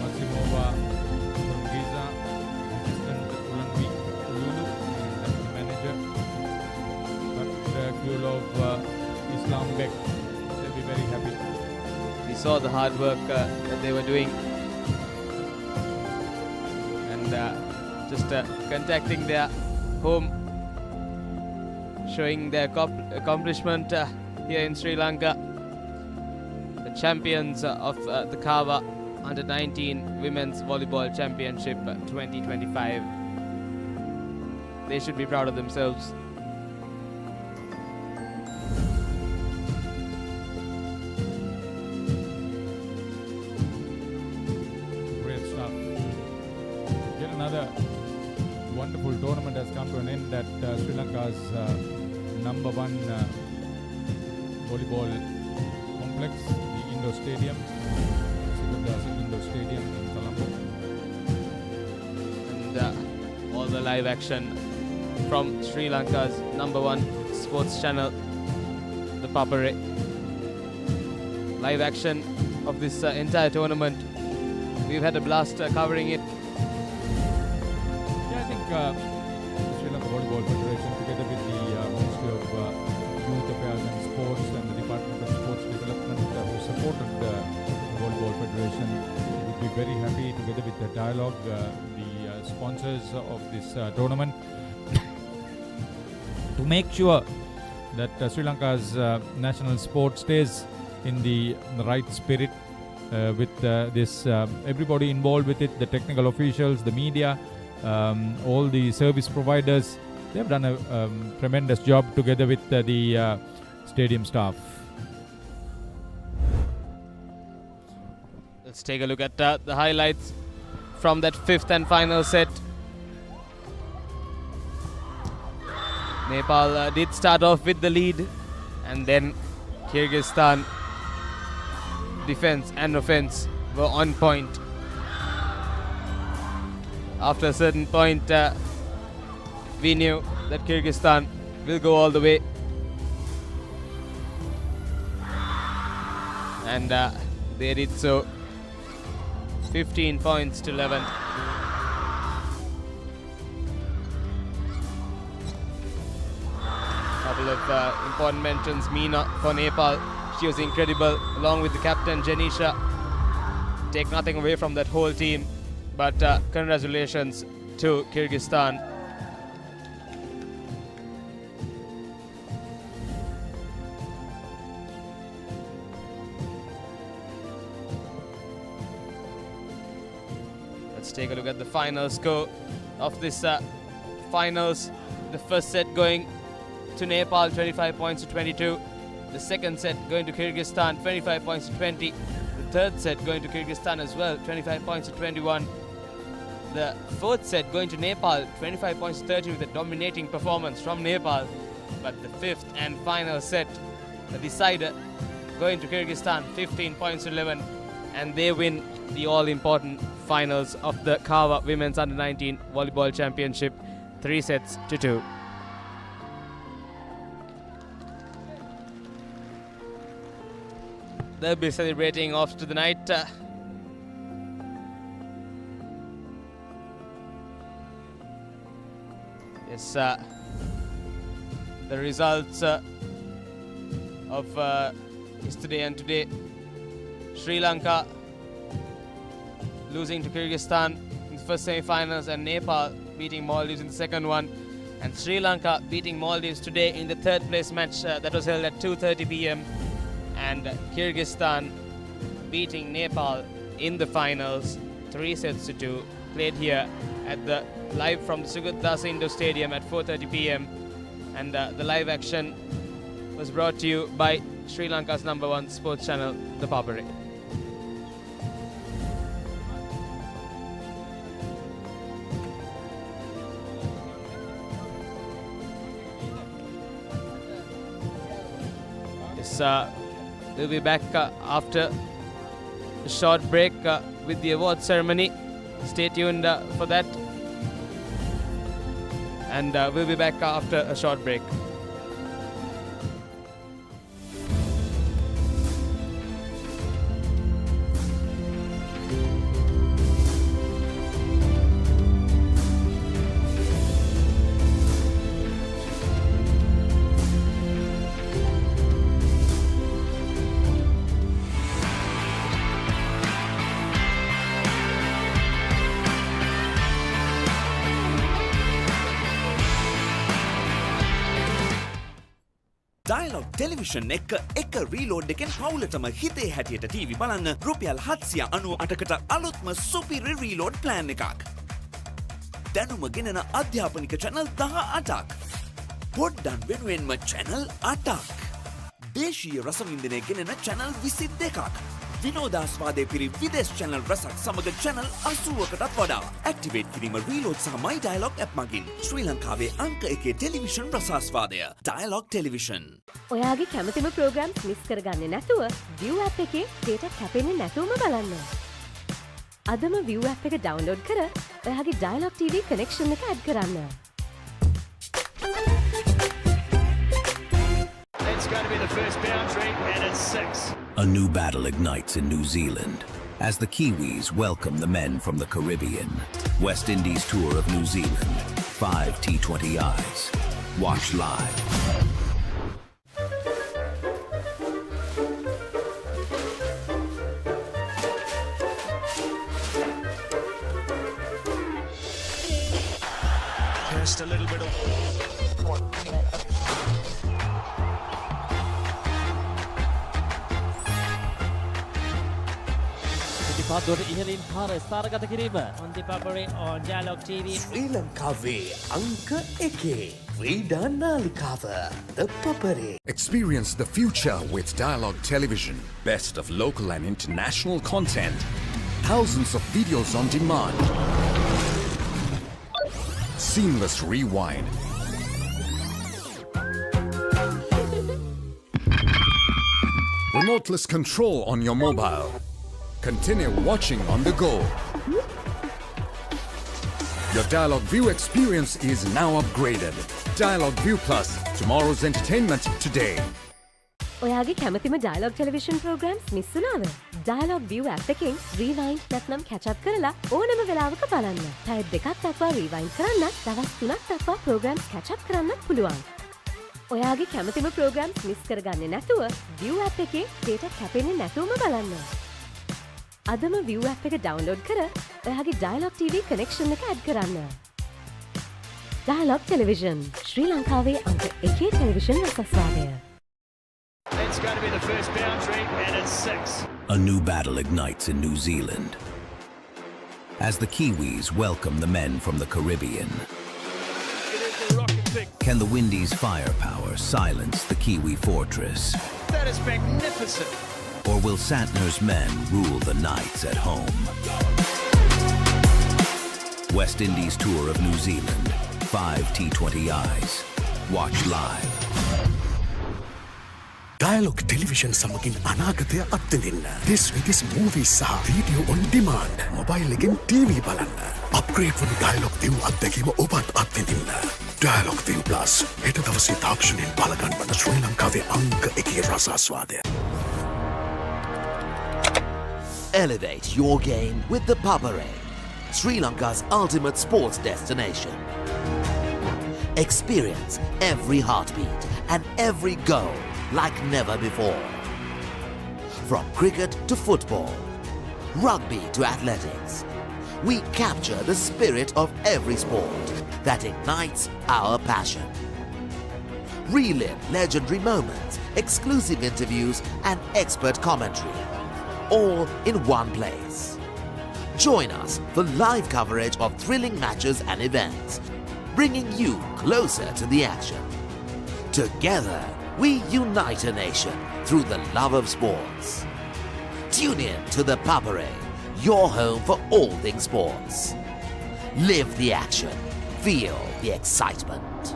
Masimova Turgiza, assistant Ulanvi Lulu, and the manager, Kulov Islam Bek. They'll be very happy. We saw the hard work that they were doing, and just contacting their home, showing their accomplishment here in Sri Lanka. The champions of the CAVA Under-19 Women's Volleyball Championship 2025. They should be proud of themselves. Great stuff. Yet another wonderful tournament has come to an end at Sri Lanka's number one volleyball complex, the Indoor Stadium, Sugathadasa Indoor Stadium in Colombo. And all the live action from Sri Lanka's number one sports channel, ThePapare. Live action of this entire tournament. We've had a blast covering it. Yeah, I think the Sri Lanka Volleyball Federation, together with the Ministry of Youth Affairs and Sports and the Department of Sports Development, who supported the Volleyball Federation, would be very happy, together with the Dialog, the sponsors of this tournament, to make sure that Sri Lanka's national sport stays in the right spirit with this everybody involved with it, the technical officials, the media, all the service providers. They've done a tremendous job together with the stadium staff. Let's take a look at the highlights from that fifth and final set. Nepal did start off with the lead, and then Kyrgyzstan defense and offense were on point. After a certain point, we knew that Kyrgyzstan will go all the way. And they did so. 15 points to 11. Couple of important mentions. Meena for Nepal. She was incredible, along with the captain Janisha. Take nothing away from that whole team, but congratulations to Kyrgyzstan. Let's take a look at the final score of this finals. The first set going to Nepal, 25 points to 22. The second set going to Kyrgyzstan, 25 points to 20. The third set going to Kyrgyzstan as well, 25 points to 21. The fourth set going to Nepal, 25 points to 30, with a dominating performance from Nepal. But the fifth and final set, the decider, going to Kyrgyzstan, 15 points to 11. And they win the all-important finals of the CAVA Women's Under-19 Volleyball Championship, 3 sets to 2. They'll be celebrating after the night. Yes, the results of yesterday and today. Sri Lanka losing to Kyrgyzstan in the first semi-finals, and Nepal beating Maldives in the second one. And Sri Lanka beating Maldives today in the third place match that was held at 2:30 p.m. And Kyrgyzstan beating Nepal in the finals, 3 sets to 2, played here at the live from the Sugathadasa Indoor Stadium at 4:30 p.m. And the live action was brought to you by Sri Lanka's #1 sports channel, ThePapare. Yes, we'll be back after a short break with the award ceremony. Stay tuned for that. And we'll be back after a short break. Dialog television එක reload එකෙන් පවුලටම හිතේ හැටියට TV බලන්න රුපියල් 798කට අලුත්ම සුපිරි reload plan එකක්. දැනුම ගෙනෙන අධ්‍යාපනික channel 18ක්. පොඩ්ඩන් වෙනුවෙන්ම channel 8ක්. දේශීය රසවින්දනය ගෙනෙන channel 22ක්. විනෝදාස්වාදයේ පිරි විදේශ channel රසක් සමග channel 80කටත් වඩා. Activate කිරීම reload සහ my dialog app මගින් ශ්‍රී ලංකාවේ අංක 1 ටෙලිවිෂන් රසාස්වාදය. Dialog television. ඔයාගේ කැමතිම ප්‍රෝග්‍රෑම්ස් මිස් කරගන්නේ නැතුව ViU app එකේ data කැපෙන්නේ නැතුවම බලන්න. අදම ViU app එක download කර ඔයාගේ Dialog TV connection එක add කරන්න. It's going to be the first boundary and it's 6. A new battle ignites in New Zealand as the Kiwis welcome the men from the Caribbean. West Indies tour of New Zealand. 5 T20Is. Watch live. Just a little bit of... පාදුවට ඉහළින් පාර ස්ථානගත කිරීම on ThePapare on Dialog TV. ශ්‍රී ලංකාවේ අංක 1 ක්‍රීඩා නාලිකාව ThePapare. Experience the future with Dialog Television. Best of local and international content, Thousands of videos on demand. Seamless rewind. Remoteless control on your mobile. Continue watching on the go. Your Dialog ViU experience is now upgraded. Dialog ViU Plus, tomorrow's entertainment today. ඔයාගේ කැමතිම dialogue television programmes miss වුණාද? Dialogue ViU app එකෙන් රීවයින්ඩ් නැත්නම් catch up කරලා ඕනම වෙලාවක බලන්න. පැය දෙකක් දක්වා රීවයින්ඩ් කරන්නත්, දවස් 3ක් දක්වා ප්‍රෝග්‍රම්ස් කැච් අප් කරන්නත් පුළුවන්. ඔයාගේ කැමතිම ප්‍රෝග්‍රම්ස් මිස් කරගන්නේ නැතුව ViU ඇප් එකේ data කැපෙන්නේ නැතුවම බලන්න. අදම ViU ඇප් එක ඩවුන්ලෝඩ් කර ඔයාගේ Dialog TV කනෙක්ෂන් එක ඇඩ් කරන්න. Dialog ටෙලිවිෂන් ශ්‍රී ලංකාවේ අංක 1 television රසස්වාදය. It's going to be the first boundary, and it's 6. A new battle ignites in New Zealand as the Kiwis welcome the men from the Caribbean. It is the rocket pick. Can the Windies' firepower silence the Kiwi fortress? That is magnificent. Or will Santner's men rule the nights at home? West Indies tour of New Zealand. 5 T20Is. Watch live. Dialog Television සමගින් අනාගතය අත්විඳින්න. This with this movies සහ video on demand. Mobile එකෙන් TV බලන්න. Upgrade වුණු Dialog ViU අත්දැකීම ඔබත් අත්විඳින්න. Dialog ViU Plus හෙට දවසේ තාක්ෂණයෙන් බලගන්වන ශ්‍රී ලංකාවේ අංක 1 රසාස්වාදය. Elevate your game with the Papare, Sri Lanka's ultimate sports destination. Experience every heartbeat and every goal like never before. From cricket to football, rugby to athletics, we capture the spirit of every sport that ignites our passion. Relive legendary moments, exclusive interviews and expert commentary, all in one place. Join us for live coverage of thrilling matches and events, bringing you closer to the action. Together, we unite a nation through the love of sports. Tune in to ThePapare, your home for all things sports. Live the action. Feel the excitement.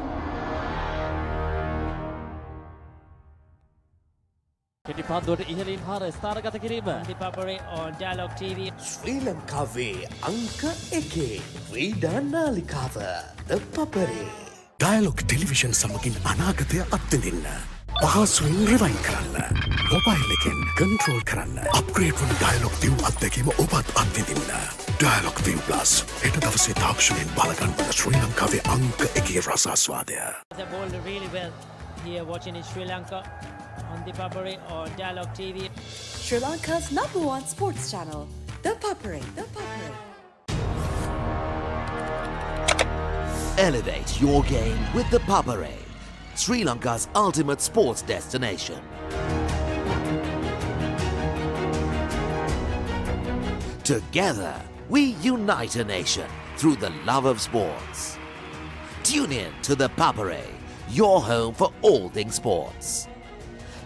පිටිපන්දුවට ඉහළින් හර ස්ථානගත කිරීම. ThePapare on Dialog TV. ශ්‍රී ලංකාවේ අංක 1 ක්‍රීඩා නාලිකාව ThePapare. Dialog Television සමගින් අනාගතය අත්විඳින්න. පහසුවෙන් රිවයින් කරන්න. මොබයිල් එකෙන් කන්ට්‍රෝල් කරන්න. අප්ග්‍රේඩ් වුණු Dialog ViU අත්දැකීම ඔබත් අත්විඳින්න. Dialog ViU Plus හෙට දවසේ තාක්ෂණයෙන් බලගන්වන ශ්‍රී ලංකාවේ අංක 1 රසාස්වාදය. They bowled really well here watching in Sri Lanka on ThePapare on Dialog TV. Sri Lanka's #1 sports channel, ThePapare. Elevate your game with the Papare, Sri Lanka's ultimate sports destination. Together, we unite a nation through the love of sports. Tune in to the Papare, your home for all things sports.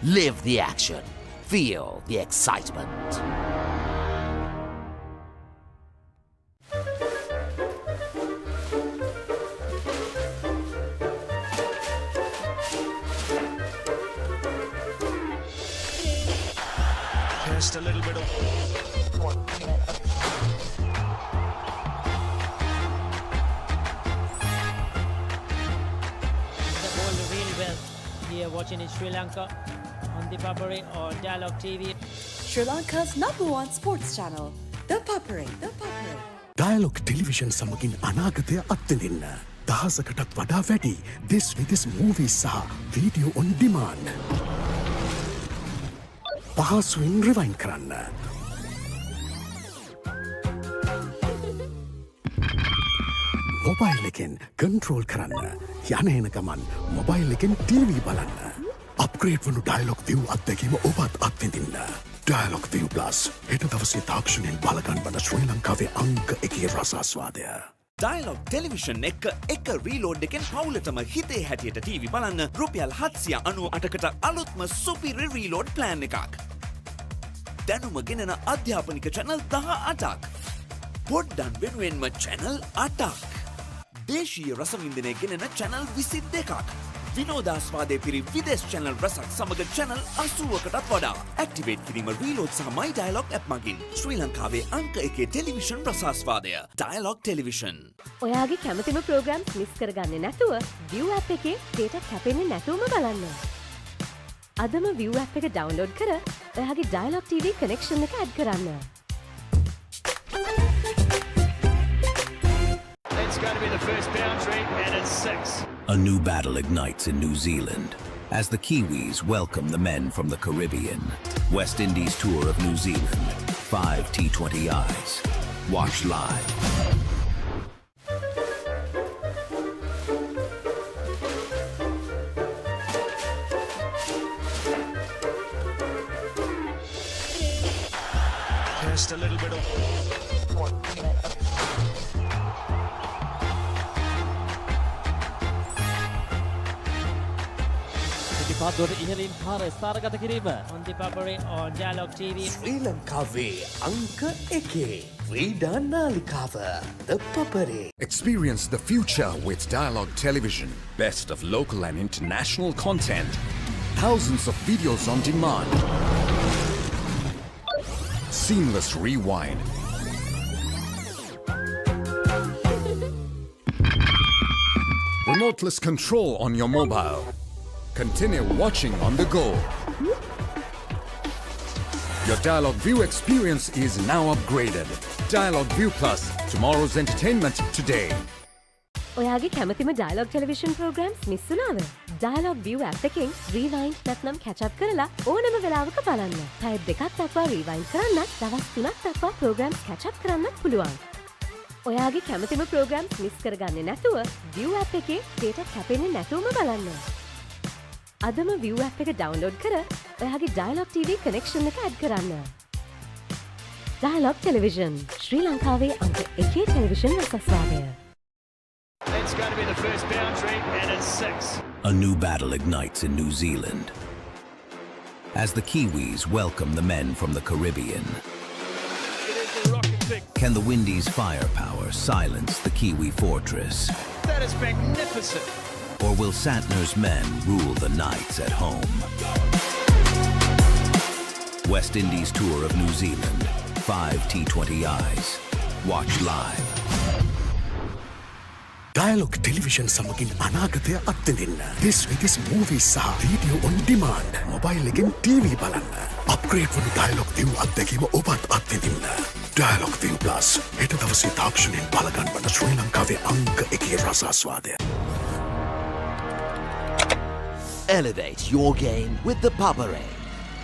Live the action. Feel the excitement. Just a little bit of... They bowled really well here watching in Sri Lanka on ThePapare on Dialog TV. Sri Lanka's #1 sports channel, ThePapare. Dialog Television සමගින් අනාගතය අත්විඳින්න. දහසකටත් වඩා වැඩි this with this movies සහ video on demand. පහසුවෙන් rewind කරන්න. Mobile එකෙන් control කරන්න. යන එන ගමන් මොබයිල් එකෙන් TV බලන්න. අප්ග්‍රේඩ් වුණු Dialog ViU අත්දැකීම ඔබත් අත්විඳින්න. Dialog ViU Plus හෙට දවසේ තාක්ෂණයෙන් බලගන්වන ශ්‍රී ලංකාවේ අංක 1 රසාස්වාදය. Dialog Television එක රීලෝඩ් එකෙන් පවුලටම හිතේ හැටියට TV බලන්න රුපියල් 798කට අලුත්ම සුපිරි රීලෝඩ් ප්ලෑන් එකක්. දැනුම ගෙනෙන අධ්‍යාපනික channel 18ක්. පොඩ්ඩන් වෙනුවෙන්ම channel 8ක්. දේශීය රසවින්දනය ගෙනෙන channel 22ක්. විනෝදාස්වාදයේ පිරි විදේශ channel රසක් සමග channel 80කටත් වඩා. ඇක්ටිවේට් කිරීම රීලෝඩ් සහ My Dialog app මගින් ශ්‍රී ලංකාවේ අංක 1 ටෙලිවිෂන් රසාස්වාදය. Dialog Television. ඔයාගේ කැමතිම ප්‍රෝග්‍රෑම්ස් මිස් කරගන්නේ නැතුව ViU app එකේ data කැපෙන්නේ නැතුවම බලන්න. අදම ViU app එක download කර ඔයාගේ Dialog TV connection එක add කරන්න. It's going to be the first boundary, and it's 6. A new battle ignites in New Zealand as the Kiwis welcome the men from the Caribbean. West Indies tour of New Zealand. 5 T20Is. Watch live. Just a little bit of... පාදුවට ඉහළින් පාර ස්ථාරගත කිරීම on ThePapare on Dialog TV. ශ්‍රී ලංකාවේ අංක 1 ක්‍රීඩා නාලිකාව ThePapare. Experience the future with Dialog Television. Best of local and international content. Thousands of videos on demand. Seamless rewind. Remoteless control on your mobile. Continue watching on the go. Your Dialog ViU experience is now upgraded. Dialog ViU Plus, tomorrow's entertainment today. ඔයාගේ කැමතිම Dialog television programs miss වුණාද? Dialog ViU app එකෙන් rewind නැත්නම් catch up කරලා ඕනම වෙලාවක බලන්න. පැය දෙකක් දක්වා rewind කරන්නත්, දවස් 3ක් දක්වා programs catch up කරන්නත් පුළුවන්. ඔයාගේ කැමතිම programs මිස් කරගන්නේ නැතුව ViU app එකේ data කැපෙන්නේ නැතුවම බලන්න. අදම ViU app එක download කර ඔයාගේ Dialog TV connection එක add කරන්න. Dialog Television, ශ්‍රී ලංකාවේ අංක 1 television රසස්වාදය. It's going to be the first boundary, and it's 6. A new battle ignites in New Zealand as the Kiwis welcome the men from the Caribbean. Can the Windies' firepower silence the Kiwi fortress? That is magnificent. Or will Santner's men rule the nights at home? West Indies tour of New Zealand. 5 T20Is. Watch live. Dialog Television සමගින් අනාගතය අත්විඳින්න. This week's movies සහ video on demand. Mobile එකෙන් TV බලන්න. Upgrade වන Dialog ViU අත්දැකීම ඔබත් අත්විඳින්න. Dialog ViU Plus. හෙට දවසේ තාක්ෂණයෙන් බලගන්වන ශ්‍රී ලංකාවේ අංක 1 රසාස්වාදය. Elevate your game with the Papare,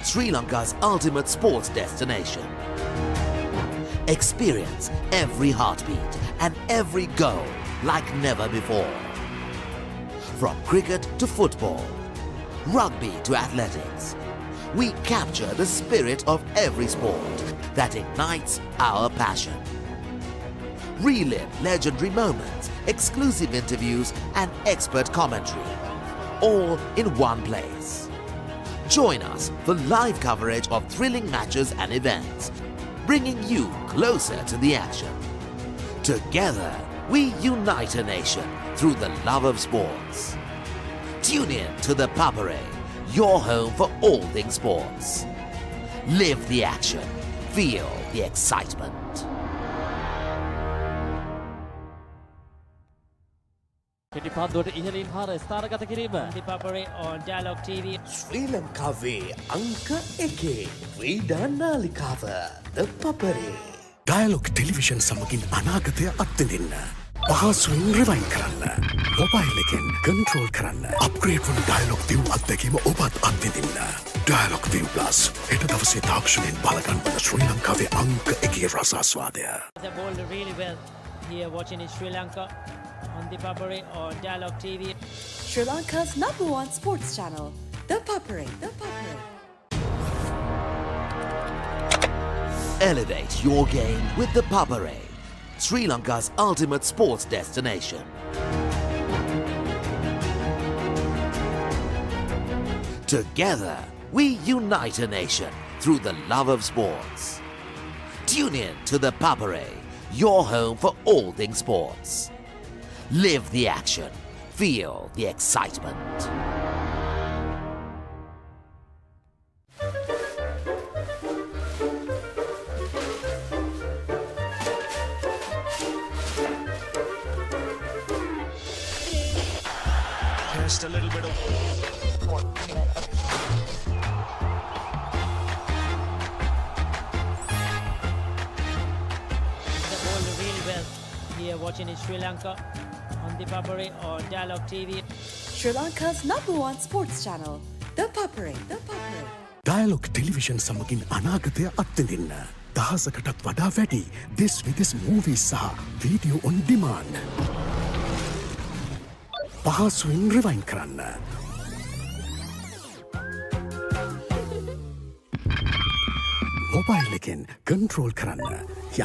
Sri Lanka's ultimate sports destination. Experience every heartbeat and every goal like never before. From cricket to football, rugby to athletics, we capture the spirit of every sport that ignites our passion. Relive legendary moments, exclusive interviews and expert commentary. All in one place. Join us for live coverage of thrilling matches and events, bringing you closer to the action. Together, we unite a nation through the love of sports. Tune in to ThePapare, your home for all things sports. Live the action. Feel the excitement. කෙටි පාදුවට ඉහළින් පාර ස්ථාරගත කිරීම on ThePapare on Dialog TV. ශ්‍රී ලංකාවේ අංක 1 ක්‍රීඩා නාලිකාව ThePapare. Dialog Television සමගින් අනාගතය අත්විඳින්න. පහසුවෙන් rewind කරන්න. mobile එකෙන් control කරන්න. upgrade වන Dialog ViU අත්දැකීම ඔබත් අත්විඳින්න. Dialog ViU Plus. හෙට දවසේ තාක්ෂණයෙන් බලගන්වන ශ්‍රී ලංකාවේ අංක 1 රසාස්වාදය. They bowled really well here watching in Sri Lanka on ThePapare on Dialog TV. Sri Lanka's #1 sports channel, ThePapare. Elevate your game with the Papare, Sri Lanka's ultimate sports destination. Together, we unite a nation through the love of sports. Tune in to ThePapare, your home for all things sports. Live the action. Feel the excitement. Just a little bit of... Really well here watching in Sri Lanka on ThePapare or Dialog TV. Sri Lanka's #1 sports channel, ThePapare. Dialog television සමගින් අනාගතය අත්විඳින්න. දහසකටත් වඩා වැඩි this විදෙස් movies සහ video on demand. පහසුවෙන් rewind කරන්න. Mobile එකෙන් control කරන්න.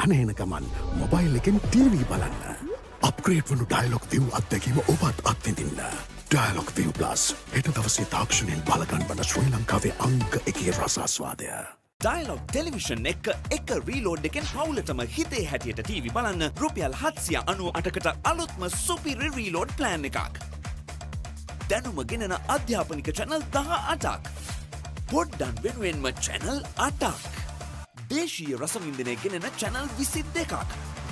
යන එන ගමන් මොබයිල් එකෙන් TV බලන්න. අප්ග්‍රේඩ් වුණු Dialog ViU අත්දැකීම ඔබත් අත්විඳින්න. Dialog ViU Plus හෙට දවසේ තාක්ෂණයෙන් බලගන්වන ශ්‍රී ලංකාවේ අංක 1 රසාස්වාදය. Dialog Television එක රීලෝඩ් එකෙන් පවුලටම හිතේ හැටියට TV බලන්න රුපියල් 798කට අලුත්ම සුපිරි රීලෝඩ් ප්ලෑන් එකක්. දැනුම ගෙනන අධ්‍යාපනික channel 18ක්. පොඩ්ඩන් වෙනුවෙන්ම channel 8ක්. දේශීය රසවින්දනය ගෙනන channel 22ක්.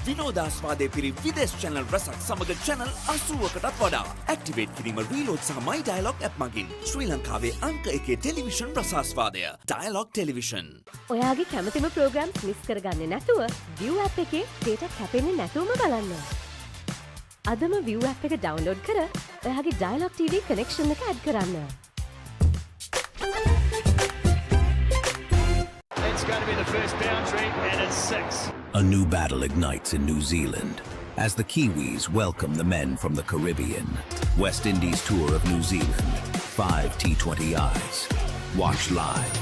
විනෝදාස්වාදයේ පිරි විදේශ channel රසක් සමග channel 80කටත් වඩා. ඇක්ටිවේට් කිරීම රීලෝඩ් සහ My Dialog app මගින් ශ්‍රී ලංකාවේ අංක 1 ටෙලිවිෂන් රසාස්වාදය. Dialog Television. ඔයාගේ කැමතිම ප්‍රෝග්‍රෑම්ස් මිස් කරගන්නේ නැතුව ViU app එකේ data කැපෙන්නේ නැතුවම බලන්න. අදම ViU app එක ඩවුන්ලෝඩ් කර ඔයාගේ Dialog TV කනෙක්ෂන් එක ඇඩ් කරන්න. It's going to be the first boundary and it's 6. A new battle ignites in New Zealand as the Kiwis welcome the men from the Caribbean. West Indies tour of New Zealand. 5 T20Is. Watch live.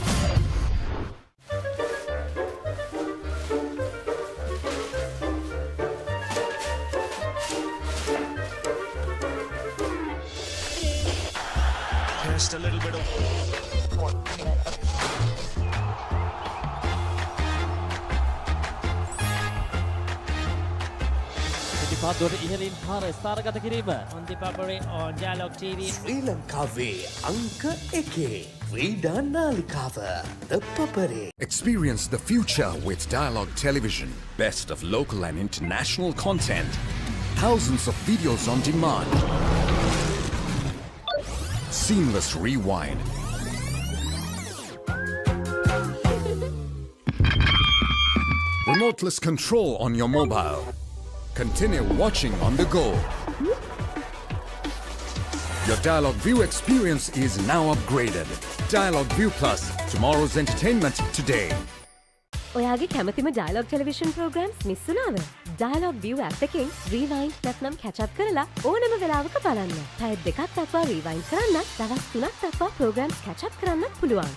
Just a little bit of... පාදුවට ඉහළින් පාර ස්ථානගත කිරීම on ThePapare or Dialog TV. ශ්‍රී ලංකාවේ අංක 1 ක්‍රීඩා නාලිකාව ThePapare. Experience the future with Dialog Television. Best of local and international content. Thousands of videos on demand. Seamless rewind. Remoteless control on your mobile. Continue watching on the go. Your Dialog ViU experience is now upgraded. Dialog ViU Plus, tomorrow's entertainment today. ඔයාගේ කැමතිම Dialog television programs miss වුණාද? Dialog ViU app එකෙන් rewind නැත්නම් catch up කරලා ඕනම වෙලාවක බලන්න. පැය දෙකක් දක්වා rewind කරන්නත්, දවස් 3ක් දක්වා programs catch up කරන්නත් පුළුවන්.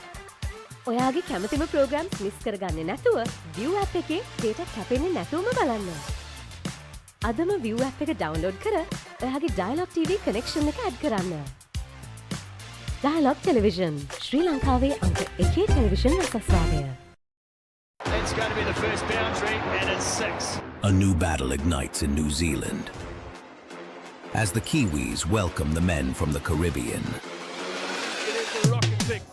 ඔයාගේ කැමතිම programs මිස් කරගන්නේ නැතුව ViU app එකේ data කැපෙන්නේ නැතුවම බලන්න. අදම ViU app එක ඩවුන්ලෝඩ් කර ඔයාගේ Dialog TV කනෙක්ෂන් එක ඇඩ් කරන්න. Dialog Television, ශ්‍රී ලංකාවේ අංක 1 television රසස්වාදය. It's going to be the first boundary and it's 6. A new battle ignites in New Zealand as the Kiwis welcome the men from the Caribbean.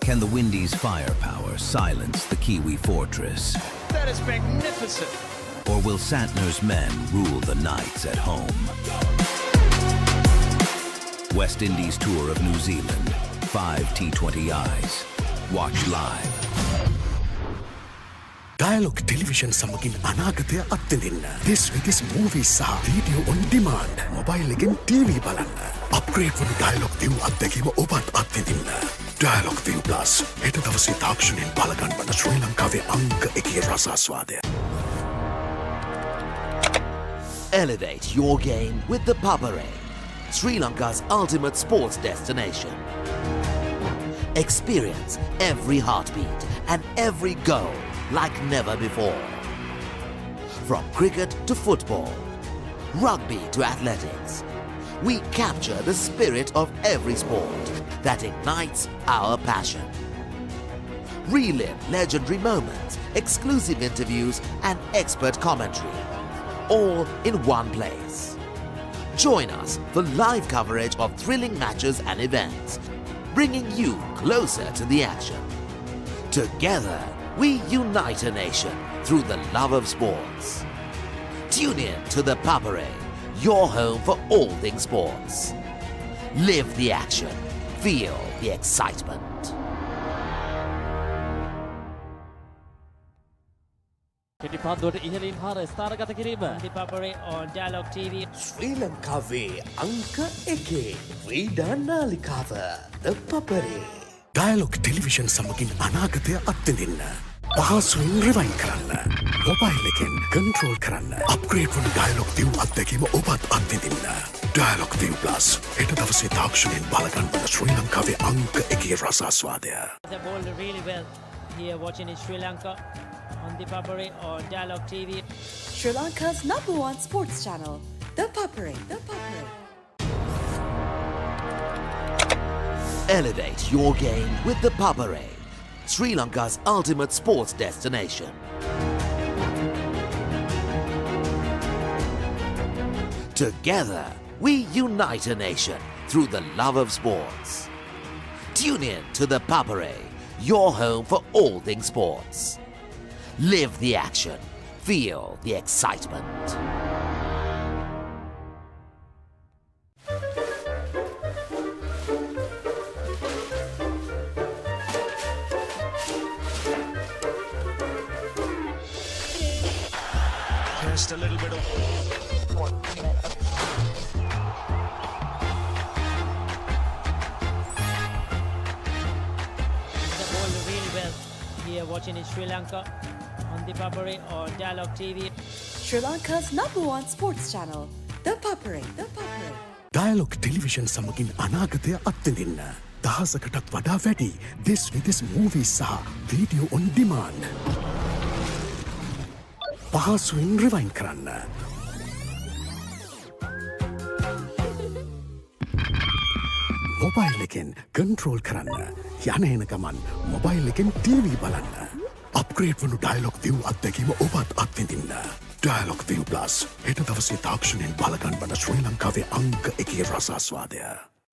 Can the Windies' firepower silence the Kiwi fortress? That is magnificent. Or will Santner's men rule the nights at home? West Indies tour of New Zealand. 5 T20Is. Watch live. Dialog television සමගින් අනාගතය අත්විඳින්න. this විදෙස් movies සහ video on demand. Mobile එකෙන් TV බලන්න. Upgrade වුණු Dialog ViU අත්දැකීම ඔබත් අත්විඳින්න. Dialog ViU Plus හෙට දවසේ තාක්ෂණයෙන් බලගන්වන ශ්‍රී ලංකාවේ අංක 1 රසාස්වාදය. Elevate your game with ThePapare, Sri Lanka's ultimate sports destination. Experience every heartbeat and every goal like never before. From cricket to football, rugby to athletics, we capture the spirit of every sport that ignites our passion. Relive legendary moments, exclusive interviews, and expert commentary. All in one place. Join us for live coverage of thrilling matches and events, bringing you closer to the action. Together, we unite a nation through the love of sports. Tune in to ThePapare, your home for all things sports. Live the action. Feel the excitement. පිටිපන්දුවට ඉහළින් හර ස්ථානගත කිරීම. ThePapare on Dialog TV. ශ්‍රී ලංකාවේ අංක 1 ක්‍රීඩා නාලිකාව ThePapare. Dialog television සමගින් අනාගතය අත්විඳින්න. පහසුවෙන් රිවයින් කරන්න. මොබයිල් එකෙන් කන්ට්‍රෝල් කරන්න. අප්ග්‍රේඩ් වන Dialog ViU අත්දැකීම ඔබත් අත්විඳින්න. Dialog ViU Plus හෙට දවසේ තාක්ෂණයෙන් බලගන්න වන ශ්‍රී ලංකාවේ අංක 1 රසාස්වාදය. They bowled really well here watching in Sri Lanka on ThePapare on Dialog TV. Sri Lanka's #1 sports channel, ThePapare. Elevate your game with ThePapare, Sri Lanka's ultimate sports destination. Together, we unite a nation through the love of sports. Tune in to ThePapare, your home for all things sports. Live the action. Feel the excitement. Just a little bit of... They bowled really well here watching in Sri Lanka on ThePapare on Dialog TV. Sri Lanka's #1 sports channel, ThePapare. Dialog television සමගින් අනාගතය අත්විඳින්න. දහසකටත් වඩා වැඩි this with movies සහ video on demand. පහසුවෙන් rewind කරන්න. Mobile එකෙන් control කරන්න. යන එන ගමන් මොබයිල් එකෙන් TV බලන්න. අප්ග්‍රේඩ් වුණු Dialog ViU අත්දැකීම ඔබත් අත්විඳින්න. Dialog ViU Plus හෙට දවසේ තාක්ෂණයෙන් බලගන්න වන ශ්‍රී ලංකාවේ අංක 1 රසාස්වාදය.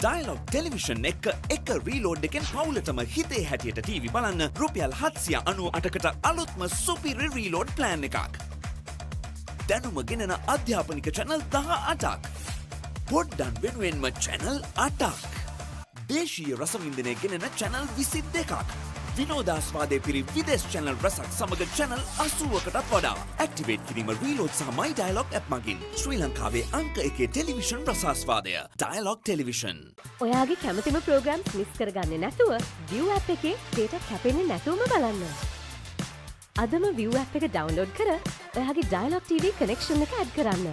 Dialog Television එක රීලෝඩ් එකෙන් පවුලටම හිතේ හැටියට TV බලන්න රුපියල් 798කට අලුත්ම සුපිරි රීලෝඩ් ප්ලෑන් එකක්. දැනුම ගෙනෙන අධ්‍යාපනික channel 18ක්. පොඩ්ඩන් වෙනුවෙන්ම channel 8ක්. දේශීය රසවින්දනය ගෙනෙන channel 22ක්. විනෝදාස්වාදය පිරි විදේශ channel රසක් සමග channel 80කටත් වඩා. ඇක්ටිවේට් කිරීම රීලෝඩ් සහ My Dialog app මගින් ශ්‍රී ලංකාවේ අංක 1 ටෙලිවිෂන් රසාස්වාදය. Dialog Television. ඔයාගේ කැමතිම ප්‍රෝග්‍රෑම්ස් මිස් කරගන්නේ නැතුව ViU app එකේ data කැපෙන්නේ නැතුවම බලන්න. අදම ViU app එක download කර ඔයාගේ Dialog TV connection එක add කරන්න.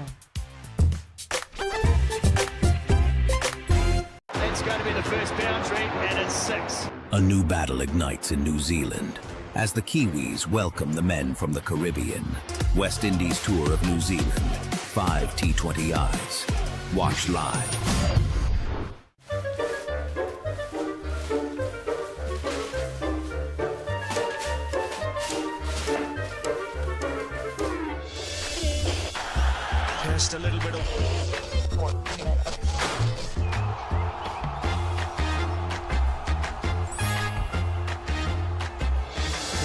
It's going to be the first boundary and it's 6. A new battle ignites in New Zealand as the Kiwis welcome the men from the Caribbean. West Indies tour of New Zealand. 5 T20Is. Watch live. Just a little bit of...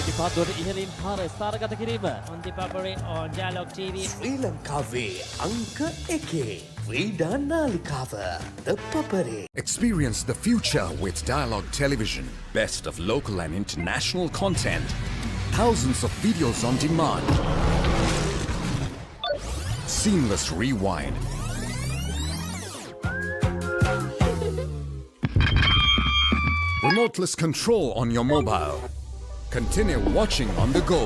පිටිපන්දුවට ඉහළින් හර ස්ථානගත කිරීම. on ThePapare on Dialog TV. ශ්‍රී ලංකාවේ අංක 1 ක්‍රීඩා නාලිකාව ThePapare. Experience the future with Dialog Television. Best of local and international content. Thousands of videos on demand. Seamless rewind. Remoteless control on your mobile. Continue watching on the go.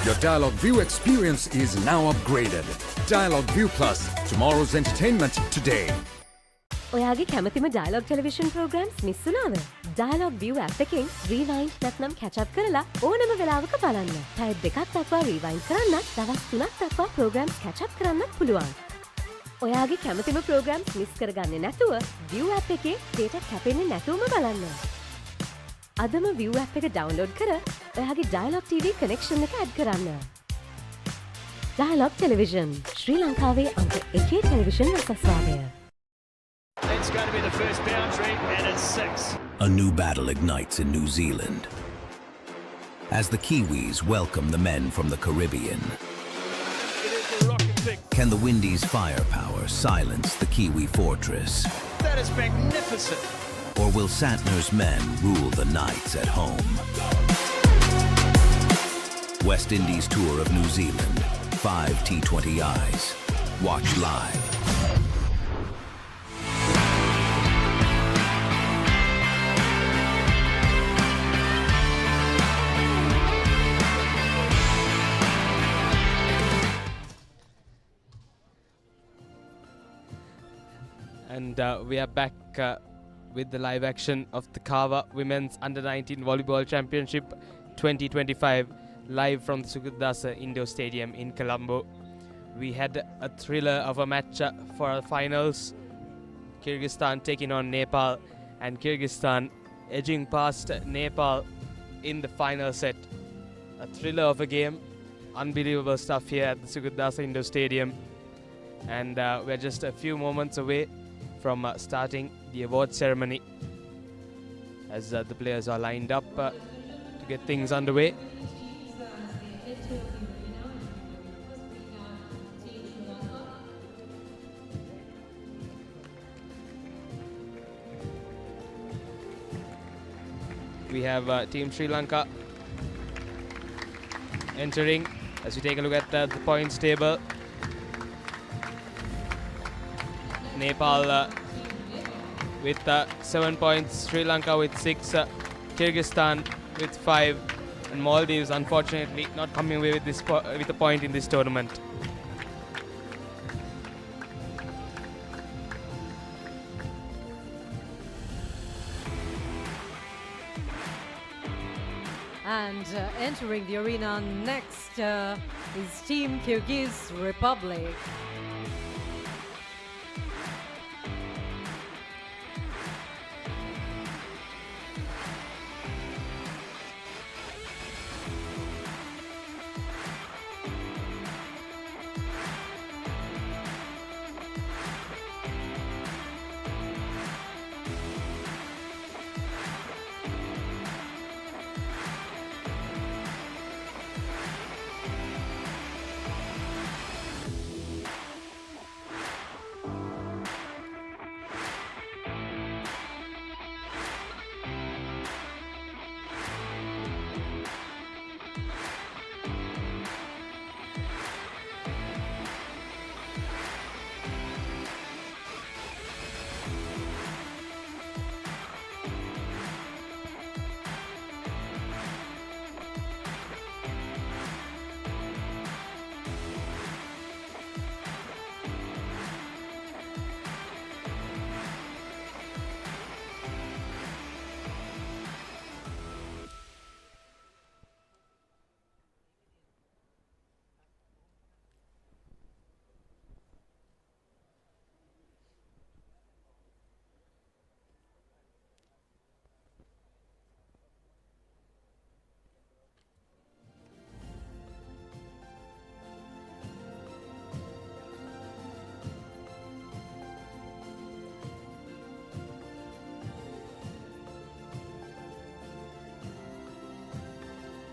Your Dialog ViU experience is now upgraded. Dialog ViU Plus, tomorrow's entertainment today. ඔයාගේ කැමතිම Dialog television programs miss වුණාද? Dialog ViU app එකෙන් rewind නැත්නම් catch up කරලා ඕනම වෙලාවක බලන්න. පැය දෙකක් දක්වා rewind කරන්නත්, දවස් 3ක් දක්වා programs catch up කරන්නත් පුළුවන්. ඔයාගේ කැමතිම programs මිස් කරගන්නේ නැතුව ViU app එකේ data කැපෙන්නේ නැතුවම බලන්න. අදම view app එක download කර ඔයාගේ Dialog TV connection එක add කරන්න. Dialog Television, ශ්‍රී ලංකාවේ අංක 1 television රසස්වාදය. It's going to be the first boundary, and it's 6. A new battle ignites in New Zealand as the Kiwis welcome the men from the Caribbean. It is the rocket pick. Can the Windies' firepower silence the Kiwi fortress? That is magnificent. Or will Santner's men rule the nights at home? West Indies tour of New Zealand, 5 T20Is. Watch live. And we are back with the live action of the CAVA Women's Under-19 Volleyball Championship 2025 live from the Sugathadasa Indoor Stadium in Colombo. We had a thriller of a match for our finals. Kyrgyzstan taking on Nepal, and Kyrgyzstan edging past Nepal in the final set. A thriller of a game. Unbelievable stuff here at the Sugathadasa Indoor Stadium. And we're just a few moments away from starting the award ceremony as the players are lined up to get things underway. We have Team Sri Lanka entering as we take a look at the points table. Nepal with 7 points, Sri Lanka with 6, Kyrgyzstan with 5, and Maldives unfortunately not coming away with with a point in this tournament. And entering the arena next is Team Kyrgyz Republic.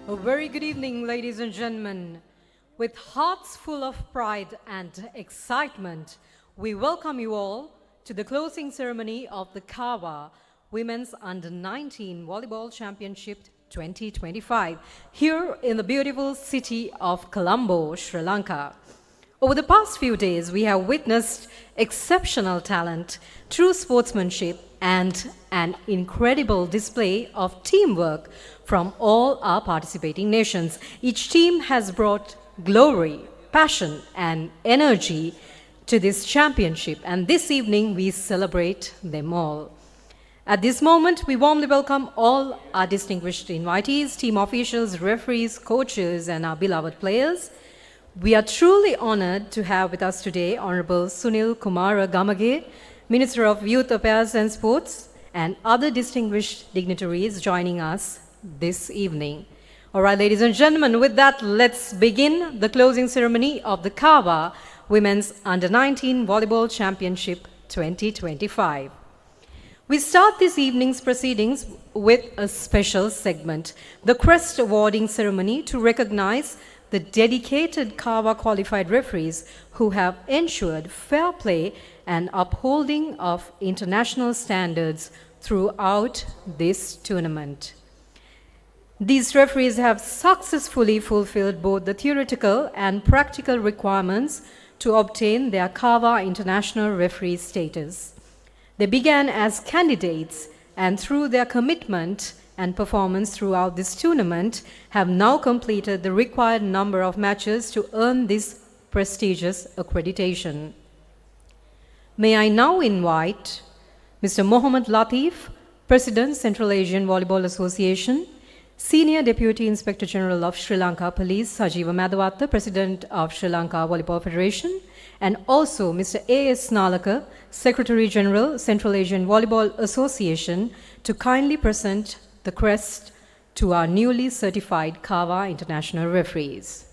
A very good evening, ladies and gentlemen. With hearts full of pride and excitement, we welcome you all to the closing ceremony of the CAVA Women's Under-19 Volleyball Championship 2025 here in the beautiful city of Colombo, Sri Lanka. Over the past few days, we have witnessed exceptional talent, true sportsmanship, and an incredible display of teamwork from all our participating nations. Each team has brought glory, passion, and energy to this championship, and this evening we celebrate them all. At this moment, we warmly welcome all our distinguished invitees, team officials, referees, coaches, and our beloved players. We are truly honored to have with us today Honorable Sunil Kumara Gamage, Minister of Youth Affairs and Sports, and other distinguished dignitaries joining us this evening. All right, ladies and gentlemen, with that, let's begin the closing ceremony of the CAVA Women's Under-19 Volleyball Championship 2025. We start this evening's proceedings with a special segment, the crest awarding ceremony, to recognize the dedicated CAVA qualified referees who have ensured fair play and upholding of international standards throughout this tournament. These referees have successfully fulfilled both the theoretical and practical requirements to obtain their CAVA International Referee status. They began as candidates and through their commitment and performance throughout this tournament have now completed the required number of matches to earn this prestigious accreditation. May I now invite Mr. Mohammad Latif, President, Central Asian Volleyball Association, Senior Deputy Inspector General of Sri Lanka Police, Sajiva Madhawatta, President of Sri Lanka Volleyball Federation, and also Mr. A.S. Nalaka, Secretary General, Central Asian Volleyball Association, to kindly present the crest to our newly certified CAVA International referees.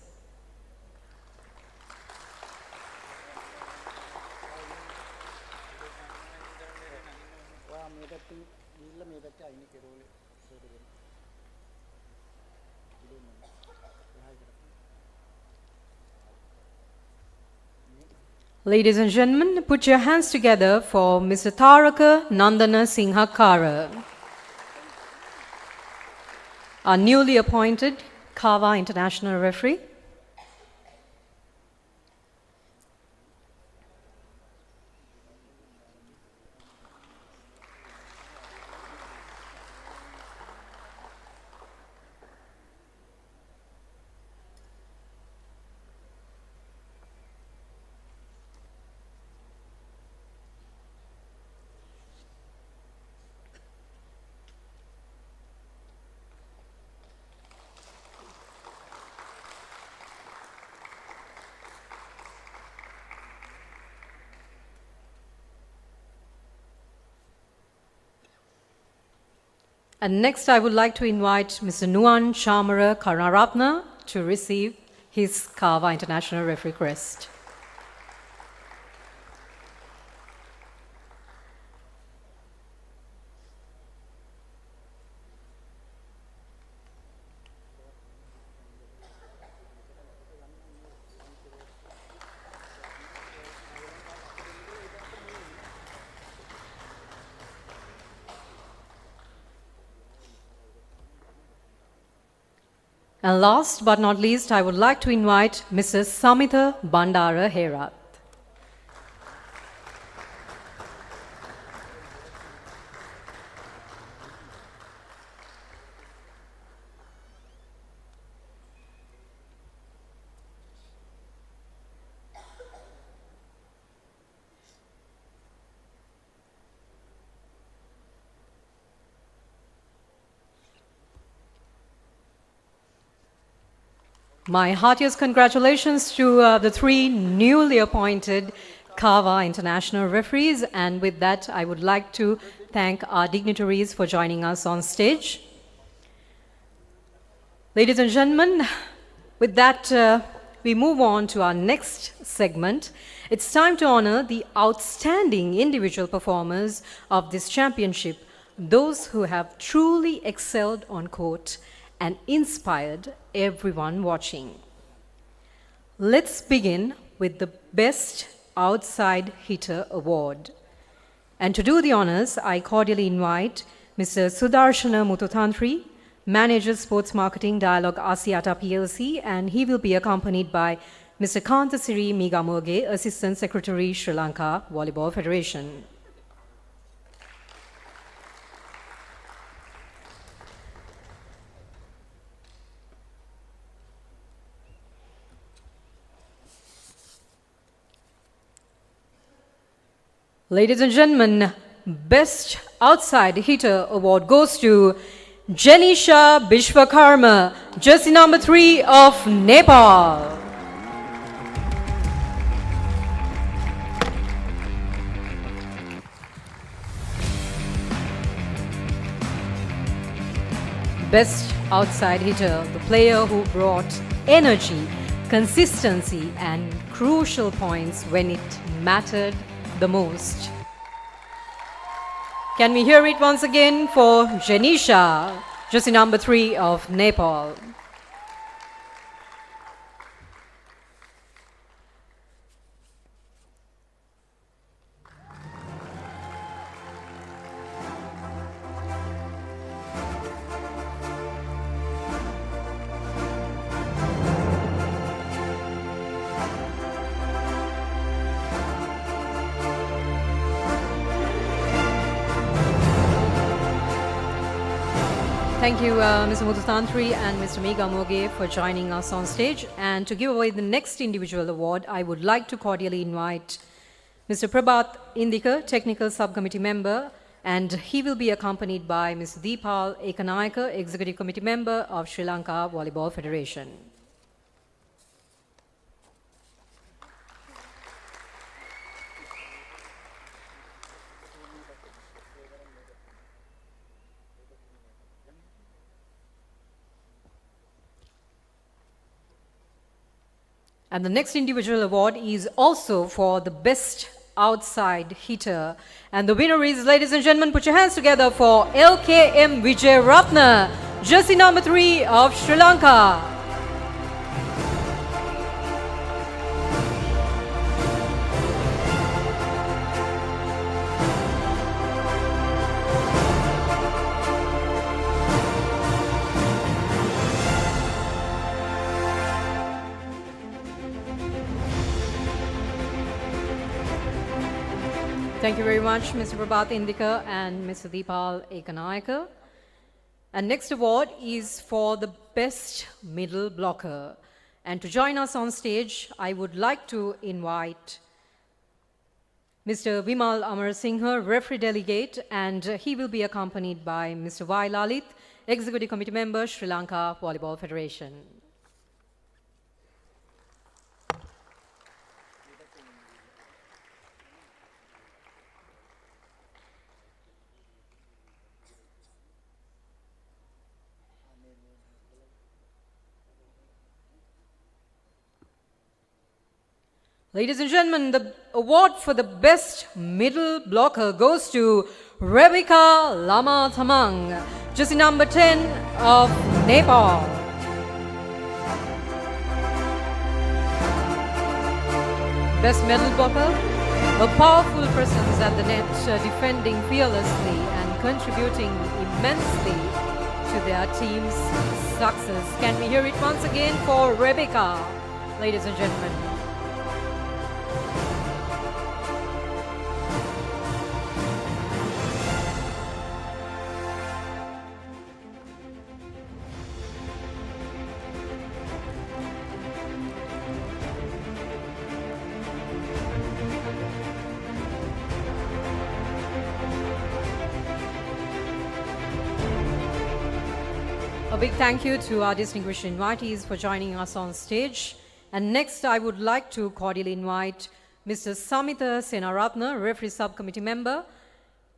Ladies and gentlemen, put your hands together for Mr. Taraka Nandana Singhakara, our newly appointed CAVA International referee. And next, I would like to invite Mr. Nuan Chamara Karunaratna to receive his CAVA International Referee crest. And last but not least, I would like to invite Mrs. Samitha Bandara Herat. My heartiest congratulations to the three newly appointed CAVA International referees. And with that, I would like to thank our dignitaries for joining us on stage. Ladies and gentlemen, with that, we move on to our next segment. It's time to honor the outstanding individual performers of this championship, those who have truly excelled on court and inspired everyone watching. Let's begin with the Best Outside Hitter Award. And to do the honors, I cordially invite Mr. Sudarshana Muthutantri, Manager Sports Marketing, Dialog Asiata PLC, and he will be accompanied by Mr. Kantasiri Migamurge, Assistant Secretary, Sri Lanka Volleyball Federation. Ladies and gentlemen, Best Outside Hitter Award goes to Janisha Bishwakarma, jersey number 3 of Nepal. best outside hitter, the player who brought energy, consistency and crucial points when it mattered the most. Can we hear it once again for Janisha, jersey number 3 of Nepal. Thank you, Mr. Mututantri and Mr. Mega Moge for joining us on stage. And to give away the next individual award, I would like to cordially invite Mr. Prabhat Indika, Technical Subcommittee Member, and he will be accompanied by Ms. Deepal Ekanayaka, Executive Committee Member of Sri Lanka Volleyball Federation. And the next individual award is also for the best outside hitter. And the winner is, ladies and gentlemen, put your hands together for LKM Vijay Ratna, jersey number 3 of Sri Lanka. Thank you very much, Mr. Prabhat Indika and Mr. Deepal Ekanayaka. And next award is for the best middle blocker. And to join us on stage, I would like to invite Mr. Vimal Amar Singha, referee delegate, and he will be accompanied by Mr. Y. Lalit, Executive Committee Member, Sri Lanka Volleyball Federation. Ladies and gentlemen, the award for the best middle blocker goes to Rebecca Lama Thamang, jersey number 10 of Nepal. Best middle blocker, a powerful presence at the net, defending fearlessly and contributing immensely to their team's success. Can we hear it once again for Rebecca, ladies and gentlemen? A big thank you to our distinguished invitees for joining us on stage. And next, I would like to cordially invite Mr. Samita Senaratna, referee subcommittee member,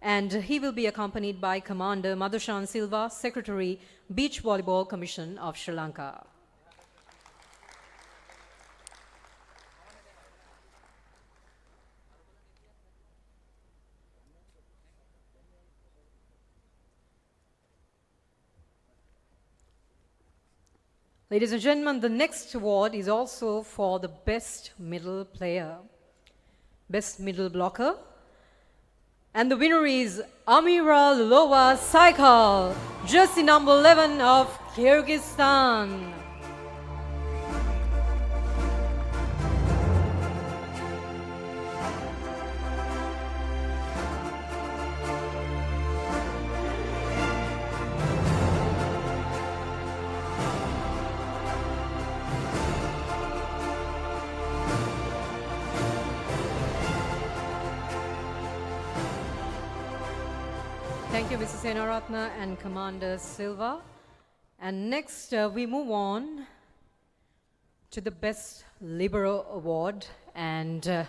and he will be accompanied by Commander Madhushan Silva, Secretary, Beach Volleyball Commission of Sri Lanka. Ladies and gentlemen, the next award is also for the best middle player, best middle blocker. And the winner is Amira Lulova Saikal, jersey number 11 of Kyrgyzstan. Thank you, Mrs. Senaratna and Commander Silva. And next, we move on to the Best Libero Award. And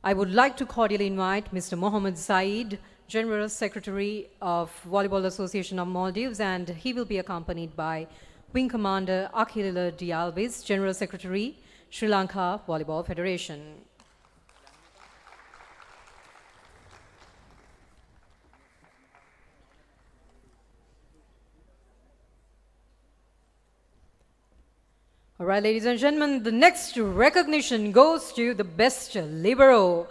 I would like to cordially invite Mr. Mohammed Saeed, General Secretary of Volleyball Association of Maldives, and he will be accompanied by Wing Commander Akhil Dialvis, General Secretary, Sri Lanka Volleyball Federation. All right, ladies and gentlemen, the next recognition goes to the best libero.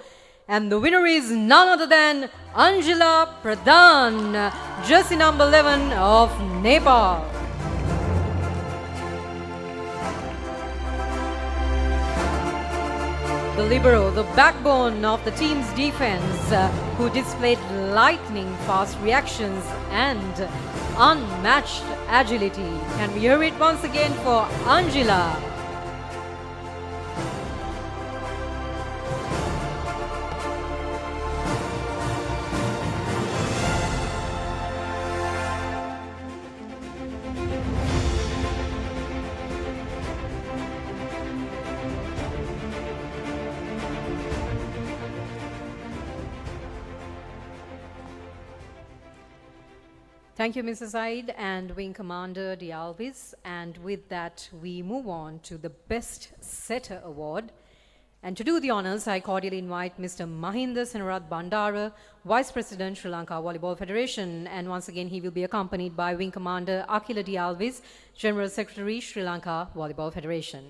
And the winner is none other than Angela Pradhan, jersey number 11 of Nepal. The libero, the backbone of the team's defense, who displayed lightning-fast reactions and unmatched agility. Can we hear it once again for Angela? Thank you, Mrs. Said and Wing Commander Dialvis. And with that, we move on to the Best Setter Award. And to do the honors, I cordially invite Mr. Mahinda Senarath Bandara, Vice President, Sri Lanka Volleyball Federation. And once again, he will be accompanied by Wing Commander Akhil Dialvis, General Secretary, Sri Lanka Volleyball Federation.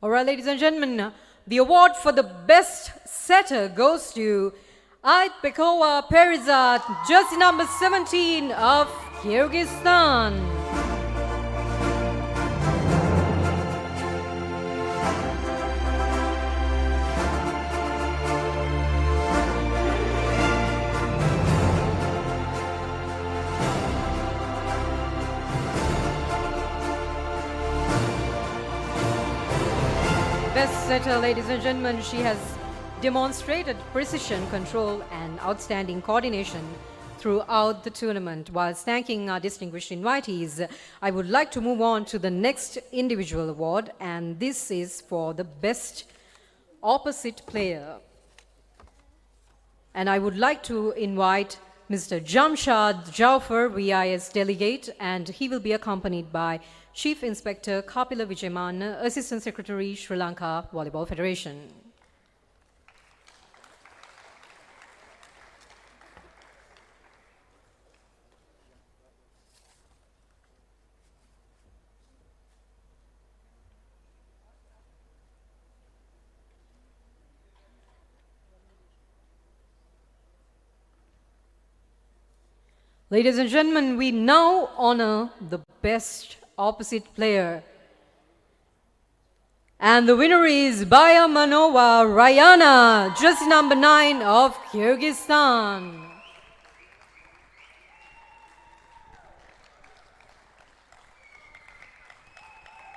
All right, ladies and gentlemen, the award for the best setter goes to Aitbekova Perizat, jersey number 17 of Kyrgyzstan. Best setter, ladies and gentlemen, she has demonstrated precision, control and outstanding coordination throughout the tournament. Whilst thanking our distinguished invitees, I would like to move on to the next individual award, and this is for the best opposite player. And I would like to invite Mr. Jamshad Jaufer, VIS delegate, and he will be accompanied by Chief Inspector Kapila Vijayman, Assistant Secretary, Sri Lanka Volleyball Federation. Ladies and gentlemen, we now honor the best opposite player. And the winner is Baya Manova Rayana, jersey number 9 of Kyrgyzstan.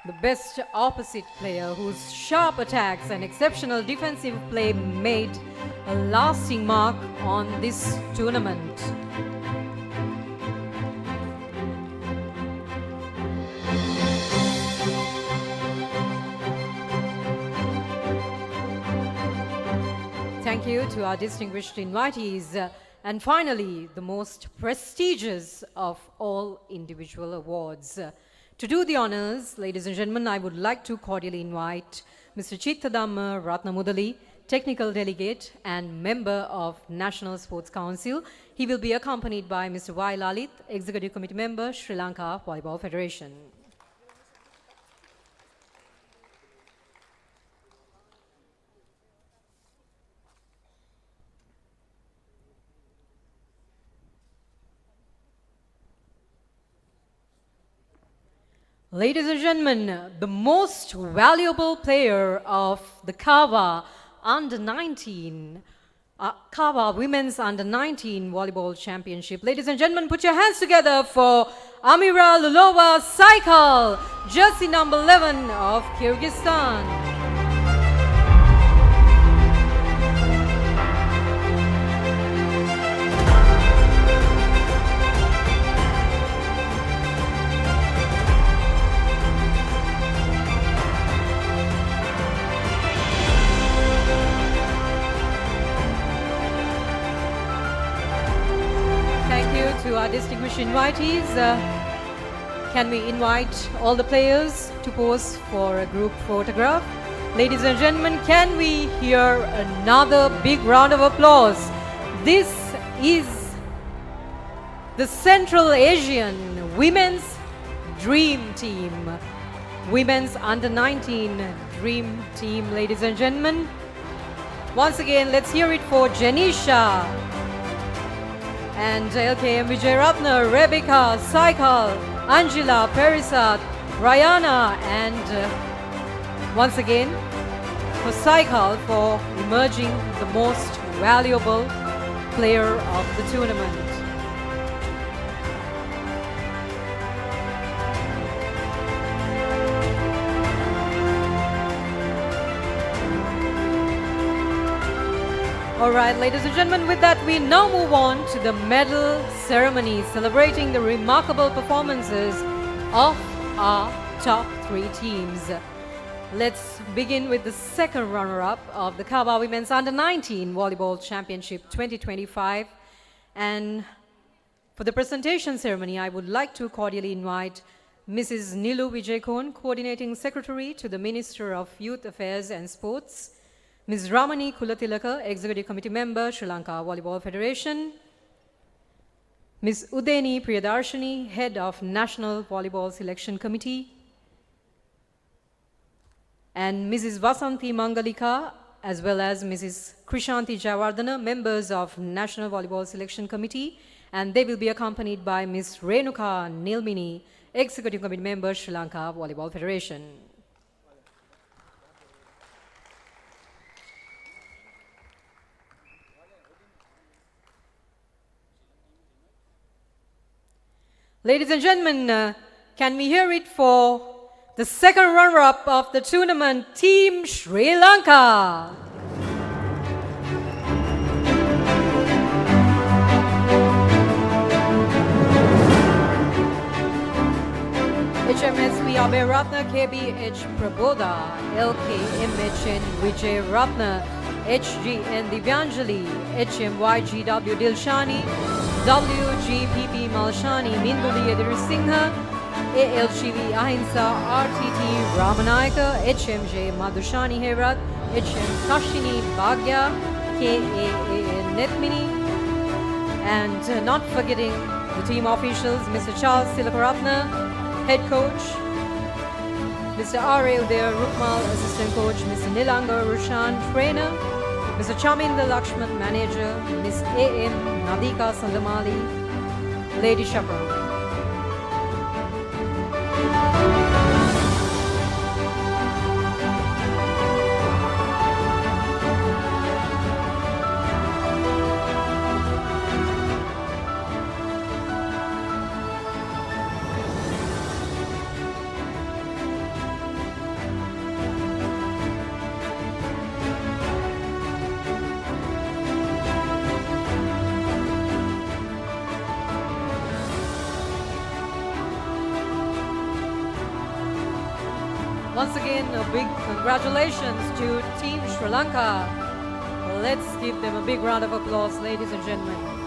The best opposite player whose sharp attacks and exceptional defensive play made a lasting mark on this tournament. Thank you to our distinguished invitees. And finally, the most prestigious of all individual awards. To do the honors, ladies and gentlemen, I would like to cordially invite Mr. Chittadamma Ratnamudali, Technical Delegate and Member of National Sports Council. He will be accompanied by Mr. Y. Lalit, Executive Committee Member, Sri Lanka Volleyball Federation. Ladies and gentlemen, the most valuable player of the CAVA Under-19, CAVA Women's Under-19 Volleyball Championship. Ladies and gentlemen, put your hands together for Amira Lulova Saikal, jersey number 11 of Kyrgyzstan. to our distinguished invitees. Can we invite all the players to pose for a group photograph? Ladies and gentlemen, can we hear another big round of applause? This is the Central Asian Women's Dream Team. Women's Under-19 Dream Team, ladies and gentlemen. Once again, let's hear it for Janisha and LKM Vijayratna, Rebecca, Saikal, Angela, Perisat, Rayana, and once again for Saikal for emerging the most valuable player of the tournament. All right, ladies and gentlemen, with that, we now move on to the medal ceremony, celebrating the remarkable performances of our top 3 teams. Let's begin with the second runner-up of the CAVA Women's Under-19 Volleyball Championship 2025. And for the presentation ceremony, I would like to cordially invite Mrs. Nilu Vijayakon, Coordinating Secretary to the Minister of Youth Affairs and Sports, Ms. Ramani Kulatilaka, Executive Committee Member, Sri Lanka Volleyball Federation, Ms. Udeni Priyadarshini, Head of National Volleyball Selection Committee, and Mrs. Vasanthi Mangalika, as well as Mrs. Krishanti Jayawardena, members of National Volleyball Selection Committee, and they will be accompanied by Ms. Renuka Nilmini, Executive Committee Member, Sri Lanka Volleyball Federation. Ladies and gentlemen, can we hear it for the second runner-up of the tournament, Team Sri Lanka? HMSV Abhiratna, KBH Prabodha, LKMHN Vijay Ratna, HGN Divyanjali, HMYGW Dilshani, WGPP Malshani, Minduli Edirusingha, ALGV Ahimsa, RTT Ramanayaka, HMJ Madhushani Herat, HM Kashini Bhagya, KAAN Netmini, and not forgetting the team officials, Mr. Charles Tilakaratna, Head Coach, Mr. R.A. Udair Rukmal, Assistant Coach, Mr. Nilanga Rushan, Trainer, Mr. Chaminda Lakshman, Manager, Ms. A.M. Nadika Sandamali, Lady Chaperone. Once again, a big congratulations to Team Sri Lanka. Let's give them a big round of applause, ladies and gentlemen.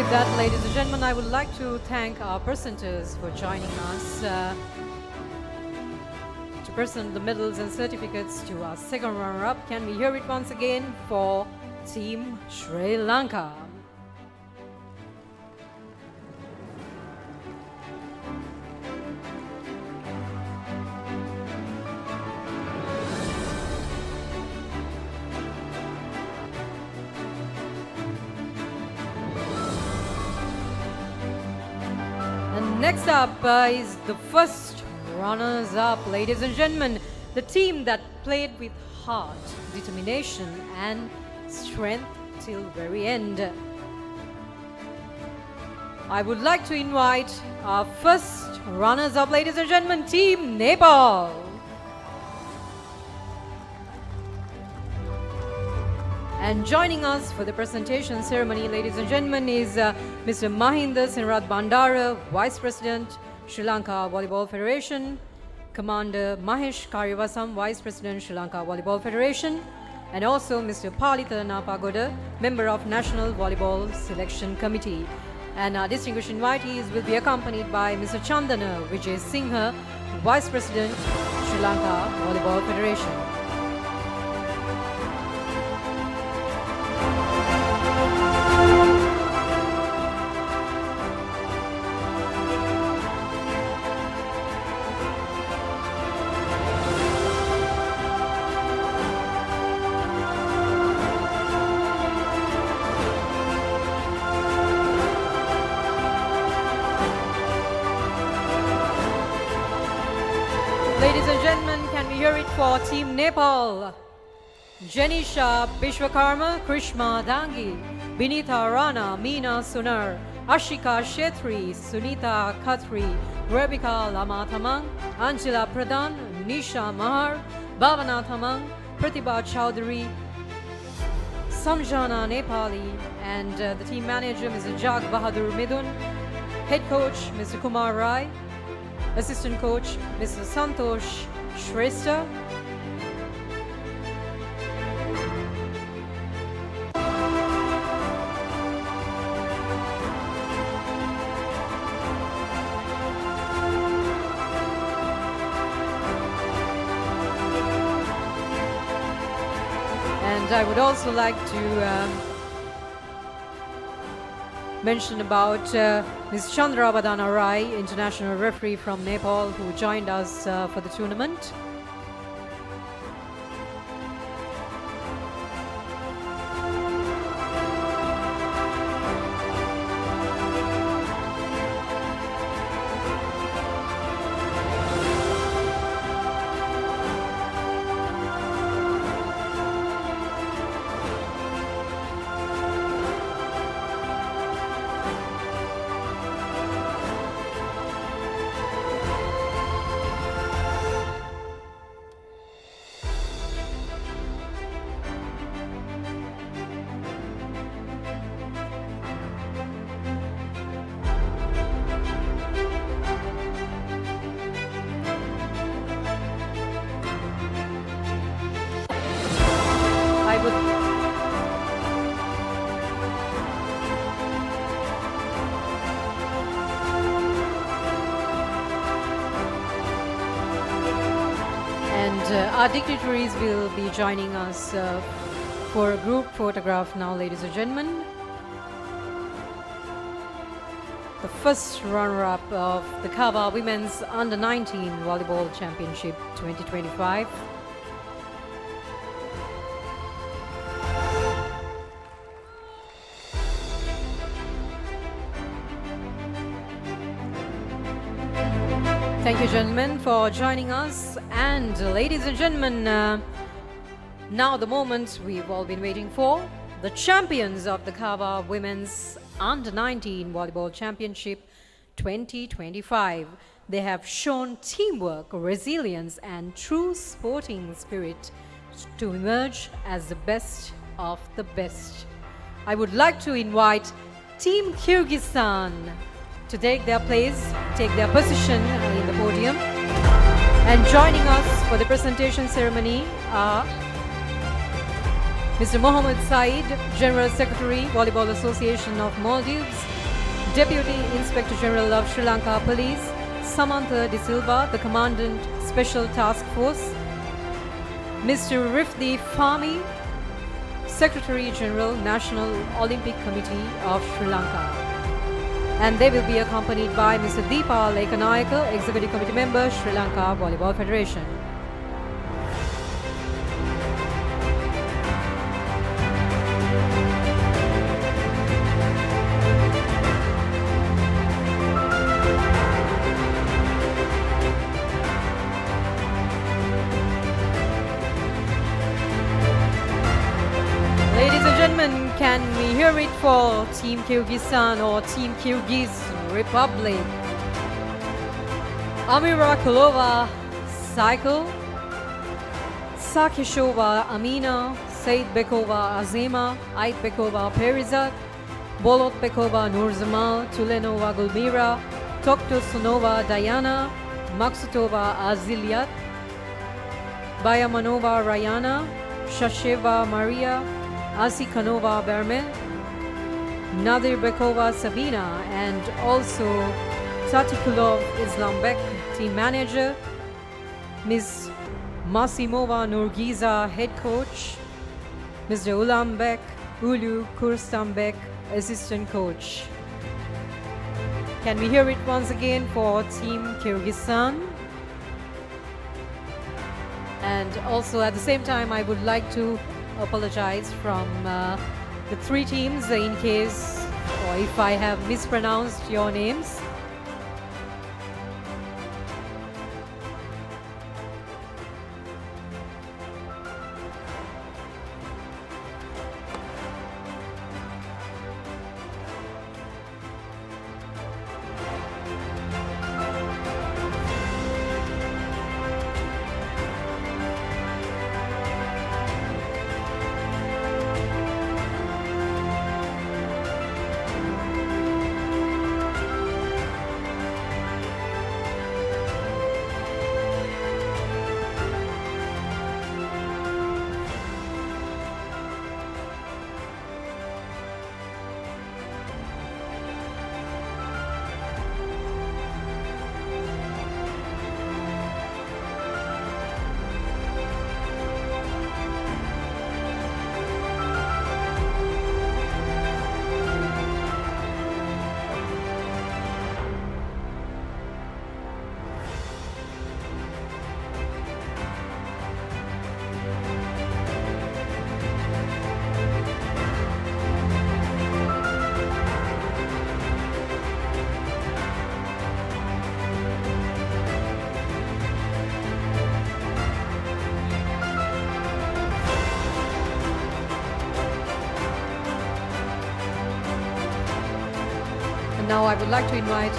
With that, ladies and gentlemen, I would like to thank our presenters for joining us to present the medals and certificates to our second runner-up. Can we hear it once again for Team Sri Lanka? Next up is the first runners-up, ladies and gentlemen, the team that played with heart, determination and strength till very end. I would like to invite our first runners-up, ladies and gentlemen, Team Nepal. And joining us for the presentation ceremony, ladies and gentlemen, is Mr. Mahinda Senrat Bandara, Vice President, Sri Lanka Volleyball Federation, Commander Mahesh Karyavasam, Vice President, Sri Lanka Volleyball Federation, and also Mr. Palita Napagoda, Member of National Volleyball Selection Committee. And our distinguished invitees will be accompanied by Mr. Chandana Vijay Singha, Vice President, Sri Lanka Volleyball Federation. Ladies and gentlemen, can we hear it for Team Nepal? Janisha Bishwakarma, Krishma Dangi, Binita Rana, Meena Sunar, Ashika Shetri, Sunita Khatri, Rebecca Lama Thamang, Angela Pradhan, Nisha Mahar, Bhavana Thamang, Pratibha Chowdhury, Samjana Nepali, and the team manager Mr. Jag Bahadur Midun, head coach Mr. Kumar Rai, assistant coach Mr. Santosh Shrestha, and I would also like to mention about Ms. Chandra Badana Rai, international referee from Nepal, who joined us for the tournament. Our dignitaries will be joining us for a group photograph now, ladies and gentlemen. The first runner-up of the CAVA Women's Under-19 Volleyball Championship 2025. Thank you, gentlemen, for joining us. And ladies and gentlemen, now the moment we've all been waiting for. The champions of the CAVA Women's Under-19 Volleyball Championship 2025. They have shown teamwork, resilience, and true sporting spirit to emerge as the best of the best. I would like to invite Team Kyrgyzstan to take their place, take their position in the podium. And joining us for the presentation ceremony are Mr. Mohammed Said, General Secretary, Volleyball Association of Maldives, Deputy Inspector General of Sri Lanka Police, Samantha De Silva, the Commandant Special Task Force, Mr. Rifdi Fahmy, Secretary General, National Olympic Committee of Sri Lanka. And they will be accompanied by Mr. Deepa Lekanayaka, Executive Committee Member, Sri Lanka Volleyball Federation. Can we hear it for Team Kyrgyzstan or Team Kyrgyz Republic? Amira Kulova, cycle. Sakishova Amina, Saidbekova Azima, Aitbekova Perizat, Bolotbekova Nurzamal, Tulenova Gulmira, Toktosunova Diana, Maksutova Aziliat, Bayamanova Rayana, Shasheva Maria, Asikanova Berme, Nadirbekova Sabina, and also Tatikulov Islambek, team manager, Ms. Masimova Nurgiza, head coach, Mr. Ulambek, Ulu Kurstambek, assistant coach. Can we hear it once again for Team Kyrgyzstan? And also at the same time, I would like to apologize from the three teams in case or if I have mispronounced your names. Now I would like to invite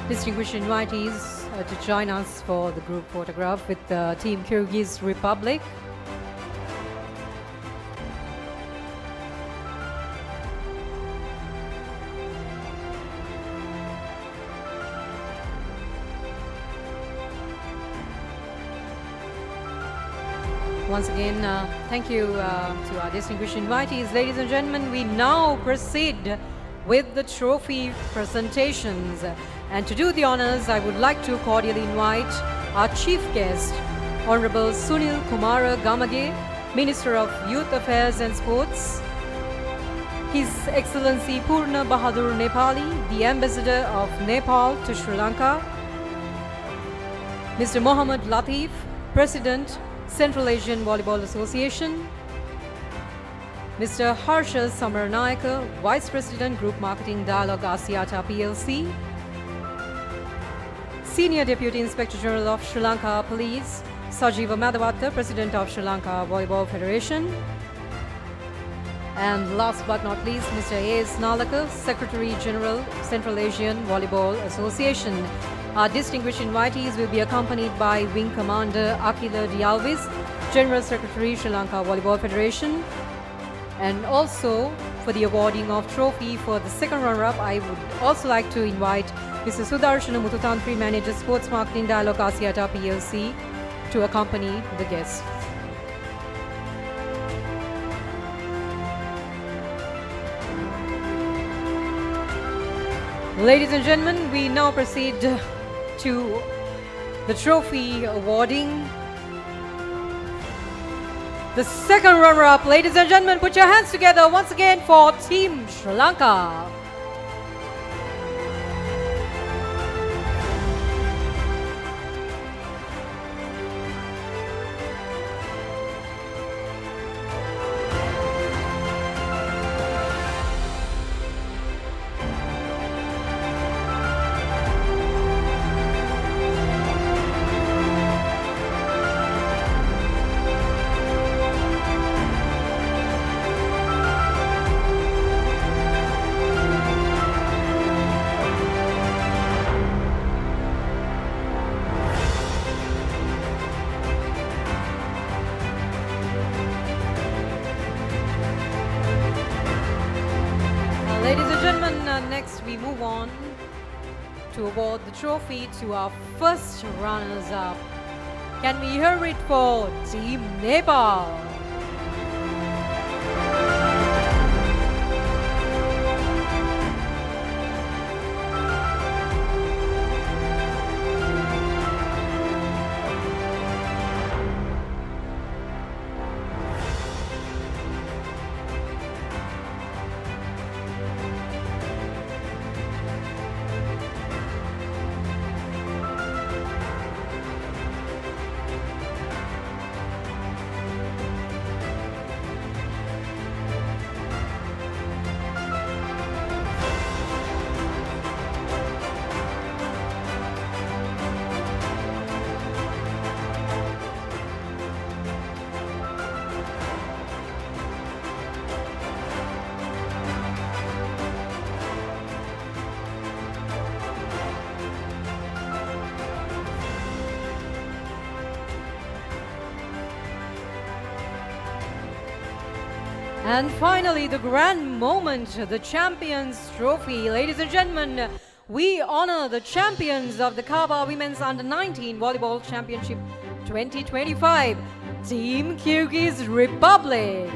distinguished invitees to join us for the group photograph with Team Kyrgyz Republic. Once again, thank you to our distinguished invitees. Ladies and gentlemen, we now proceed with the trophy presentations. And to do the honors, I would like to cordially invite our chief guest, Honorable Sunil Kumara Gamage, Minister of Youth Affairs and Sports, His Excellency Purna Bahadur Nepali, the Ambassador of Nepal to Sri Lanka, Mr. Mohammad Latif, President, Central Asian Volleyball Association, Mr. Harsha Samaranayaka, Vice President, Group Marketing Dialog Asiata PLC, Senior Deputy Inspector General of Sri Lanka Police, Sajiva Madhavatta, President of Sri Lanka Volleyball Federation, and last but not least, Mr. A.S. Nalaka, Secretary General, Central Asian Volleyball Association. Our distinguished invitees will be accompanied by Wing Commander Akila Dialvis, General Secretary, Sri Lanka Volleyball Federation. And also, for the awarding of trophy for the second runner-up, I would also like to invite Mr. Sudarshana Mututantri, Manager Sports Marketing Dialog Asiata PLC, to accompany the guests. Ladies and gentlemen, we now proceed to the trophy awarding. The second runner-up, ladies and gentlemen, put your hands together once again for Team Sri Lanka. Ladies and gentlemen, next we move on to award the trophy to our first runners-up. Can we hear it for Team Nepal? And finally, the grand moment, the Champions Trophy. Ladies and gentlemen, we honor the champions of the CAVA Women's Under-19 Volleyball Championship 2025, Team Kyrgyz Republic.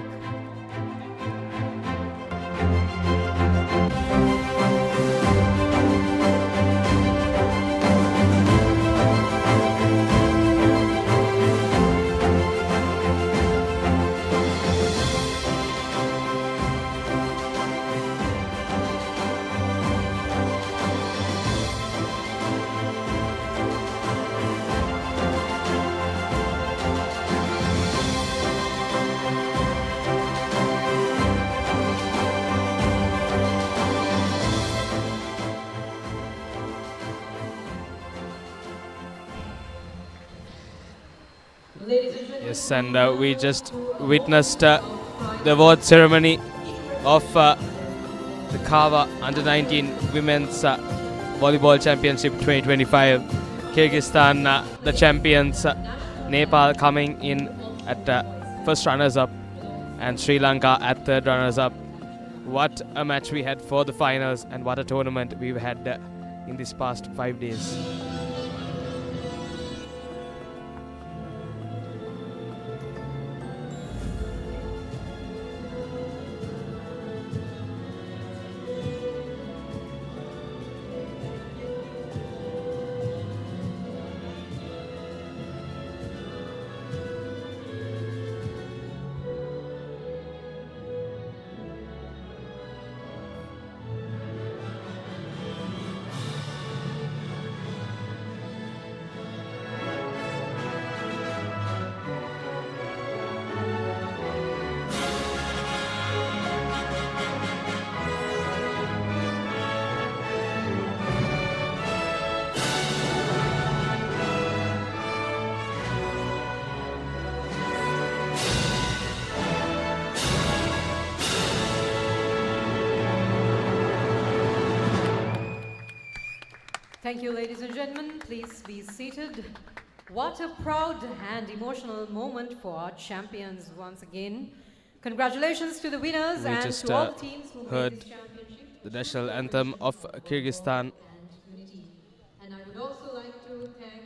Yes, and we just witnessed the award ceremony of the CAVA Under-19 Women's Volleyball Championship 2025. Kyrgyzstan, the champions, Nepal coming in at first runners-up, and Sri Lanka at third runners-up. What a match we had for the finals, and what a tournament we've had in these past 5 days. Thank you, ladies and gentlemen. Please be seated. What a proud and emotional moment for our champions once again. Congratulations to the winners and to all the teams who made this championship. The national anthem of Kyrgyzstan. And I would also like to thank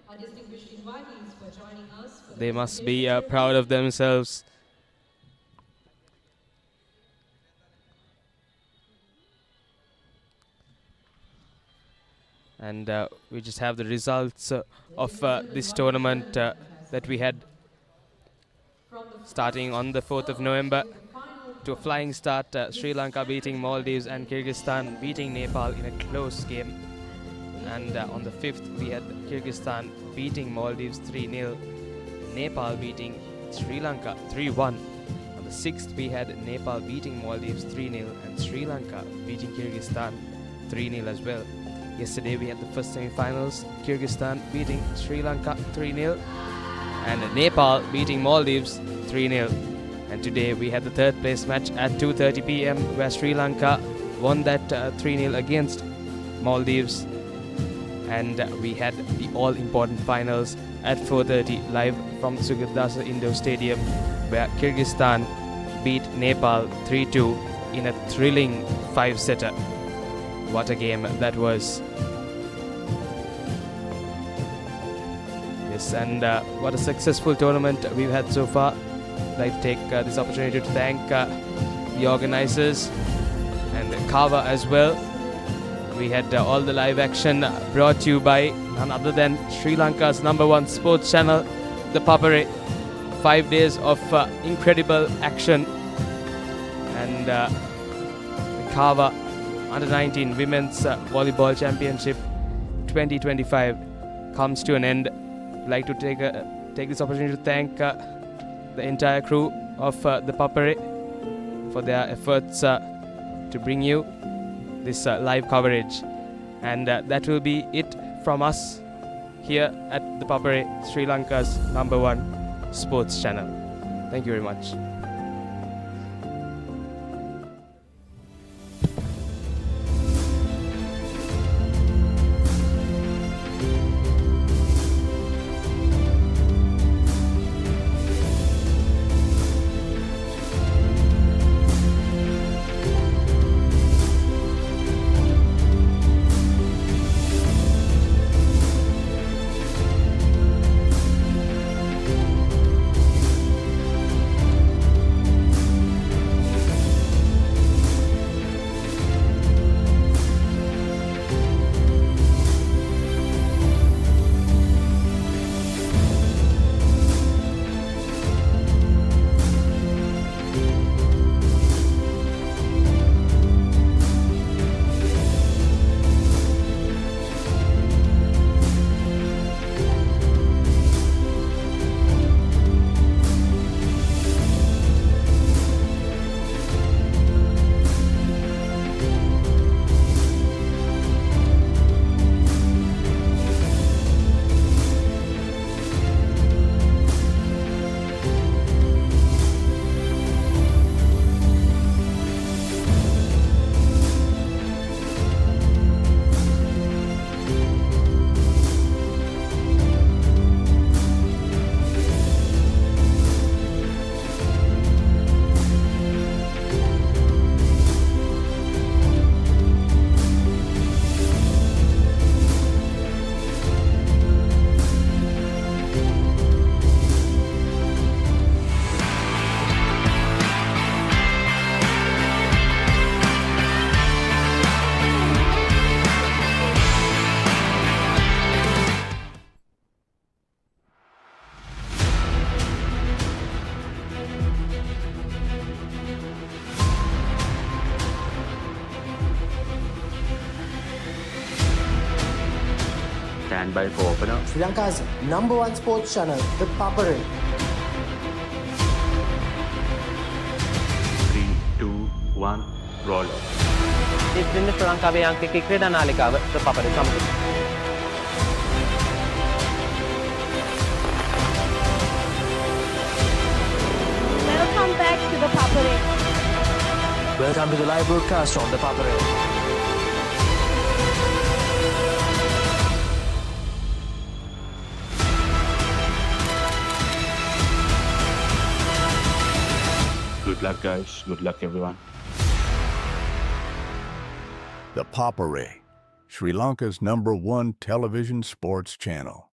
our distinguished invitees for joining us. They must be proud of themselves. And we just have the results of this tournament that we had starting on the 4th of November. To a flying start, Sri Lanka beating Maldives and Kyrgyzstan beating Nepal in a close game. And on the 5th, we had Kyrgyzstan beating Maldives 3-0, Nepal beating Sri Lanka 3-1. On the 6th, we had Nepal beating Maldives 3-0 and Sri Lanka beating Kyrgyzstan 3-0 as well. Yesterday, we had the first semi-finals, Kyrgyzstan beating Sri Lanka 3-0 and Nepal beating Maldives 3-0. And today, we had the third place match at 2:30 p.m. where Sri Lanka won that 3-0 against Maldives. And we had the all-important finals at 4:30 live from Sugathadasa Indoor Stadium, where Kyrgyzstan beat Nepal 3-2 in a thrilling 5-setter. What a game that was. Yes, and what a successful tournament we've had so far. I'd like to take this opportunity to thank the organizers and CAVA as well. We had all the live action brought to you by none other than Sri Lanka's #1 sports channel, ThePapare. 5 days of incredible action. And the CAVA Under-19 Women's Volleyball Championship 2025 comes to an end. I'd like to take this opportunity to thank the entire crew of ThePapare for their efforts to bring you this live coverage. And that will be it from us here at ThePapare, Sri Lanka's #1 sports channel. Thank you very much. Stand by for opener. Sri Lanka's #1 sports channel, ThePapare. 3, 2, 1, roll. ඉතින් ශ්‍රී ලංකාවේ අංක 1 ක්‍රීඩා නාලිකාව ThePapare සමග. Welcome back to ThePapare. Welcome to the live broadcast on ThePapare. Good luck, guys. Good luck, everyone. ThePapare, Sri Lanka's #1 television sports channel.